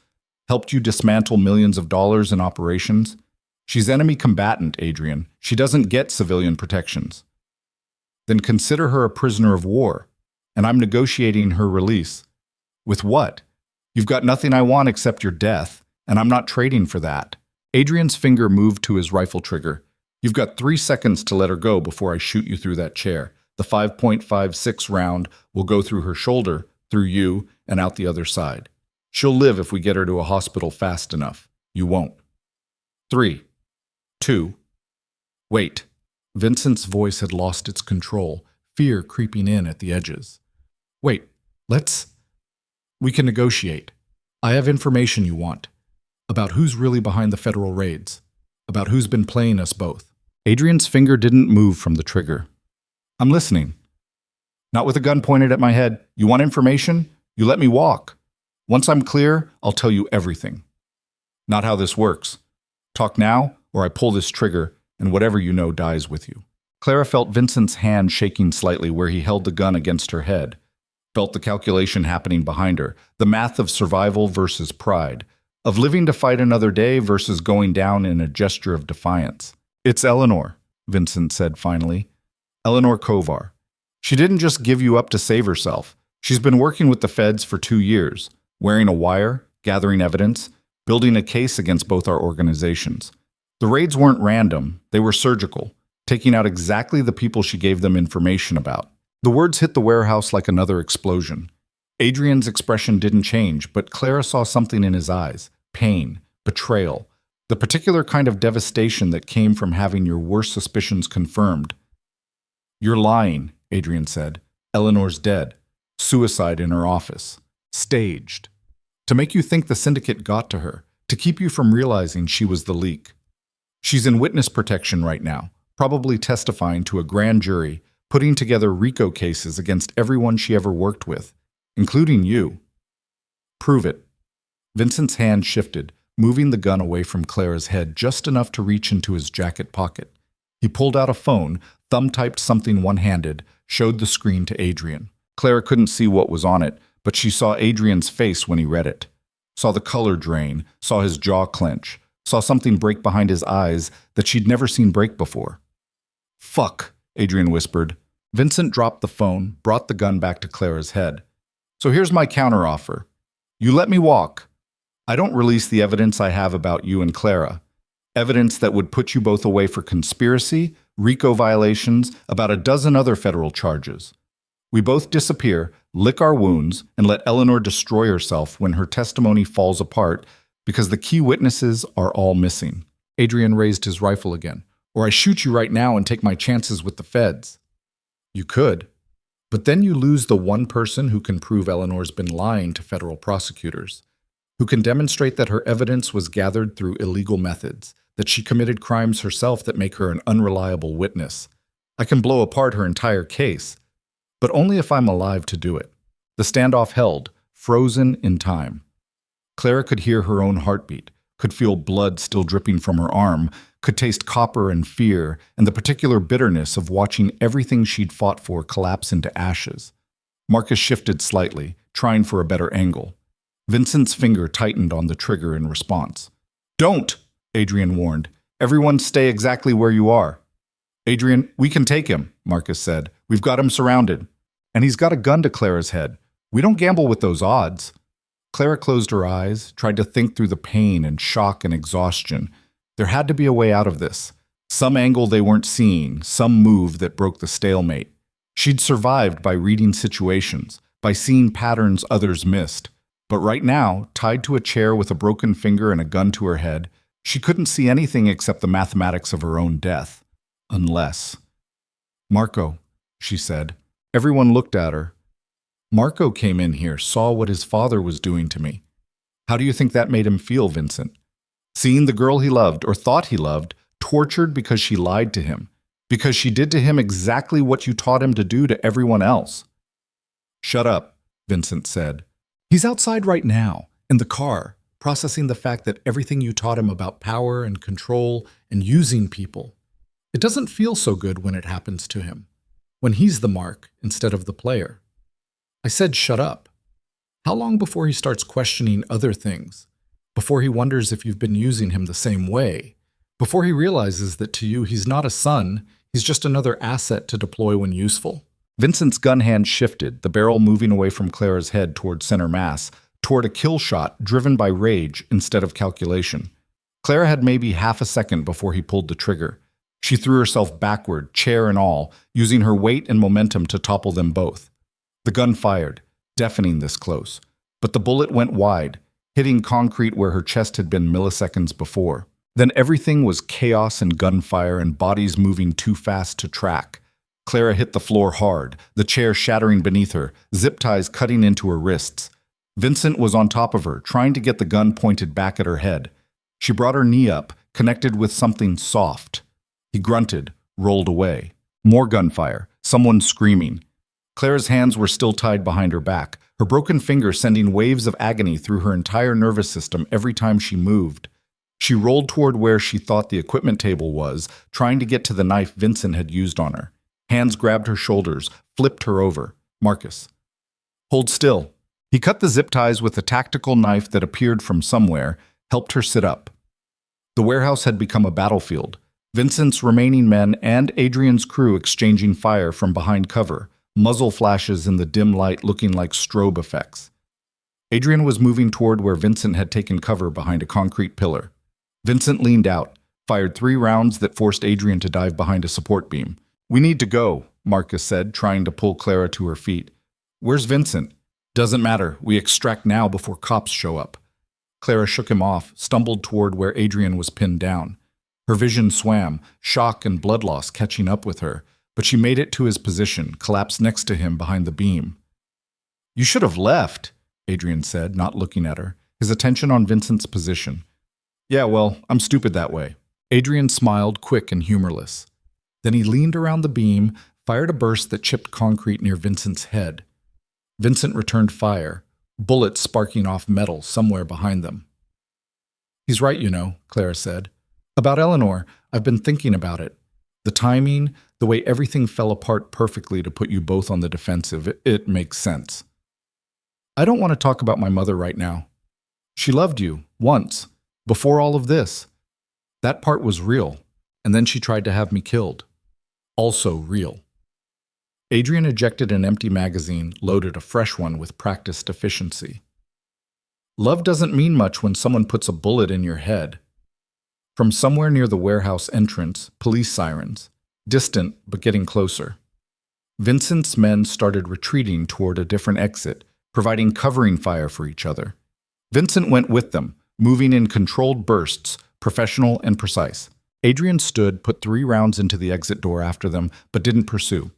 helped you dismantle millions of dollars in operations. She's enemy combatant, Adrian. She doesn't get civilian protections. Then consider her a prisoner of war, and I'm negotiating her release. With what? You've got nothing I want except your death, and I'm not trading for that. Adrian's finger moved to his rifle trigger. You've got 3 seconds to let her go before I shoot you through that chair. The 5.56 round will go through her shoulder, through you, and out the other side. She'll live if we get her to a hospital fast enough. You won't. 3, 2, wait. Vincent's voice had lost its control, fear creeping in at the edges. Wait, we can negotiate. I have information you want. About who's really behind the federal raids. About who's been playing us both. Adrian's finger didn't move from the trigger. I'm listening. Not with a gun pointed at my head. You want information? You let me walk. Once I'm clear, I'll tell you everything. Not how this works. Talk now, or I pull this trigger, and whatever you know dies with you. Clara felt Vincent's hand shaking slightly where he held the gun against her head. Felt the calculation happening behind her, the math of survival versus pride, of living to fight another day versus going down in a gesture of defiance. It's Eleanor, Vincent said finally. Eleanor Kovar. She didn't just give you up to save herself. She's been working with the feds for 2 years, wearing a wire, gathering evidence, building a case against both our organizations. The raids weren't random, they were surgical, taking out exactly the people she gave them information about. The words hit the warehouse like another explosion. Adrian's expression didn't change, but Clara saw something in his eyes: pain, betrayal, the particular kind of devastation that came from having your worst suspicions confirmed. "You're lying," Adrian said. "Eleanor's dead. Suicide in her office. Staged. To make you think the syndicate got to her, to keep you from realizing she was the leak. She's in witness protection right now, probably testifying to a grand jury, putting together RICO cases against everyone she ever worked with, including you." "Prove it." Vincent's hand shifted, moving the gun away from Clara's head just enough to reach into his jacket pocket. He pulled out a phone, thumb-typed something one-handed, showed the screen to Adrian. Clara couldn't see what was on it, but she saw Adrian's face when he read it. Saw the color drain, saw his jaw clench, saw something break behind his eyes that she'd never seen break before. "Fuck," Adrian whispered. Vincent dropped the phone, brought the gun back to Clara's head. "So here's my counteroffer. You let me walk. I don't release the evidence I have about you and Clara. Evidence that would put you both away for conspiracy, RICO violations, about a dozen other federal charges. We both disappear, lick our wounds, and let Eleanor destroy herself when her testimony falls apart because the key witnesses are all missing." Adrian raised his rifle again. "Or I shoot you right now and take my chances with the feds." "You could. But then you lose the one person who can prove Eleanor's been lying to federal prosecutors, who can demonstrate that her evidence was gathered through illegal methods, that she committed crimes herself that make her an unreliable witness. I can blow apart her entire case, but only if I'm alive to do it." The standoff held, frozen in time. Clara could hear her own heartbeat, could feel blood still dripping from her arm, could taste copper and fear and the particular bitterness of watching everything she'd fought for collapse into ashes. Marcus shifted slightly, trying for a better angle. Vincent's finger tightened on the trigger in response. "Don't!" Adrian warned. "Everyone stay exactly where you are." "Adrian, we can take him," Marcus said. "We've got him surrounded. And he's got a gun to Clara's head. We don't gamble with those odds." Clara closed her eyes, tried to think through the pain and shock and exhaustion. There had to be a way out of this. Some angle they weren't seeing, some move that broke the stalemate. She'd survived by reading situations, by seeing patterns others missed. But right now, tied to a chair with a broken finger and a gun to her head, she couldn't see anything except the mathematics of her own death. Unless. "Marco," she said. Everyone looked at her. "Marco came in here, saw what his father was doing to me. How do you think that made him feel, Vincent? Seeing the girl he loved, or thought he loved, tortured because she lied to him, because she did to him exactly what you taught him to do to everyone else." "Shut up," Vincent said. "He's outside right now, in the car, processing the fact that everything you taught him about power and control and using people. It doesn't feel so good when it happens to him, when he's the mark instead of the player. I said shut up. How long before he starts questioning other things? Before he wonders if you've been using him the same way? Before he realizes that to you he's not a son, he's just another asset to deploy when useful?" Vincent's gun hand shifted, the barrel moving away from Clara's head toward center mass, toward a kill shot driven by rage instead of calculation. Clara had maybe half a second before he pulled the trigger. She threw herself backward, chair and all, using her weight and momentum to topple them both. The gun fired, deafening this close, but the bullet went wide, hitting concrete where her chest had been milliseconds before. Then everything was chaos and gunfire and bodies moving too fast to track. Clara hit the floor hard, the chair shattering beneath her, zip ties cutting into her wrists. Vincent was on top of her, trying to get the gun pointed back at her head. She brought her knee up, connected with something soft. He grunted, rolled away. More gunfire, someone screaming. Clara's hands were still tied behind her back, her broken finger sending waves of agony through her entire nervous system every time she moved. She rolled toward where she thought the equipment table was, trying to get to the knife Vincent had used on her. Hands grabbed her shoulders, flipped her over. "Marcus. Hold still." He cut the zip ties with a tactical knife that appeared from somewhere, helped her sit up. The warehouse had become a battlefield. Vincent's remaining men and Adrian's crew exchanging fire from behind cover, muzzle flashes in the dim light looking like strobe effects. Adrian was moving toward where Vincent had taken cover behind a concrete pillar. Vincent leaned out, fired 3 rounds that forced Adrian to dive behind a support beam. "We need to go," Marcus said, trying to pull Clara to her feet. "Where's Vincent?" "Doesn't matter. We extract now before cops show up." Clara shook him off, stumbled toward where Adrian was pinned down. Her vision swam, shock and blood loss catching up with her, but she made it to his position, collapsed next to him behind the beam. "You should have left," Adrian said, not looking at her, his attention on Vincent's position. "Yeah, well, I'm stupid that way." Adrian smiled, quick and humorless. Then he leaned around the beam, fired a burst that chipped concrete near Vincent's head. Vincent returned fire, bullets sparking off metal somewhere behind them. "He's right, you know," Clara said. "About Eleanor, I've been thinking about it. The timing, the way everything fell apart perfectly to put you both on the defensive, it makes sense. I don't want to talk about my mother right now. She loved you, once, before all of this. That part was real, and then she tried to have me killed. Also real." Adrian ejected an empty magazine, loaded a fresh one with practiced efficiency. "Love doesn't mean much when someone puts a bullet in your head." From somewhere near the warehouse entrance, police sirens, distant but getting closer. Vincent's men started retreating toward a different exit, providing covering fire for each other. Vincent went with them, moving in controlled bursts, professional and precise. Adrian stood, put 3 rounds into the exit door after them, but didn't pursue.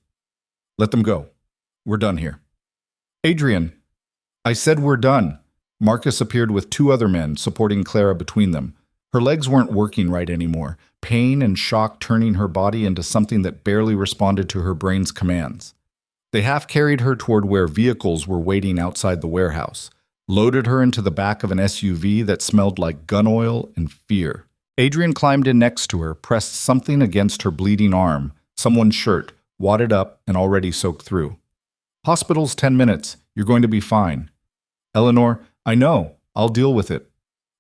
"Let them go. We're done here." "Adrian, I said we're done." Marcus appeared with 2 other men, supporting Clara between them. Her legs weren't working right anymore, pain and shock turning her body into something that barely responded to her brain's commands. They half-carried her toward where vehicles were waiting outside the warehouse, loaded her into the back of an SUV that smelled like gun oil and fear. Adrian climbed in next to her, pressed something against her bleeding arm, someone's shirt, wadded up and already soaked through. "Hospital's 10 minutes. You're going to be fine." "Eleanor, I know. I'll deal with it."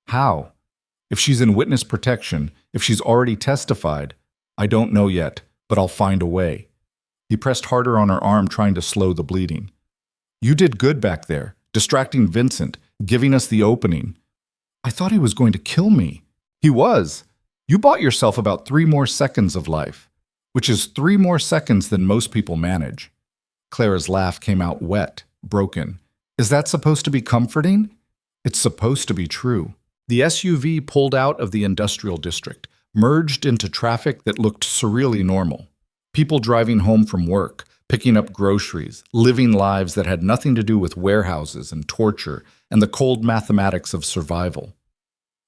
"How? If she's in witness protection, if she's already testified, I don't know yet, but I'll find a way." He pressed harder on her arm, trying to slow the bleeding. "You did good back there, distracting Vincent, giving us the opening." "I thought he was going to kill me." "He was. You bought yourself about 3 more seconds of life, which is 3 more seconds than most people manage." Clara's laugh came out wet, broken. "Is that supposed to be comforting?" "It's supposed to be true." The SUV pulled out of the industrial district, merged into traffic that looked surreally normal. People driving home from work, picking up groceries, living lives that had nothing to do with warehouses and torture and the cold mathematics of survival.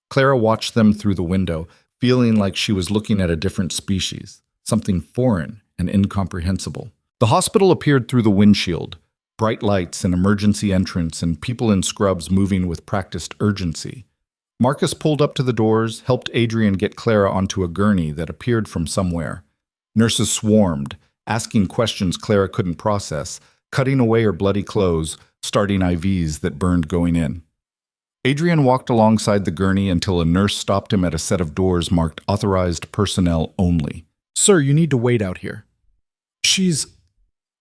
Clara watched them through the window, feeling like she was looking at a different species, something foreign and incomprehensible. The hospital appeared through the windshield, bright lights, an emergency entrance, and people in scrubs moving with practiced urgency. Marcus pulled up to the doors, helped Adrian get Clara onto a gurney that appeared from somewhere. Nurses swarmed, asking questions Clara couldn't process, cutting away her bloody clothes, starting IVs that burned going in. Adrian walked alongside the gurney until a nurse stopped him at a set of doors marked "Authorized Personnel Only." "Sir, you need to wait out here." "She's—"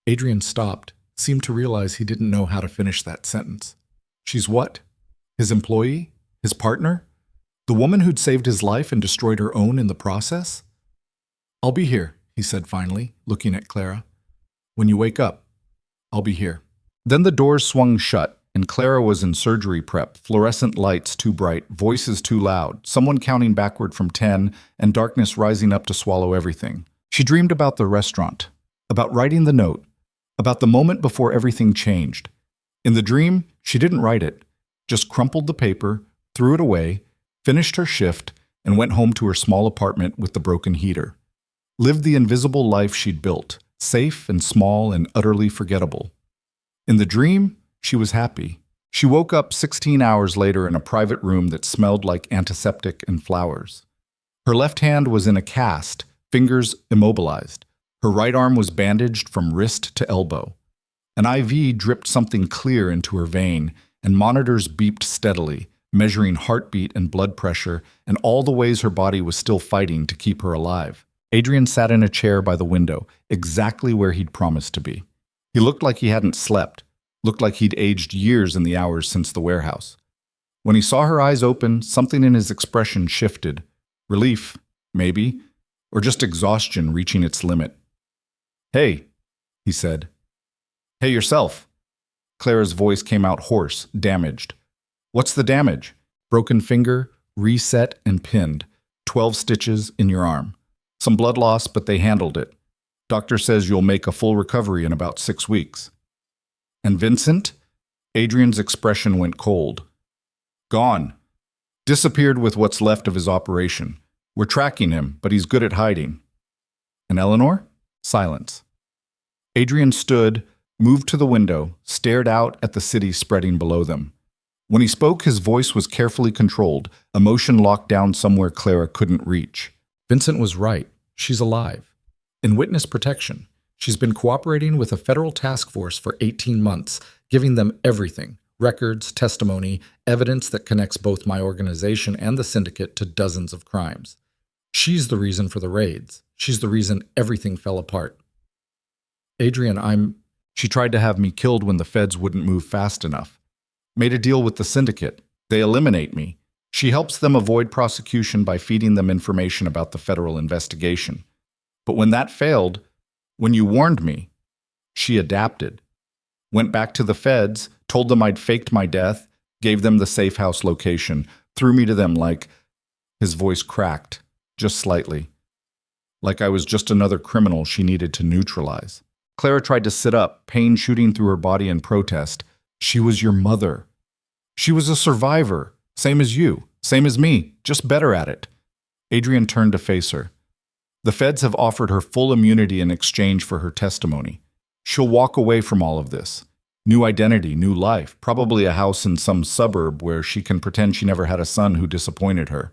Adrian stopped, seemed to realize he didn't know how to finish that sentence. "She's what? His employee? His partner? The woman who'd saved his life and destroyed her own in the process?" "I'll be here," he said finally, looking at Clara. "When you wake up, I'll be here." Then the doors swung shut, and Clara was in surgery prep, fluorescent lights too bright, voices too loud, someone counting backward from 10, and darkness rising up to swallow everything. She dreamed about the restaurant, about writing the note, about the moment before everything changed. In the dream, she didn't write it, just crumpled the paper, threw it away, finished her shift, and went home to her small apartment with the broken heater. Lived the invisible life she'd built, safe and small and utterly forgettable. In the dream, she was happy. She woke up 16 hours later in a private room that smelled like antiseptic and flowers. Her left hand was in a cast, fingers immobilized. Her right arm was bandaged from wrist to elbow. An IV dripped something clear into her vein, and monitors beeped steadily, measuring heartbeat and blood pressure and all the ways her body was still fighting to keep her alive. Adrian sat in a chair by the window, exactly where he'd promised to be. He looked like he hadn't slept, looked like he'd aged years in the hours since the warehouse. When he saw her eyes open, something in his expression shifted. Relief, maybe, or just exhaustion reaching its limit. "Hey," he said. "Hey yourself." Clara's voice came out hoarse, damaged. "What's the damage?" "Broken finger, reset and pinned. 12 stitches in your arm. Some blood loss, but they handled it. Doctor says you'll make a full recovery in about 6 weeks. "And Vincent?" Adrian's expression went cold. "Gone. Disappeared with what's left of his operation. We're tracking him, but he's good at hiding." "And Eleanor?" Silence. Adrian stood, moved to the window, stared out at the city spreading below them. When he spoke, his voice was carefully controlled, emotion locked down somewhere Clara couldn't reach. "Vincent was right. She's alive. In witness protection. She's been cooperating with a federal task force for 18 months, giving them everything: records, testimony, evidence that connects both my organization and the syndicate to dozens of crimes. She's the reason for the raids. She's the reason everything fell apart. Adrian, She tried to have me killed when the feds wouldn't move fast enough. Made a deal with the syndicate. They eliminate me. She helps them avoid prosecution by feeding them information about the federal investigation. But when that failed, when you warned me, she adapted. Went back to the feds, told them I'd faked my death, gave them the safe house location, threw me to them like..." His voice cracked, just slightly. "Like I was just another criminal she needed to neutralize." Clara tried to sit up, pain shooting through her body in protest. "She was your mother. She was a survivor, same as you, same as me, just better at it." Adrian turned to face her. "The feds have offered her full immunity in exchange for her testimony. She'll walk away from all of this. New identity, new life, probably a house in some suburb where she can pretend she never had a son who disappointed her.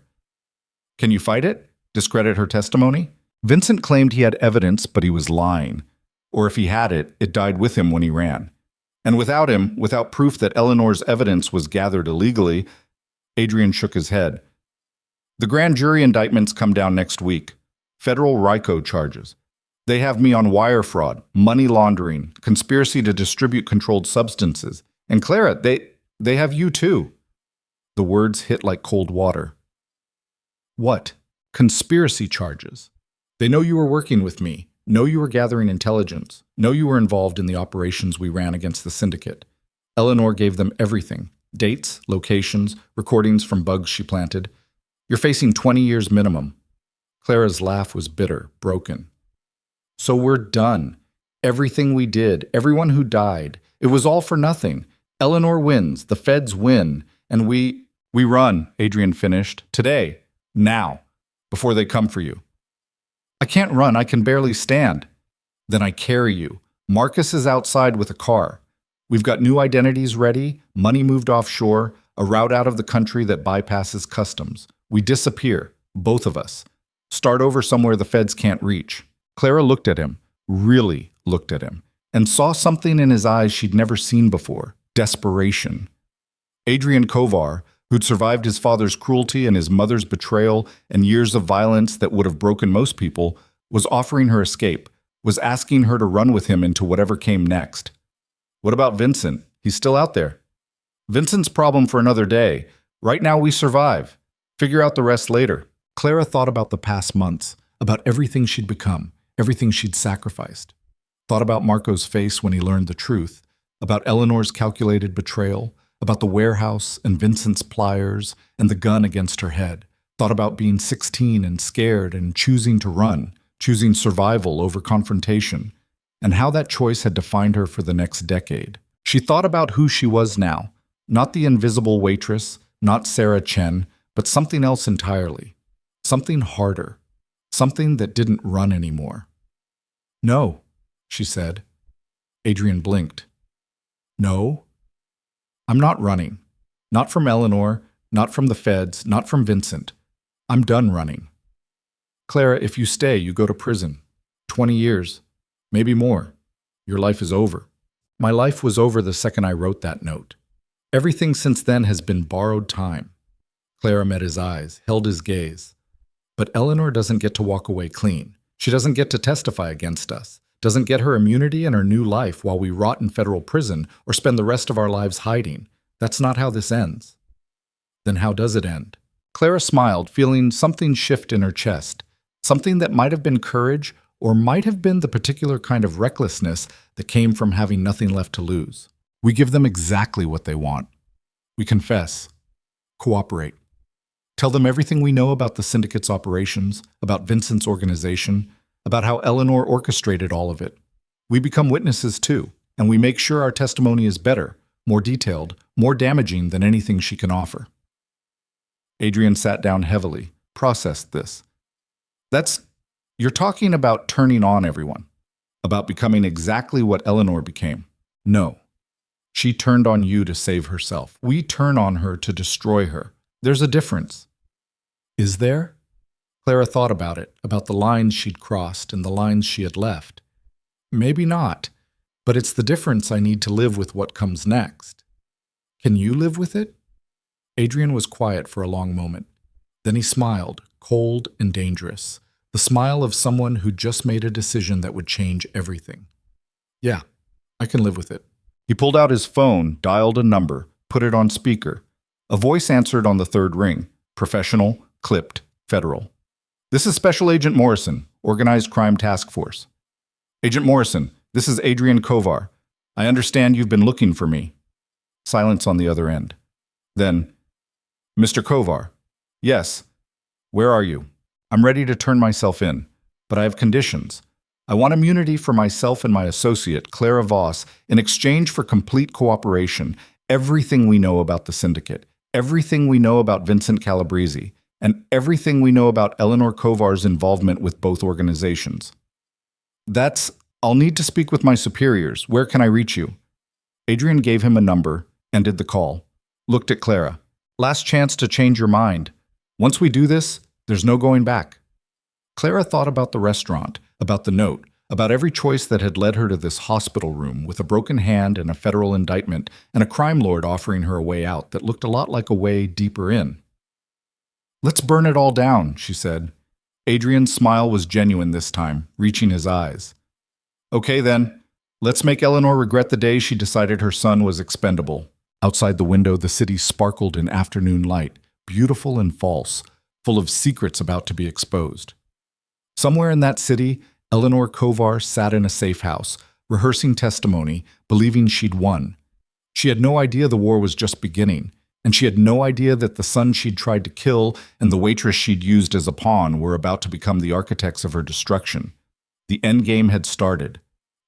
Can you fight it? Discredit her testimony?" Vincent claimed he had evidence, but he was lying. Or if he had it, it died with him when he ran. And without him, without proof that Eleanor's evidence was gathered illegally, Adrian shook his head. "The grand jury indictments come down next week. Federal RICO charges. They have me on wire fraud, money laundering, conspiracy to distribute controlled substances. And Clara, they have you too." The words hit like cold water. "What? Conspiracy charges? They know you were working with me, know you were gathering intelligence, know you were involved in the operations we ran against the syndicate. Eleanor gave them everything: dates, locations, recordings from bugs she planted. You're facing 20 years minimum." Clara's laugh was bitter, broken. "So we're done. Everything we did, everyone who died, it was all for nothing. Eleanor wins, the feds win, and we run," Adrian finished. "Today. Now. Before they come for you." "I can't run. I can barely stand." "Then I carry you. Marcus is outside with a car. We've got new identities ready, money moved offshore, a route out of the country that bypasses customs. We disappear, both of us. Start over somewhere the feds can't reach." Clara looked at him, really looked at him, and saw something in his eyes she'd never seen before: desperation. Adrian Kovar, who'd survived his father's cruelty and his mother's betrayal and years of violence that would have broken most people, was offering her escape, was asking her to run with him into whatever came next. What about Vincent? He's still out there. Vincent's problem for another day. Right now we survive. Figure out the rest later. Clara thought about the past months, about everything she'd become, everything she'd sacrificed. Thought about Marco's face when he learned the truth, about Eleanor's calculated betrayal, about the warehouse and Vincent's pliers and the gun against her head. Thought about being 16 and scared and choosing to run, choosing survival over confrontation, and how that choice had defined her for the next decade. She thought about who she was now, not the invisible waitress, not Sarah Chen, but something else entirely. Something harder. Something that didn't run anymore. "No," she said. Adrian blinked. "No? I'm not running. Not from Eleanor, not from the feds, not from Vincent. I'm done running. Clara, if you stay, you go to prison. 20 years. Maybe more. Your life is over." My life was over the second I wrote that note. Everything since then has been borrowed time. Clara met his eyes, held his gaze. But Eleanor doesn't get to walk away clean. She doesn't get to testify against us, doesn't get her immunity and her new life while we rot in federal prison or spend the rest of our lives hiding. That's not how this ends. Then how does it end? Clara smiled, feeling something shift in her chest. Something that might have been courage or might have been the particular kind of recklessness that came from having nothing left to lose. We give them exactly what they want. We confess, cooperate, tell them everything we know about the syndicate's operations, about Vincent's organization, about how Eleanor orchestrated all of it. We become witnesses too, and we make sure our testimony is better, more detailed, more damaging than anything she can offer. Adrian sat down heavily, processed this. You're talking about turning on everyone, about becoming exactly what Eleanor became. No. She turned on you to save herself. We turn on her to destroy her. There's a difference. Is there? Clara thought about it, about the lines she'd crossed and the lines she had left. Maybe not, but it's the difference I need to live with what comes next. Can you live with it? Adrian was quiet for a long moment. Then he smiled, cold and dangerous, the smile of someone who just made a decision that would change everything. Yeah, I can live with it. He pulled out his phone, dialed a number, put it on speaker. A voice answered on the third ring. Professional, clipped, federal. This is Special Agent Morrison, Organized Crime Task Force. Agent Morrison, this is Adrian Kovar. I understand you've been looking for me. Silence on the other end. Then, Mr. Kovar. Yes. Where are you? I'm ready to turn myself in, but I have conditions. I want immunity for myself and my associate, Clara Voss, in exchange for complete cooperation, everything we know about the syndicate, everything we know about Vincent Calabrese, and everything we know about Eleanor Kovar's involvement with both organizations. I'll need to speak with my superiors. Where can I reach you? Adrian gave him a number, ended the call, looked at Clara. Last chance to change your mind. Once we do this, there's no going back. Clara thought about the restaurant, about the note, about every choice that had led her to this hospital room with a broken hand and a federal indictment and a crime lord offering her a way out that looked a lot like a way deeper in. Let's burn it all down, she said. Adrian's smile was genuine this time, reaching his eyes. Okay then, let's make Eleanor regret the day she decided her son was expendable. Outside the window, the city sparkled in afternoon light, beautiful and false, full of secrets about to be exposed. Somewhere in that city, Eleanor Kovar sat in a safe house, rehearsing testimony, believing she'd won. She had no idea the war was just beginning, and she had no idea that the son she'd tried to kill and the waitress she'd used as a pawn were about to become the architects of her destruction. The endgame had started,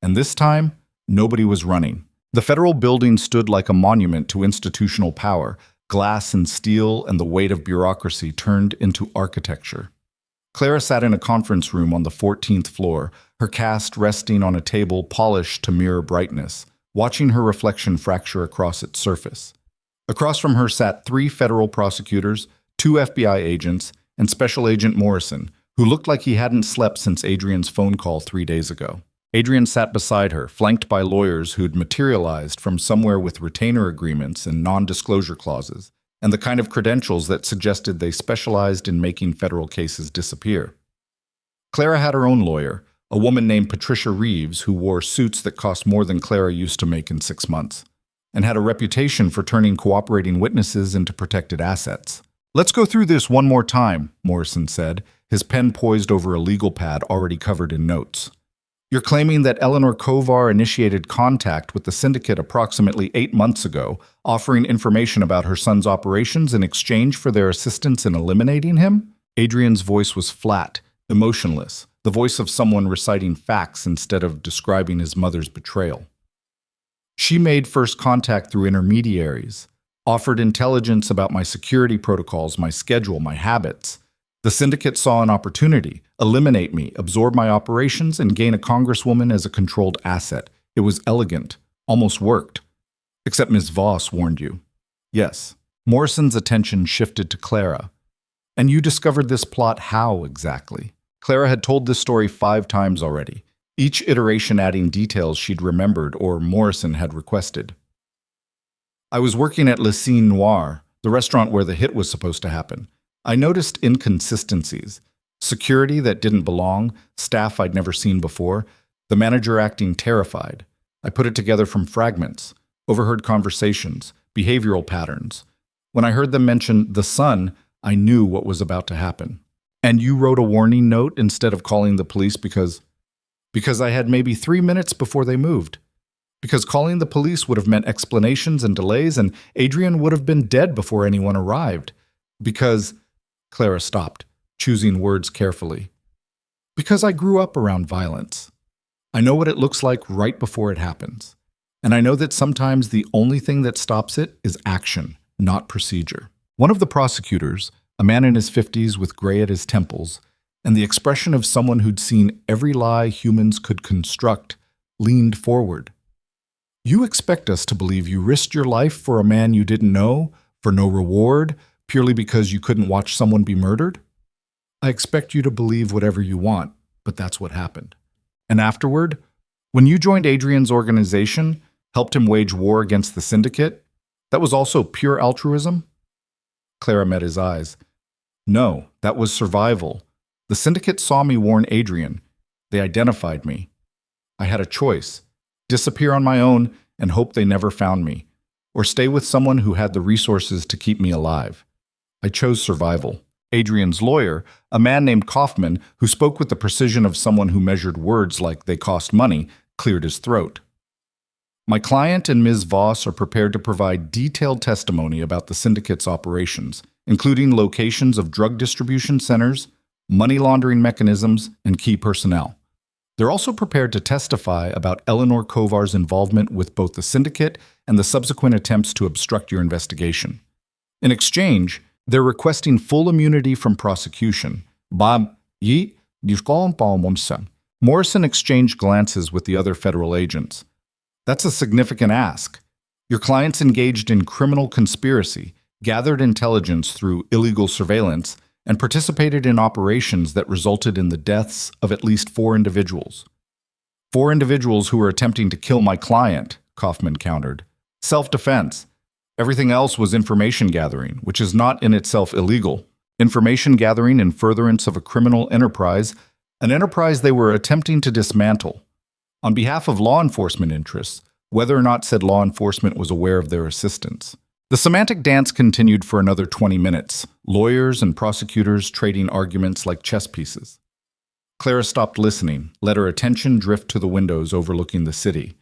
and this time, nobody was running. The federal building stood like a monument to institutional power, glass and steel and the weight of bureaucracy turned into architecture. Clara sat in a conference room on the 14th floor, her cast resting on a table polished to mirror brightness, watching her reflection fracture across its surface. Across from her sat 3 federal prosecutors, 2 FBI agents, and Special Agent Morrison, who looked like he hadn't slept since Adrian's phone call 3 days ago. Adrian sat beside her, flanked by lawyers who'd materialized from somewhere with retainer agreements and non-disclosure clauses, and the kind of credentials that suggested they specialized in making federal cases disappear. Clara had her own lawyer, a woman named Patricia Reeves who wore suits that cost more than Clara used to make in 6 months, and had a reputation for turning cooperating witnesses into protected assets. Let's go through this one more time, Morrison said, his pen poised over a legal pad already covered in notes. You're claiming that Eleanor Kovar initiated contact with the syndicate approximately 8 months ago, offering information about her son's operations in exchange for their assistance in eliminating him? Adrian's voice was flat, emotionless, the voice of someone reciting facts instead of describing his mother's betrayal. She made first contact through intermediaries, offered intelligence about my security protocols, my schedule, my habits. The syndicate saw an opportunity, eliminate me, absorb my operations, and gain a congresswoman as a controlled asset. It was elegant, almost worked. Except Ms. Voss warned you. Yes. Morrison's attention shifted to Clara. And you discovered this plot how exactly? Clara had told this story 5 times already, each iteration adding details she'd remembered or Morrison had requested. I was working at Le Cine Noir, the restaurant where the hit was supposed to happen. I noticed inconsistencies. Security that didn't belong, staff I'd never seen before, the manager acting terrified. I put it together from fragments, overheard conversations, behavioral patterns. When I heard them mention the son, I knew what was about to happen. And you wrote a warning note instead of calling the police because I had maybe 3 minutes before they moved. Because calling the police would have meant explanations and delays, and Adrian would have been dead before anyone arrived. Because Clara stopped, choosing words carefully. Because I grew up around violence. I know what it looks like right before it happens. And I know that sometimes the only thing that stops it is action, not procedure. One of the prosecutors, a man in his 50s with gray at his temples, and the expression of someone who'd seen every lie humans could construct, leaned forward. You expect us to believe you risked your life for a man you didn't know, for no reward, purely because you couldn't watch someone be murdered? I expect you to believe whatever you want, but that's what happened. And afterward, when you joined Adrian's organization, helped him wage war against the syndicate, that was also pure altruism? Clara met his eyes. No, that was survival. The syndicate saw me warn Adrian. They identified me. I had a choice. Disappear on my own and hope they never found me, or stay with someone who had the resources to keep me alive. I chose survival. Adrian's lawyer, a man named Kaufman, who spoke with the precision of someone who measured words like they cost money, cleared his throat. My client and Ms. Voss are prepared to provide detailed testimony about the syndicate's operations, including locations of drug distribution centers, money laundering mechanisms, and key personnel. They're also prepared to testify about Eleanor Kovar's involvement with both the syndicate and the subsequent attempts to obstruct your investigation. In exchange, they're requesting full immunity from prosecution. Morrison exchanged glances with the other federal agents. That's a significant ask. Your clients engaged in criminal conspiracy, gathered intelligence through illegal surveillance, and participated in operations that resulted in the deaths of at least 4 individuals. 4 individuals who were attempting to kill my client, Kaufman countered. Self-defense. Everything else was information gathering, which is not in itself illegal. Information gathering in furtherance of a criminal enterprise, an enterprise they were attempting to dismantle. On behalf of law enforcement interests, whether or not said law enforcement was aware of their assistance. The semantic dance continued for another 20 minutes, lawyers and prosecutors trading arguments like chess pieces. Clara stopped listening, let her attention drift to the windows overlooking the city.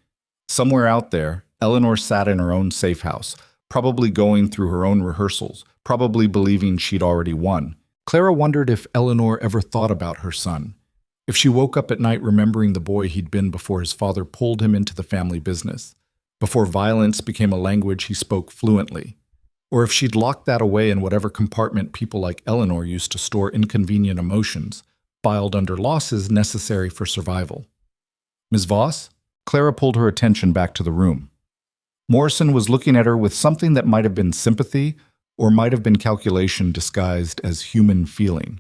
Somewhere out there, Eleanor sat in her own safe house, probably going through her own rehearsals, probably believing she'd already won. Clara wondered if Eleanor ever thought about her son, if she woke up at night remembering the boy he'd been before his father pulled him into the family business, before violence became a language he spoke fluently, or if she'd locked that away in whatever compartment people like Eleanor used to store inconvenient emotions, filed under losses necessary for survival. Ms. Voss? Clara pulled her attention back to the room. Morrison was looking at her with something that might have been sympathy or might have been calculation disguised as human feeling.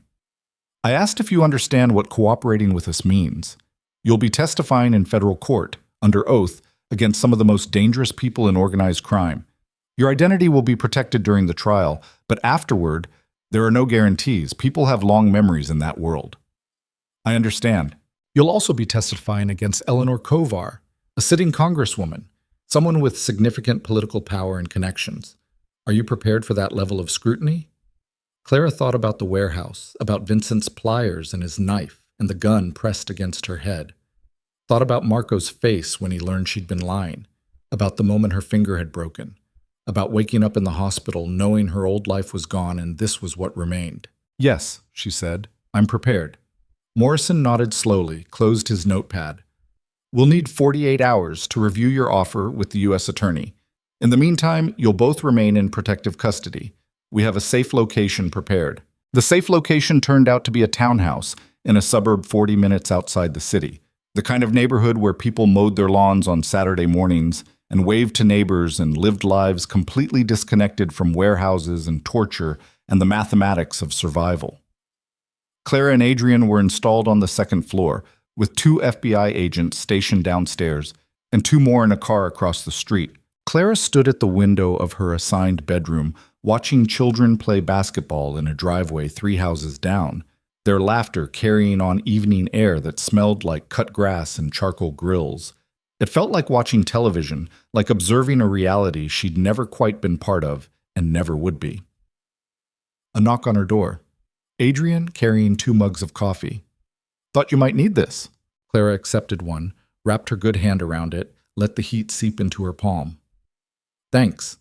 I asked if you understand what cooperating with us means. You'll be testifying in federal court, under oath, against some of the most dangerous people in organized crime. Your identity will be protected during the trial, but afterward, there are no guarantees. People have long memories in that world. I understand. You'll also be testifying against Eleanor Kovar, a sitting congresswoman, someone with significant political power and connections. Are you prepared for that level of scrutiny? Clara thought about the warehouse, about Vincent's pliers and his knife and the gun pressed against her head. Thought about Marco's face when he learned she'd been lying, about the moment her finger had broken, about waking up in the hospital knowing her old life was gone and this was what remained. Yes, she said, I'm prepared. Morrison nodded slowly, closed his notepad. We'll need 48 hours to review your offer with the U.S. Attorney. In the meantime, you'll both remain in protective custody. We have a safe location prepared. The safe location turned out to be a townhouse in a suburb 40 minutes outside the city. The kind of neighborhood where people mowed their lawns on Saturday mornings and waved to neighbors and lived lives completely disconnected from warehouses and torture and the mathematics of survival. Clara and Adrian were installed on the second floor, with 2 FBI agents stationed downstairs and 2 more in a car across the street. Clara stood at the window of her assigned bedroom, watching children play basketball in a driveway 3 houses down, their laughter carrying on evening air that smelled like cut grass and charcoal grills. It felt like watching television, like observing a reality she'd never quite been part of and never would be. A knock on her door. Adrian carrying 2 mugs of coffee. Thought you might need this. Clara accepted one, wrapped her good hand around it, let the heat seep into her palm. Thanks.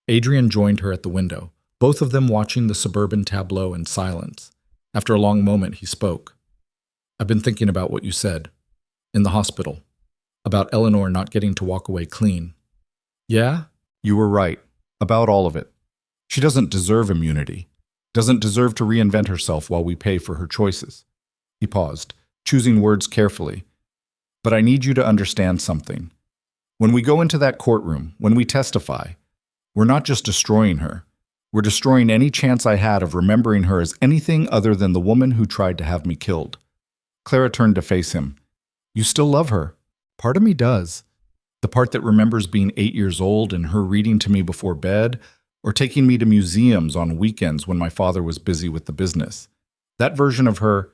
Adrian joined her at the window, both of them watching the suburban tableau in silence. After a long moment, he spoke. I've been thinking about what you said. In the hospital. About Eleanor not getting to walk away clean. Yeah? You were right. About all of it. She doesn't deserve immunity. Doesn't deserve to reinvent herself while we pay for her choices. He paused, choosing words carefully. But I need you to understand something. When we go into that courtroom, when we testify, we're not just destroying her. We're destroying any chance I had of remembering her as anything other than the woman who tried to have me killed. Clara turned to face him. You still love her. Part of me does. The part that remembers being 8 years old and her reading to me before bed, or taking me to museums on weekends when my father was busy with the business. That version of her,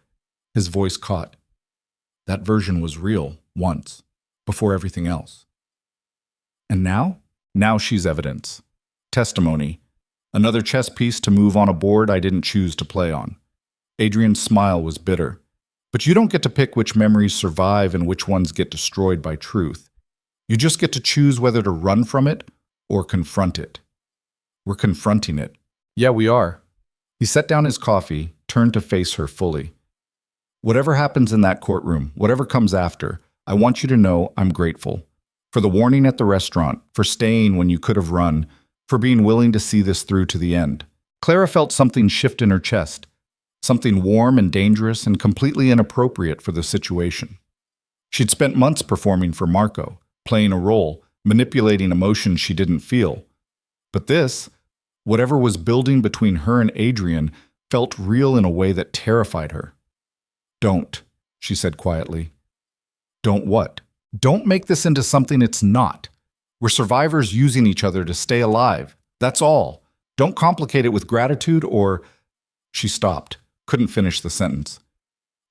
his voice caught. That version was real, once, before everything else. And now? Now she's evidence. Testimony. Another chess piece to move on a board I didn't choose to play on. Adrian's smile was bitter. But you don't get to pick which memories survive and which ones get destroyed by truth. You just get to choose whether to run from it or confront it. We're confronting it. Yeah, we are. He set down his coffee, turned to face her fully. Whatever happens in that courtroom, whatever comes after, I want you to know I'm grateful. For the warning at the restaurant, for staying when you could have run, for being willing to see this through to the end. Clara felt something shift in her chest. Something warm and dangerous and completely inappropriate for the situation. She'd spent months performing for Marco, playing a role, manipulating emotions she didn't feel. But this, whatever was building between her and Adrian, felt real in a way that terrified her. Don't, she said quietly. Don't what? Don't make this into something it's not. We're survivors using each other to stay alive. That's all. Don't complicate it with gratitude or... She stopped. Couldn't finish the sentence.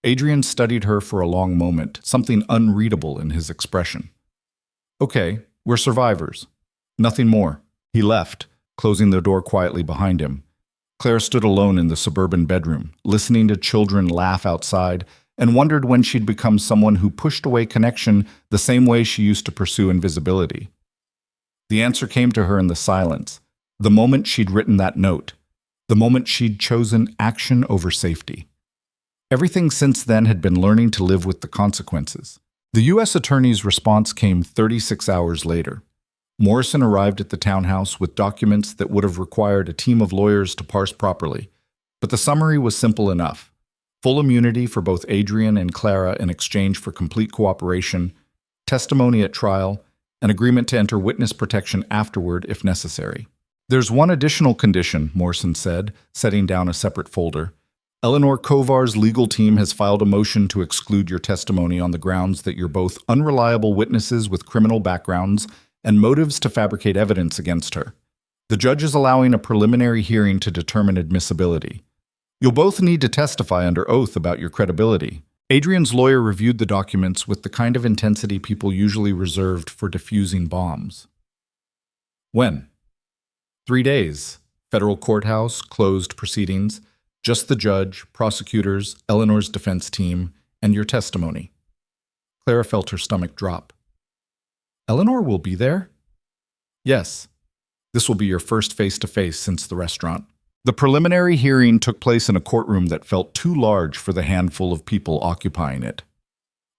Adrian studied her for a long moment, something unreadable in his expression. Okay, we're survivors. Nothing more. He left, closing the door quietly behind him. Clara stood alone in the suburban bedroom, listening to children laugh outside, and wondered when she'd become someone who pushed away connection the same way she used to pursue invisibility. The answer came to her in the silence, the moment she'd written that note. The moment she'd chosen action over safety. Everything since then had been learning to live with the consequences. The U.S. Attorney's response came 36 hours later. Morrison arrived at the townhouse with documents that would have required a team of lawyers to parse properly, but the summary was simple enough. Full immunity for both Adrian and Clara in exchange for complete cooperation, testimony at trial, an agreement to enter witness protection afterward if necessary. There's one additional condition, Morrison said, setting down a separate folder. Eleanor Kovar's legal team has filed a motion to exclude your testimony on the grounds that you're both unreliable witnesses with criminal backgrounds and motives to fabricate evidence against her. The judge is allowing a preliminary hearing to determine admissibility. You'll both need to testify under oath about your credibility. Adrian's lawyer reviewed the documents with the kind of intensity people usually reserved for defusing bombs. When? 3 days. Federal courthouse, closed proceedings, just the judge, prosecutors, Eleanor's defense team, and your testimony. Clara felt her stomach drop. Eleanor will be there? Yes. This will be your first face-to-face since the restaurant. The preliminary hearing took place in a courtroom that felt too large for the handful of people occupying it.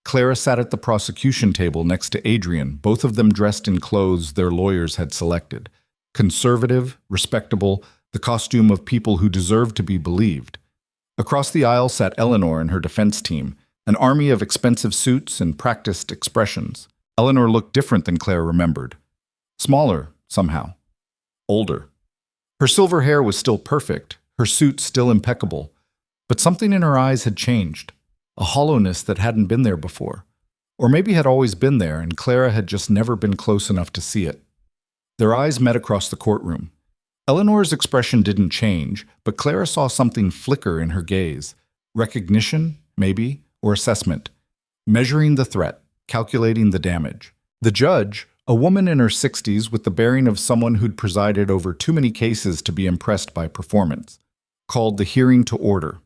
Clara sat at the prosecution table next to Adrian, both of them dressed in clothes their lawyers had selected. Conservative, respectable, the costume of people who deserved to be believed. Across the aisle sat Eleanor and her defense team, an army of expensive suits and practiced expressions. Eleanor looked different than Claire remembered. Smaller, somehow. Older. Her silver hair was still perfect, her suit still impeccable, but something in her eyes had changed, a hollowness that hadn't been there before. Or maybe had always been there and Clara had just never been close enough to see it. Their eyes met across the courtroom. Eleanor's expression didn't change, but Clara saw something flicker in her gaze. Recognition, maybe, or assessment. Measuring the threat, calculating the damage. The judge, a woman in her 60s with the bearing of someone who'd presided over too many cases to be impressed by performance. called the hearing to order.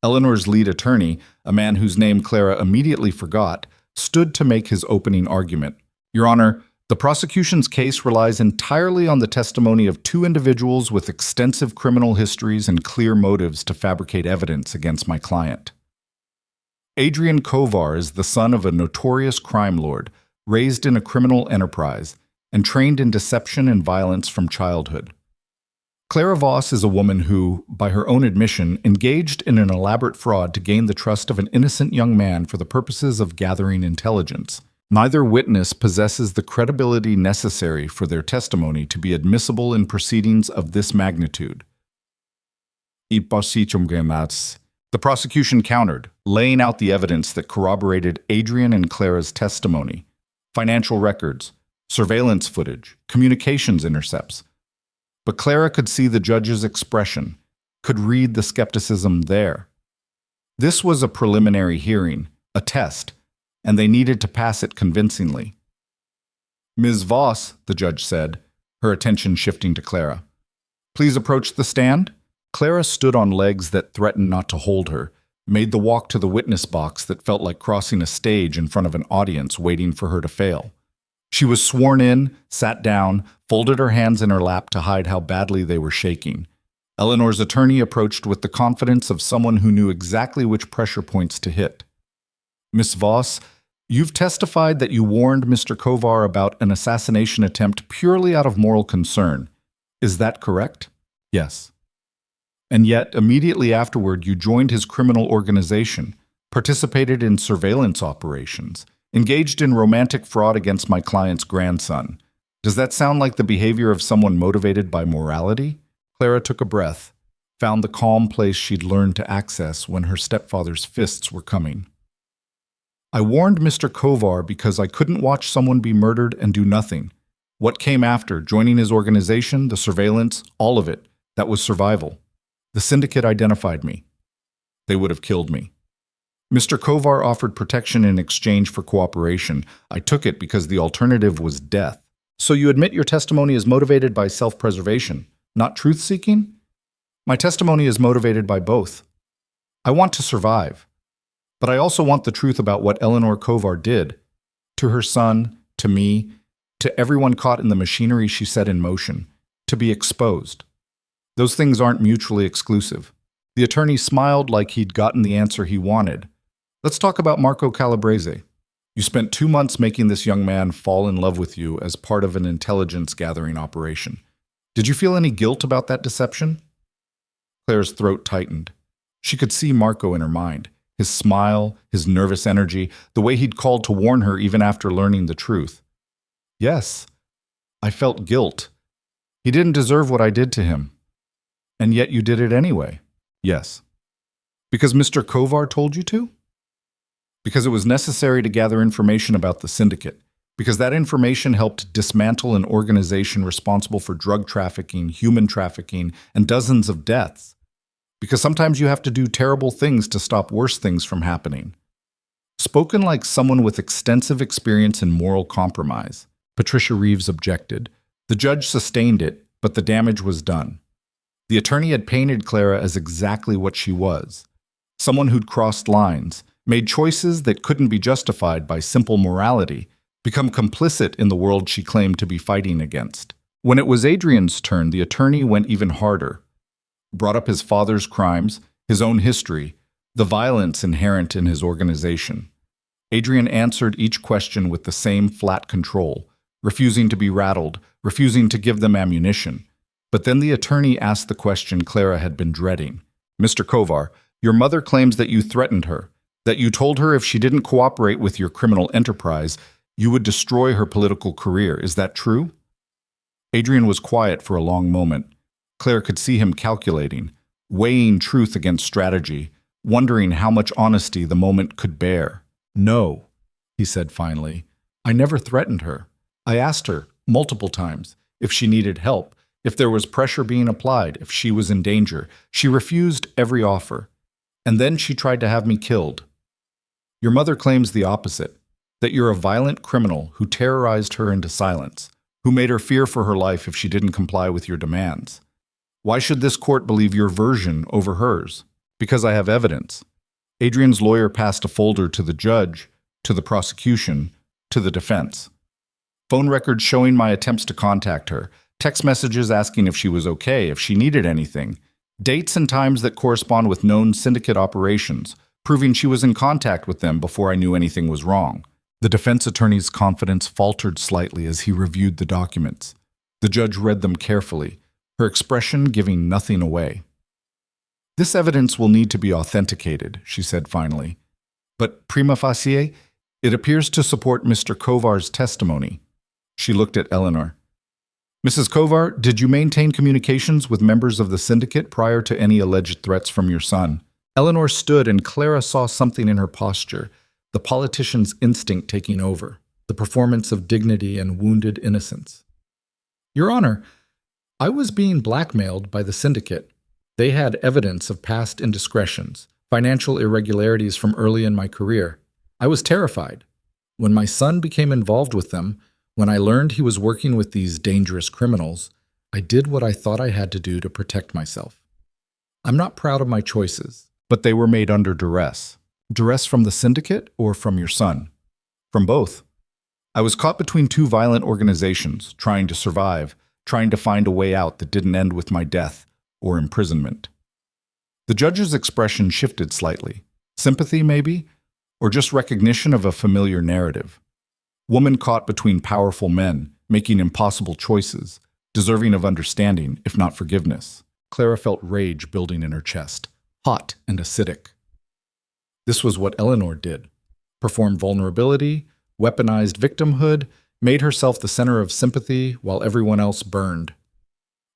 Eleanor's lead attorney, a man whose name Clara immediately forgot, stood to make his opening argument. Your Honor, the prosecution's case relies entirely on the testimony of two individuals with extensive criminal histories and clear motives to fabricate evidence against my client. Adrian Kovar is the son of a notorious crime lord, raised in a criminal enterprise, and trained in deception and violence from childhood. Clara Voss is a woman who, by her own admission, engaged in an elaborate fraud to gain the trust of an innocent young man for the purposes of gathering intelligence. Neither witness possesses the credibility necessary for their testimony to be admissible in proceedings of this magnitude. The prosecution countered, laying out the evidence that corroborated Adrian and Clara's testimony: financial records, surveillance footage, communications intercepts. But Clara could see the judge's expression, could read the skepticism there. This was a preliminary hearing, a test, and they needed to pass it convincingly. Ms. Voss, the judge said, her attention shifting to Clara. Please approach the stand. Clara stood on legs that threatened not to hold her, made the walk to the witness box that felt like crossing a stage in front of an audience waiting for her to fail. She was sworn in, sat down, folded her hands in her lap to hide how badly they were shaking. Eleanor's attorney approached with the confidence of someone who knew exactly which pressure points to hit. Miss Voss, you've testified that you warned Mr. Kovar about an assassination attempt purely out of moral concern. Is that correct? Yes. And yet, immediately afterward, you joined his criminal organization, participated in surveillance operations, engaged in romantic fraud against my client's grandson. Does that sound like the behavior of someone motivated by morality? Clara took a breath, found the calm place she'd learned to access when her stepfather's fists were coming. I warned Mr. Kovar because I couldn't watch someone be murdered and do nothing. What came after, joining his organization, the surveillance, all of it, that was survival. The syndicate identified me. They would have killed me. Mr. Kovar offered protection in exchange for cooperation. I took it because the alternative was death. So you admit your testimony is motivated by self-preservation, not truth-seeking? My testimony is motivated by both. I want to survive. But I also want the truth about what Eleanor Kovar did, to her son, to me, to everyone caught in the machinery she set in motion, to be exposed. Those things aren't mutually exclusive. The attorney smiled like he'd gotten the answer he wanted. Let's talk about Marco Calabrese. You spent 2 months making this young man fall in love with you as part of an intelligence-gathering operation. Did you feel any guilt about that deception? Claire's throat tightened. She could see Marco in her mind. His smile, his nervous energy, the way he'd called to warn her even after learning the truth. Yes, I felt guilt. He didn't deserve what I did to him. And yet you did it anyway. Yes. Because Mr. Kovar told you to? Because it was necessary to gather information about the syndicate. Because that information helped dismantle an organization responsible for drug trafficking, human trafficking, and dozens of deaths. Because sometimes you have to do terrible things to stop worse things from happening. Spoken like someone with extensive experience in moral compromise, Patricia Reeves objected. The judge sustained it, but the damage was done. The attorney had painted Clara as exactly what she was. Someone who'd crossed lines, made choices that couldn't be justified by simple morality, become complicit in the world she claimed to be fighting against. When it was Adrian's turn, the attorney went even harder. Brought up his father's crimes, his own history, the violence inherent in his organization. Adrian answered each question with the same flat control, refusing to be rattled, refusing to give them ammunition. But then the attorney asked the question Clara had been dreading. Mr. Kovar, your mother claims that you threatened her, that you told her if she didn't cooperate with your criminal enterprise, you would destroy her political career. Is that true? Adrian was quiet for a long moment. Claire could see him calculating, weighing truth against strategy, wondering how much honesty the moment could bear. No, he said finally. I never threatened her. I asked her, multiple times, if she needed help, if there was pressure being applied, if she was in danger. She refused every offer. And then she tried to have me killed. Your mother claims the opposite, that you're a violent criminal who terrorized her into silence, who made her fear for her life if she didn't comply with your demands. Why should this court believe your version over hers? Because I have evidence. Adrian's lawyer passed a folder to the judge, to the prosecution, to the defense. Phone records showing my attempts to contact her, text messages asking if she was okay, if she needed anything, dates and times that correspond with known syndicate operations, proving she was in contact with them before I knew anything was wrong. The defense attorney's confidence faltered slightly as he reviewed the documents. The judge read them carefully, her expression giving nothing away. This evidence will need to be authenticated, she said finally. But prima facie, it appears to support Mr. Kovar's testimony. She looked at Eleanor. Mrs. Kovar, did you maintain communications with members of the syndicate prior to any alleged threats from your son? Eleanor stood and Clara saw something in her posture, the politician's instinct taking over, the performance of dignity and wounded innocence. Your Honor, I was being blackmailed by the syndicate. They had evidence of past indiscretions, financial irregularities from early in my career. I was terrified. When my son became involved with them, when I learned he was working with these dangerous criminals, I did what I thought I had to do to protect myself. I'm not proud of my choices, but they were made under duress. Duress from the syndicate or from your son? From both. I was caught between two violent organizations, trying to survive, trying to find a way out that didn't end with my death or imprisonment. The judge's expression shifted slightly. Sympathy, maybe? Or just recognition of a familiar narrative. Woman caught between powerful men, making impossible choices, deserving of understanding, if not forgiveness. Clara felt rage building in her chest, hot and acidic. This was what Eleanor did. Performed vulnerability, weaponized victimhood, made herself the center of sympathy while everyone else burned.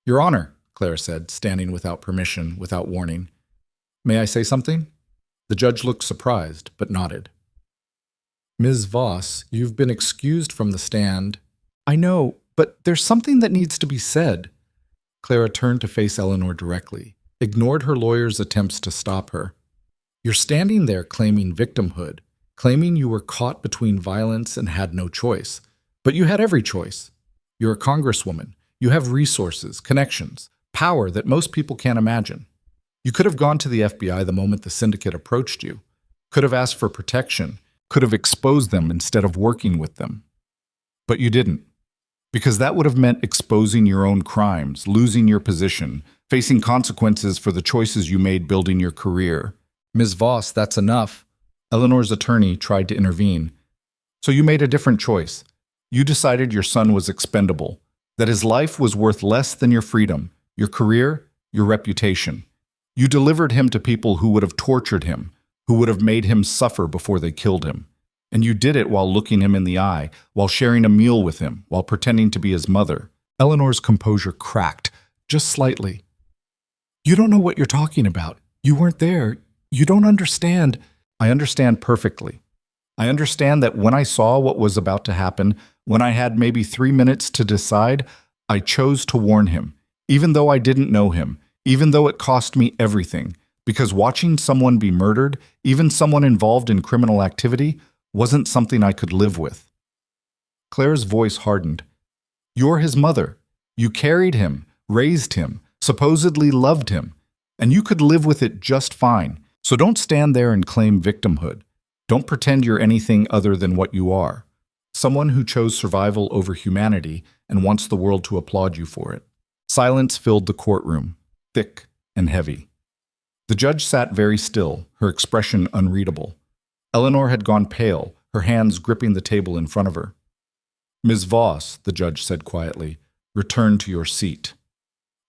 Your Honor, Clara said, standing without permission, without warning. May I say something? The judge looked surprised, but nodded. Ms. Voss, you've been excused from the stand. I know, but there's something that needs to be said. Clara turned to face Eleanor directly, ignored her lawyer's attempts to stop her. You're standing there claiming victimhood, claiming you were caught between violence and had no choice. But you had every choice. You're a congresswoman. You have resources, connections, power that most people can't imagine. You could have gone to the FBI the moment the syndicate approached you, could have asked for protection, could have exposed them instead of working with them. But you didn't, because that would have meant exposing your own crimes, losing your position, facing consequences for the choices you made building your career. Ms. Voss, that's enough. Eleanor's attorney tried to intervene. So you made a different choice. You decided your son was expendable, that his life was worth less than your freedom, your career, your reputation. You delivered him to people who would have tortured him, who would have made him suffer before they killed him. And you did it while looking him in the eye, while sharing a meal with him, while pretending to be his mother. Eleanor's composure cracked, just slightly. You don't know what you're talking about. You weren't there. You don't understand. I understand perfectly. I understand that when I saw what was about to happen, when I had maybe 3 minutes to decide, I chose to warn him, even though I didn't know him, even though it cost me everything, because watching someone be murdered, even someone involved in criminal activity, wasn't something I could live with. Claire's voice hardened. You're his mother. You carried him, raised him, supposedly loved him, and you could live with it just fine. So don't stand there and claim victimhood. Don't pretend you're anything other than what you are. Someone who chose survival over humanity and wants the world to applaud you for it. Silence filled the courtroom, thick and heavy. The judge sat very still, her expression unreadable. Eleanor had gone pale, her hands gripping the table in front of her. Ms. Voss, the judge said quietly, return to your seat.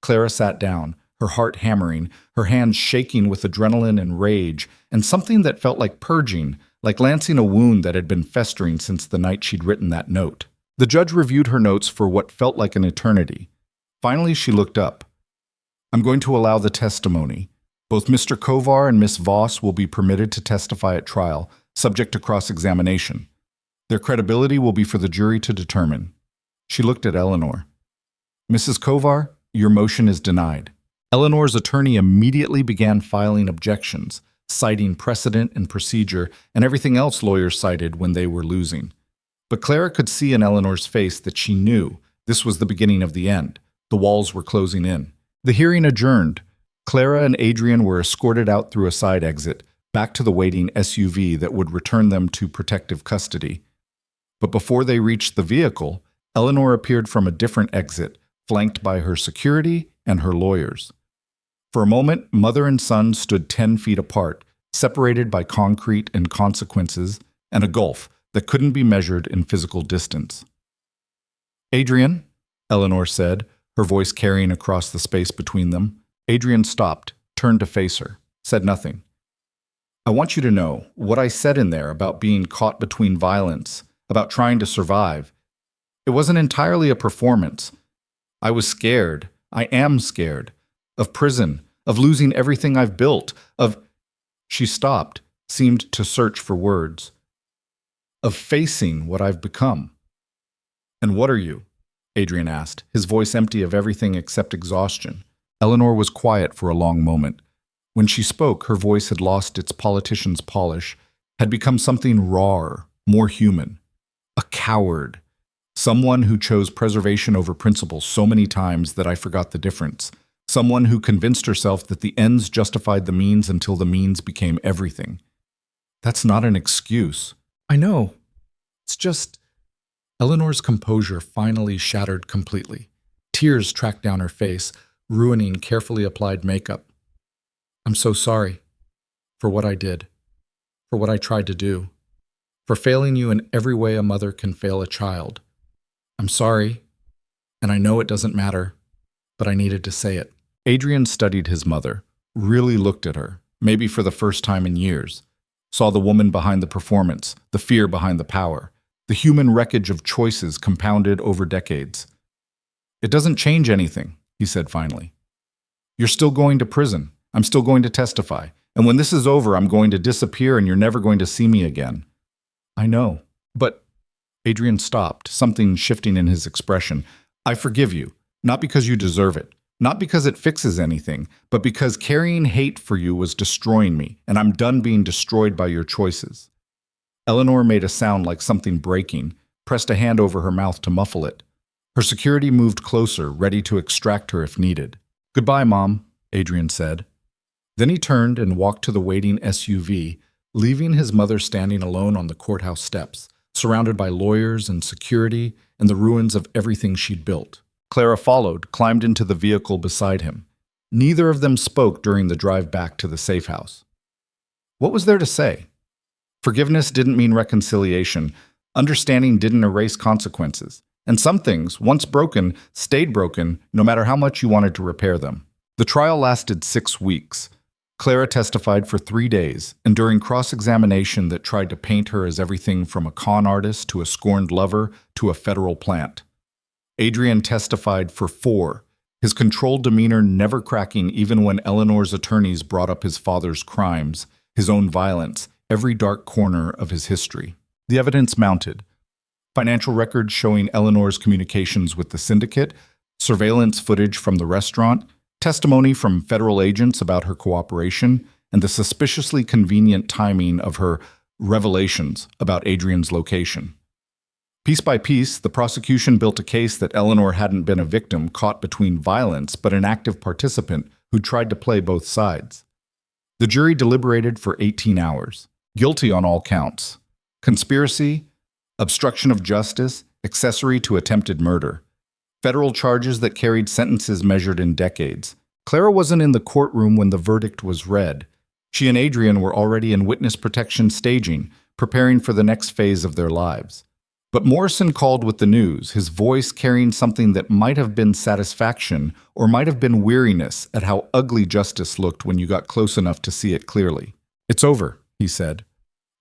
Clara sat down, her heart hammering, her hands shaking with adrenaline and rage, and something that felt like purging, like lancing a wound that had been festering since the night she'd written that note. The judge reviewed her notes for what felt like an eternity. Finally, she looked up. I'm going to allow the testimony. Both Mr. Kovar and Miss Voss will be permitted to testify at trial, subject to cross-examination. Their credibility will be for the jury to determine. She looked at Eleanor. Mrs. Kovar, your motion is denied. Eleanor's attorney immediately began filing objections, citing precedent and procedure and everything else lawyers cited when they were losing. But Clara could see in Eleanor's face that she knew this was the beginning of the end. The walls were closing in. The hearing adjourned. Clara and Adrian were escorted out through a side exit, back to the waiting SUV that would return them to protective custody. But before they reached the vehicle, Eleanor appeared from a different exit, flanked by her security and her lawyers. For a moment, mother and son stood 10 feet apart, separated by concrete and consequences, and a gulf that couldn't be measured in physical distance. "Adrian," Eleanor said, her voice carrying across the space between them. Adrian stopped, turned to face her, said nothing. "I want you to know, what I said in there about being caught between violence, about trying to survive, it wasn't entirely a performance. I was scared, I am scared, of prison, of losing everything I've built, of—" She stopped, seemed to search for words. "Of facing what I've become." "And what are you?" Adrian asked, his voice empty of everything except exhaustion. Eleanor was quiet for a long moment. When she spoke, her voice had lost its politician's polish, had become something rawer, more human. A coward. Someone who chose preservation over principle so many times that I forgot the difference. Someone who convinced herself that the ends justified the means until the means became everything. That's not an excuse. I know. It's just... Eleanor's composure finally shattered completely. Tears tracked down her face, ruining carefully applied makeup. "I'm so sorry for what I did, for what I tried to do, for failing you in every way a mother can fail a child. I'm sorry, and I know it doesn't matter, but I needed to say it." Adrian studied his mother, really looked at her, maybe for the first time in years, saw the woman behind the performance, the fear behind the power, the human wreckage of choices compounded over decades. "It doesn't change anything," he said finally. "You're still going to prison. I'm still going to testify. And when this is over, I'm going to disappear and you're never going to see me again." "I know. But—" Adrian stopped, something shifting in his expression. "I forgive you, not because you deserve it, not because it fixes anything, but because carrying hate for you was destroying me, and I'm done being destroyed by your choices." Eleanor made a sound like something breaking, pressed a hand over her mouth to muffle it. Her security moved closer, ready to extract her if needed. "Goodbye, Mom," Adrian said. Then he turned and walked to the waiting SUV, leaving his mother standing alone on the courthouse steps, surrounded by lawyers and security and the ruins of everything she'd built. Clara followed, climbed into the vehicle beside him. Neither of them spoke during the drive back to the safe house. What was there to say? Forgiveness didn't mean reconciliation. Understanding didn't erase consequences. And some things, once broken, stayed broken, no matter how much you wanted to repair them. The trial lasted 6 weeks. Clara testified for 3 days, and during cross-examination that tried to paint her as everything from a con artist to a scorned lover to a federal plant. Adrian testified for 4, his controlled demeanor never cracking even when Eleanor's attorneys brought up his father's crimes, his own violence, every dark corner of his history. The evidence mounted. Financial records showing Eleanor's communications with the syndicate, surveillance footage from the restaurant, testimony from federal agents about her cooperation, and the suspiciously convenient timing of her revelations about Adrian's location. Piece by piece, the prosecution built a case that Eleanor hadn't been a victim caught between violence, but an active participant who tried to play both sides. The jury deliberated for 18 hours. Guilty on all counts. Conspiracy, obstruction of justice, accessory to attempted murder. Federal charges that carried sentences measured in decades. Clara wasn't in the courtroom when the verdict was read. She and Adrian were already in witness protection staging, preparing for the next phase of their lives. But Morrison called with the news, his voice carrying something that might have been satisfaction or might have been weariness at how ugly justice looked when you got close enough to see it clearly. "It's over," he said.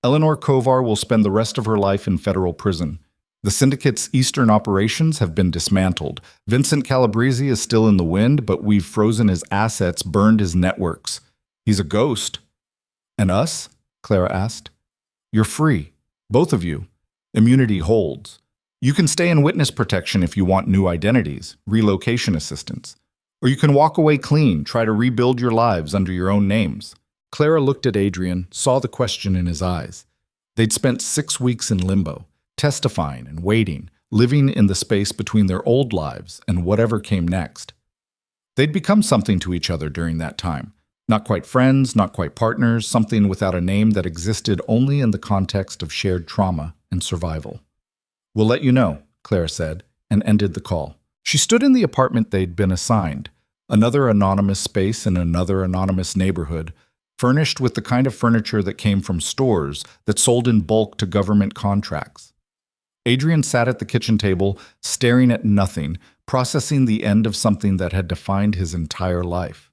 "Eleanor Kovar will spend the rest of her life in federal prison. The syndicate's eastern operations have been dismantled. Vincent Calabrese is still in the wind, but we've frozen his assets, burned his networks. He's a ghost." "And us?" Clara asked. "You're free. Both of you. Immunity holds. You can stay in witness protection if you want new identities, relocation assistance. Or you can walk away clean, try to rebuild your lives under your own names." Clara looked at Adrian, saw the question in his eyes. They'd spent 6 weeks in limbo, testifying and waiting, living in the space between their old lives and whatever came next. They'd become something to each other during that time. Not quite friends, not quite partners, something without a name that existed only in the context of shared trauma and survival. "We'll let you know," Clara said, and ended the call. She stood in the apartment they'd been assigned, another anonymous space in another anonymous neighborhood, furnished with the kind of furniture that came from stores that sold in bulk to government contracts. Adrian sat at the kitchen table, staring at nothing, processing the end of something that had defined his entire life.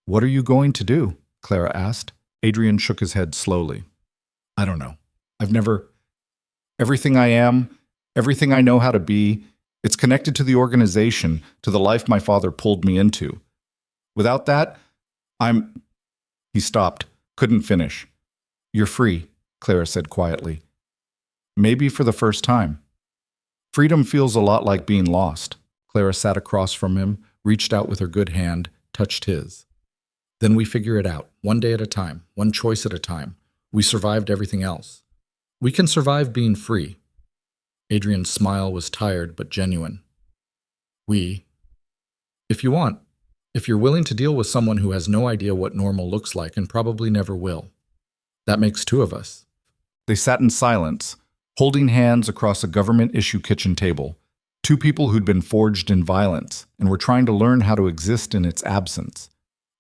"What are you going to do?" Clara asked. Adrian shook his head slowly. "I don't know. Everything I am, everything I know how to be, it's connected to the organization, to the life my father pulled me into. Without that, I'm—" He stopped, couldn't finish. "You're free," Clara said quietly. "Maybe for the first time." "Freedom feels a lot like being lost." Clara sat across from him, reached out with her good hand, touched his. "Then we figure it out, one day at a time, one choice at a time. We survived everything else. We can survive being free." Adrian's smile was tired but genuine. "We. If you want. If you're willing to deal with someone who has no idea what normal looks like and probably never will. That makes two of us." They sat in silence, holding hands across a government-issue kitchen table, two people who'd been forged in violence and were trying to learn how to exist in its absence.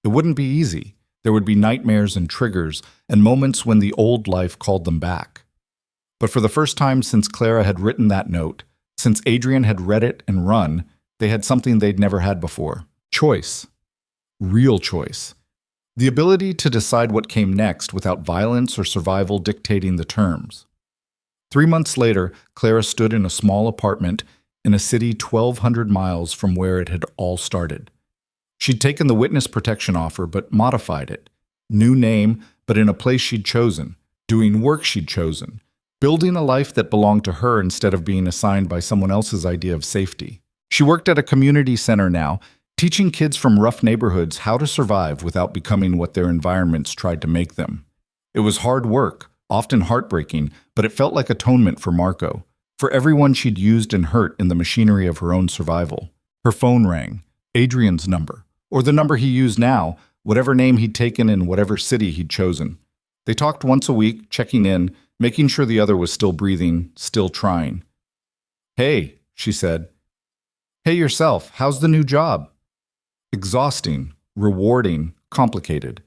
It wouldn't be easy. There would be nightmares and triggers, and moments when the old life called them back. But for the first time since Clara had written that note, since Adrian had read it and run, they had something they'd never had before. Choice. Real choice. The ability to decide what came next without violence or survival dictating the terms. 3 months later, Clara stood in a small apartment in a city 1,200 miles from where it had all started. She'd taken the witness protection offer but modified it. New name, but in a place she'd chosen. Doing work she'd chosen. Building a life that belonged to her instead of being assigned by someone else's idea of safety. She worked at a community center now, teaching kids from rough neighborhoods how to survive without becoming what their environments tried to make them. It was hard work, often heartbreaking, but it felt like atonement for Marco, for everyone she'd used and hurt in the machinery of her own survival. Her phone rang, Adrian's number, or the number he used now, whatever name he'd taken in whatever city he'd chosen. They talked once a week, checking in, making sure the other was still breathing, still trying. "Hey," she said. "Hey yourself, how's the new job?" Exhausting, rewarding, complicated.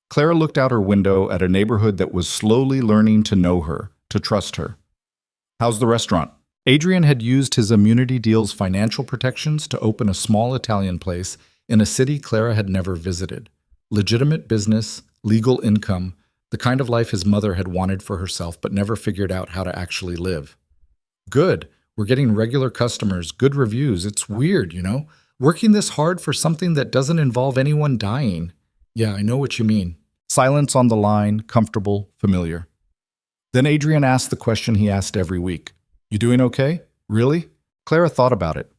Clara looked out her window at a neighborhood that was slowly learning to know her, to trust her. "How's the restaurant?" Adrian had used his immunity deal's financial protections to open a small Italian place in a city Clara had never visited. Legitimate business, legal income, the kind of life his mother had wanted for herself but never figured out how to actually live. "Good. We're getting regular customers, good reviews. It's weird, you know? Working this hard for something that doesn't involve anyone dying." "Yeah, I know what you mean." Silence on the line, comfortable, familiar. Then Adrian asked the question he asked every week. "You doing okay? Really?" Clara thought about it.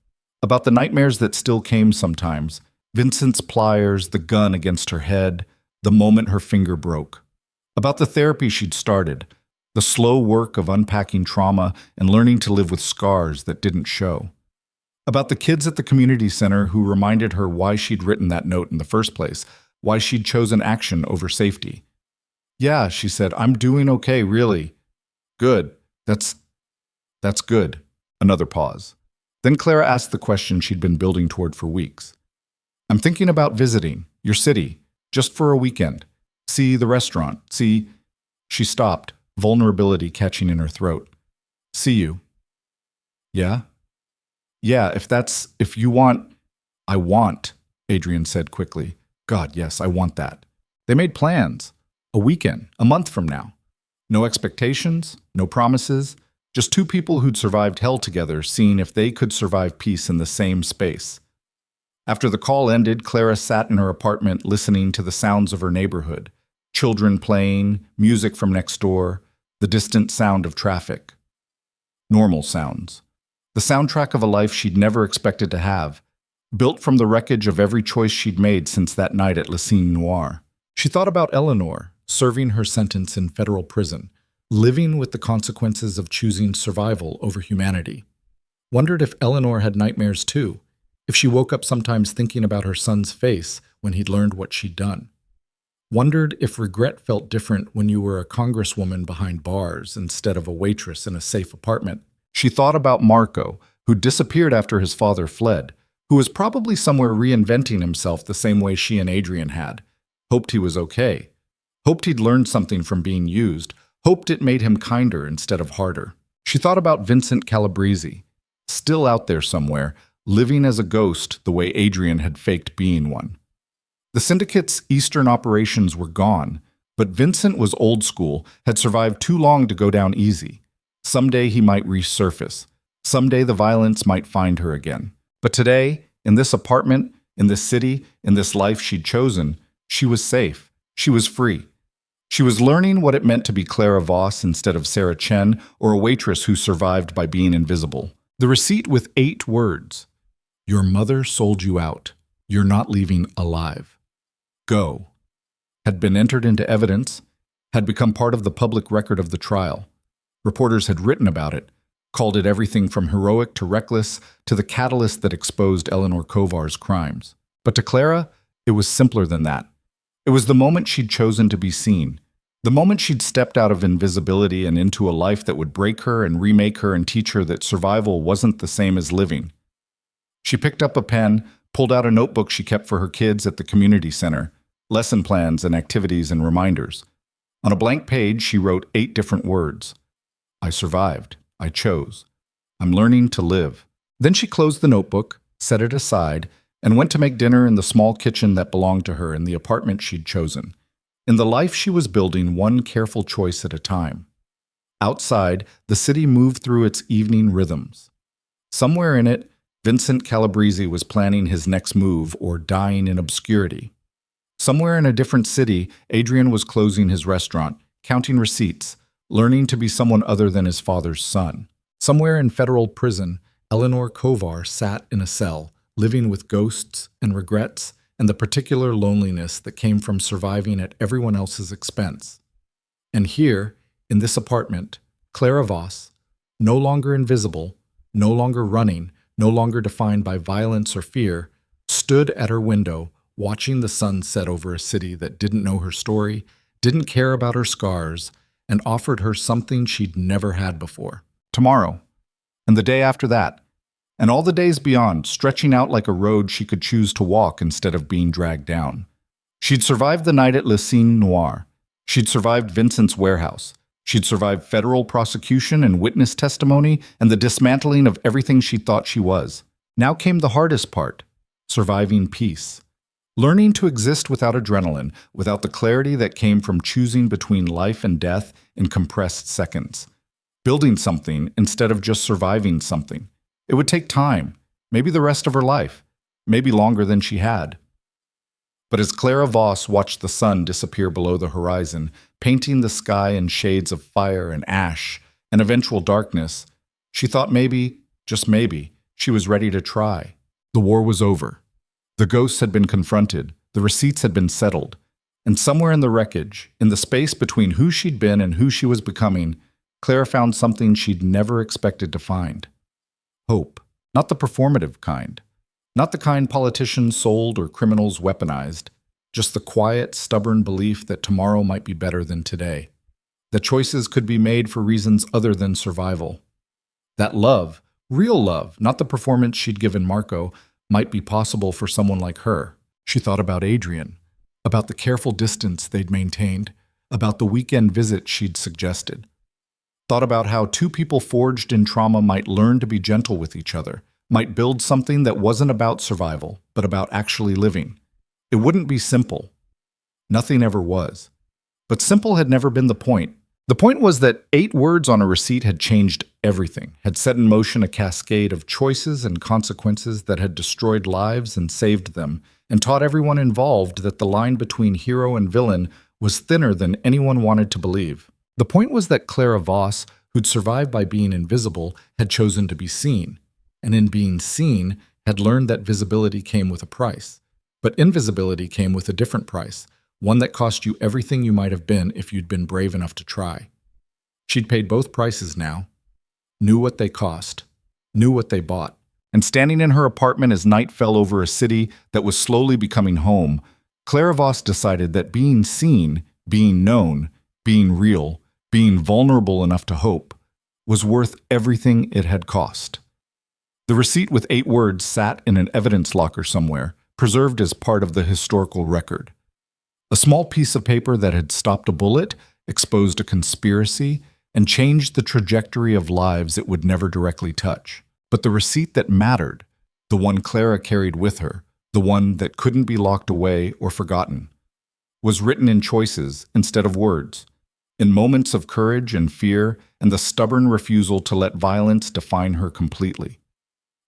About the nightmares that still came sometimes. Vincent's pliers, the gun against her head, the moment her finger broke. About the therapy she'd started, the slow work of unpacking trauma and learning to live with scars that didn't show. About the kids at the community center who reminded her why she'd written that note in the first place, why she'd chosen action over safety. "Yeah," she said, "I'm doing okay, really." "Good. That's good." Another pause. Then Clara asked the question she'd been building toward for weeks. "I'm thinking about visiting your city, just for a weekend. See the restaurant, see—" She stopped, vulnerability catching in her throat. "See you." "Yeah?" "Yeah, if you want—" "I want," Adrian said quickly. "God, yes, I want that." They made plans. A weekend, a month from now. No expectations, no promises, just two people who'd survived hell together, seeing if they could survive peace in the same space. After the call ended, Clara sat in her apartment listening to the sounds of her neighborhood. Children playing, music from next door, the distant sound of traffic. Normal sounds. The soundtrack of a life she'd never expected to have, built from the wreckage of every choice she'd made since that night at Le Cine Noir. She thought about Eleanor, serving her sentence in federal prison, living with the consequences of choosing survival over humanity. Wondered if Eleanor had nightmares too, If she woke up sometimes thinking about her son's face when he'd learned what she'd done. Wondered if regret felt different when you were a congresswoman behind bars instead of a waitress in a safe apartment. She thought about Marco, who disappeared after his father fled, who was probably somewhere reinventing himself the same way she and Adrian had. Hoped he was okay. Hoped he'd learned something from being used. Hoped it made him kinder instead of harder. She thought about Vincent Calabrese, still out there somewhere, living as a ghost the way Adrian had faked being one. The syndicate's eastern operations were gone, but Vincent was old school, had survived too long to go down easy. Someday he might resurface. Someday the violence might find her again. But today, in this apartment, in this city, in this life she'd chosen, she was safe. She was free. She was learning what it meant to be Clara Voss instead of Sarah Chen or a waitress who survived by being invisible. The receipt with 8 words. Your mother sold you out. You're not leaving alive. Go, had been entered into evidence, had become part of the public record of the trial. Reporters had written about it, called it everything from heroic to reckless to the catalyst that exposed Eleanor Kovar's crimes. But to Clara, it was simpler than that. It was the moment she'd chosen to be seen, the moment she'd stepped out of invisibility and into a life that would break her and remake her and teach her that survival wasn't the same as living. She picked up a pen, pulled out a notebook she kept for her kids at the community center, lesson plans and activities and reminders. On a blank page, she wrote 8 different words. I survived. I chose. I'm learning to live. Then she closed the notebook, set it aside, and went to make dinner in the small kitchen that belonged to her in the apartment she'd chosen, in the life she was building one careful choice at a time. Outside, the city moved through its evening rhythms. Somewhere in it, Vincent Calabrese was planning his next move or dying in obscurity. Somewhere in a different city, Adrian was closing his restaurant, counting receipts, learning to be someone other than his father's son. Somewhere in federal prison, Eleanor Kovar sat in a cell, living with ghosts and regrets and the particular loneliness that came from surviving at everyone else's expense. And here, in this apartment, Clara Voss, no longer invisible, no longer running, no longer defined by violence or fear, stood at her window, watching the sun set over a city that didn't know her story, didn't care about her scars, and offered her something she'd never had before. Tomorrow, and the day after that, and all the days beyond, stretching out like a road she could choose to walk instead of being dragged down. She'd survived the night at Le Cine Noir. She'd survived Vincent's warehouse. She'd survived federal prosecution and witness testimony and the dismantling of everything she thought she was. Now came the hardest part, surviving peace. Learning to exist without adrenaline, without the clarity that came from choosing between life and death in compressed seconds. Building something instead of just surviving something. It would take time, maybe the rest of her life, maybe longer than she had. But as Clara Voss watched the sun disappear below the horizon, painting the sky in shades of fire and ash and eventual darkness, she thought maybe, just maybe, she was ready to try. The war was over. The ghosts had been confronted, the receipts had been settled, and somewhere in the wreckage, in the space between who she'd been and who she was becoming, Clara found something she'd never expected to find. Hope, not the performative kind, not the kind politicians sold or criminals weaponized, just the quiet, stubborn belief that tomorrow might be better than today, that choices could be made for reasons other than survival. That love, real love, not the performance she'd given Marco, might be possible for someone like her. She thought about Adrian, about the careful distance they'd maintained, about the weekend visit she'd suggested. Thought about how 2 people forged in trauma might learn to be gentle with each other, might build something that wasn't about survival, but about actually living. It wouldn't be simple. Nothing ever was. But simple had never been the point. The point was that 8 words on a receipt had changed everything, had set in motion a cascade of choices and consequences that had destroyed lives and saved them, and taught everyone involved that the line between hero and villain was thinner than anyone wanted to believe. The point was that Clara Voss, who'd survived by being invisible, had chosen to be seen, and in being seen, had learned that visibility came with a price. But invisibility came with a different price, one that cost you everything you might have been if you'd been brave enough to try. She'd paid both prices now, knew what they cost, knew what they bought, And standing in her apartment as night fell over a city that was slowly becoming home, Clara Voss decided that being seen, being known, being real, being vulnerable enough to hope, was worth everything it had cost. The receipt with 8 words sat in an evidence locker somewhere, preserved as part of the historical record. A small piece of paper that had stopped a bullet, exposed a conspiracy, and changed the trajectory of lives it would never directly touch. But the receipt that mattered, the one Clara carried with her, the one that couldn't be locked away or forgotten, was written in choices instead of words, in moments of courage and fear and the stubborn refusal to let violence define her completely.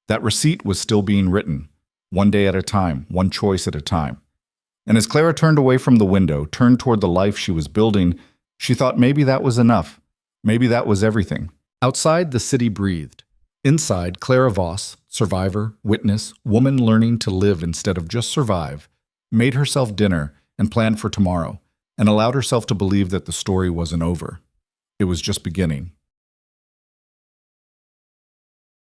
That receipt was still being written, one day at a time, one choice at a time. And as Clara turned away from the window, turned toward the life she was building, she thought maybe that was enough. Maybe that was everything. Outside, the city breathed. Inside, Clara Voss, survivor, witness, woman learning to live instead of just survive, made herself dinner and planned for tomorrow, and allowed herself to believe that the story wasn't over. It was just beginning.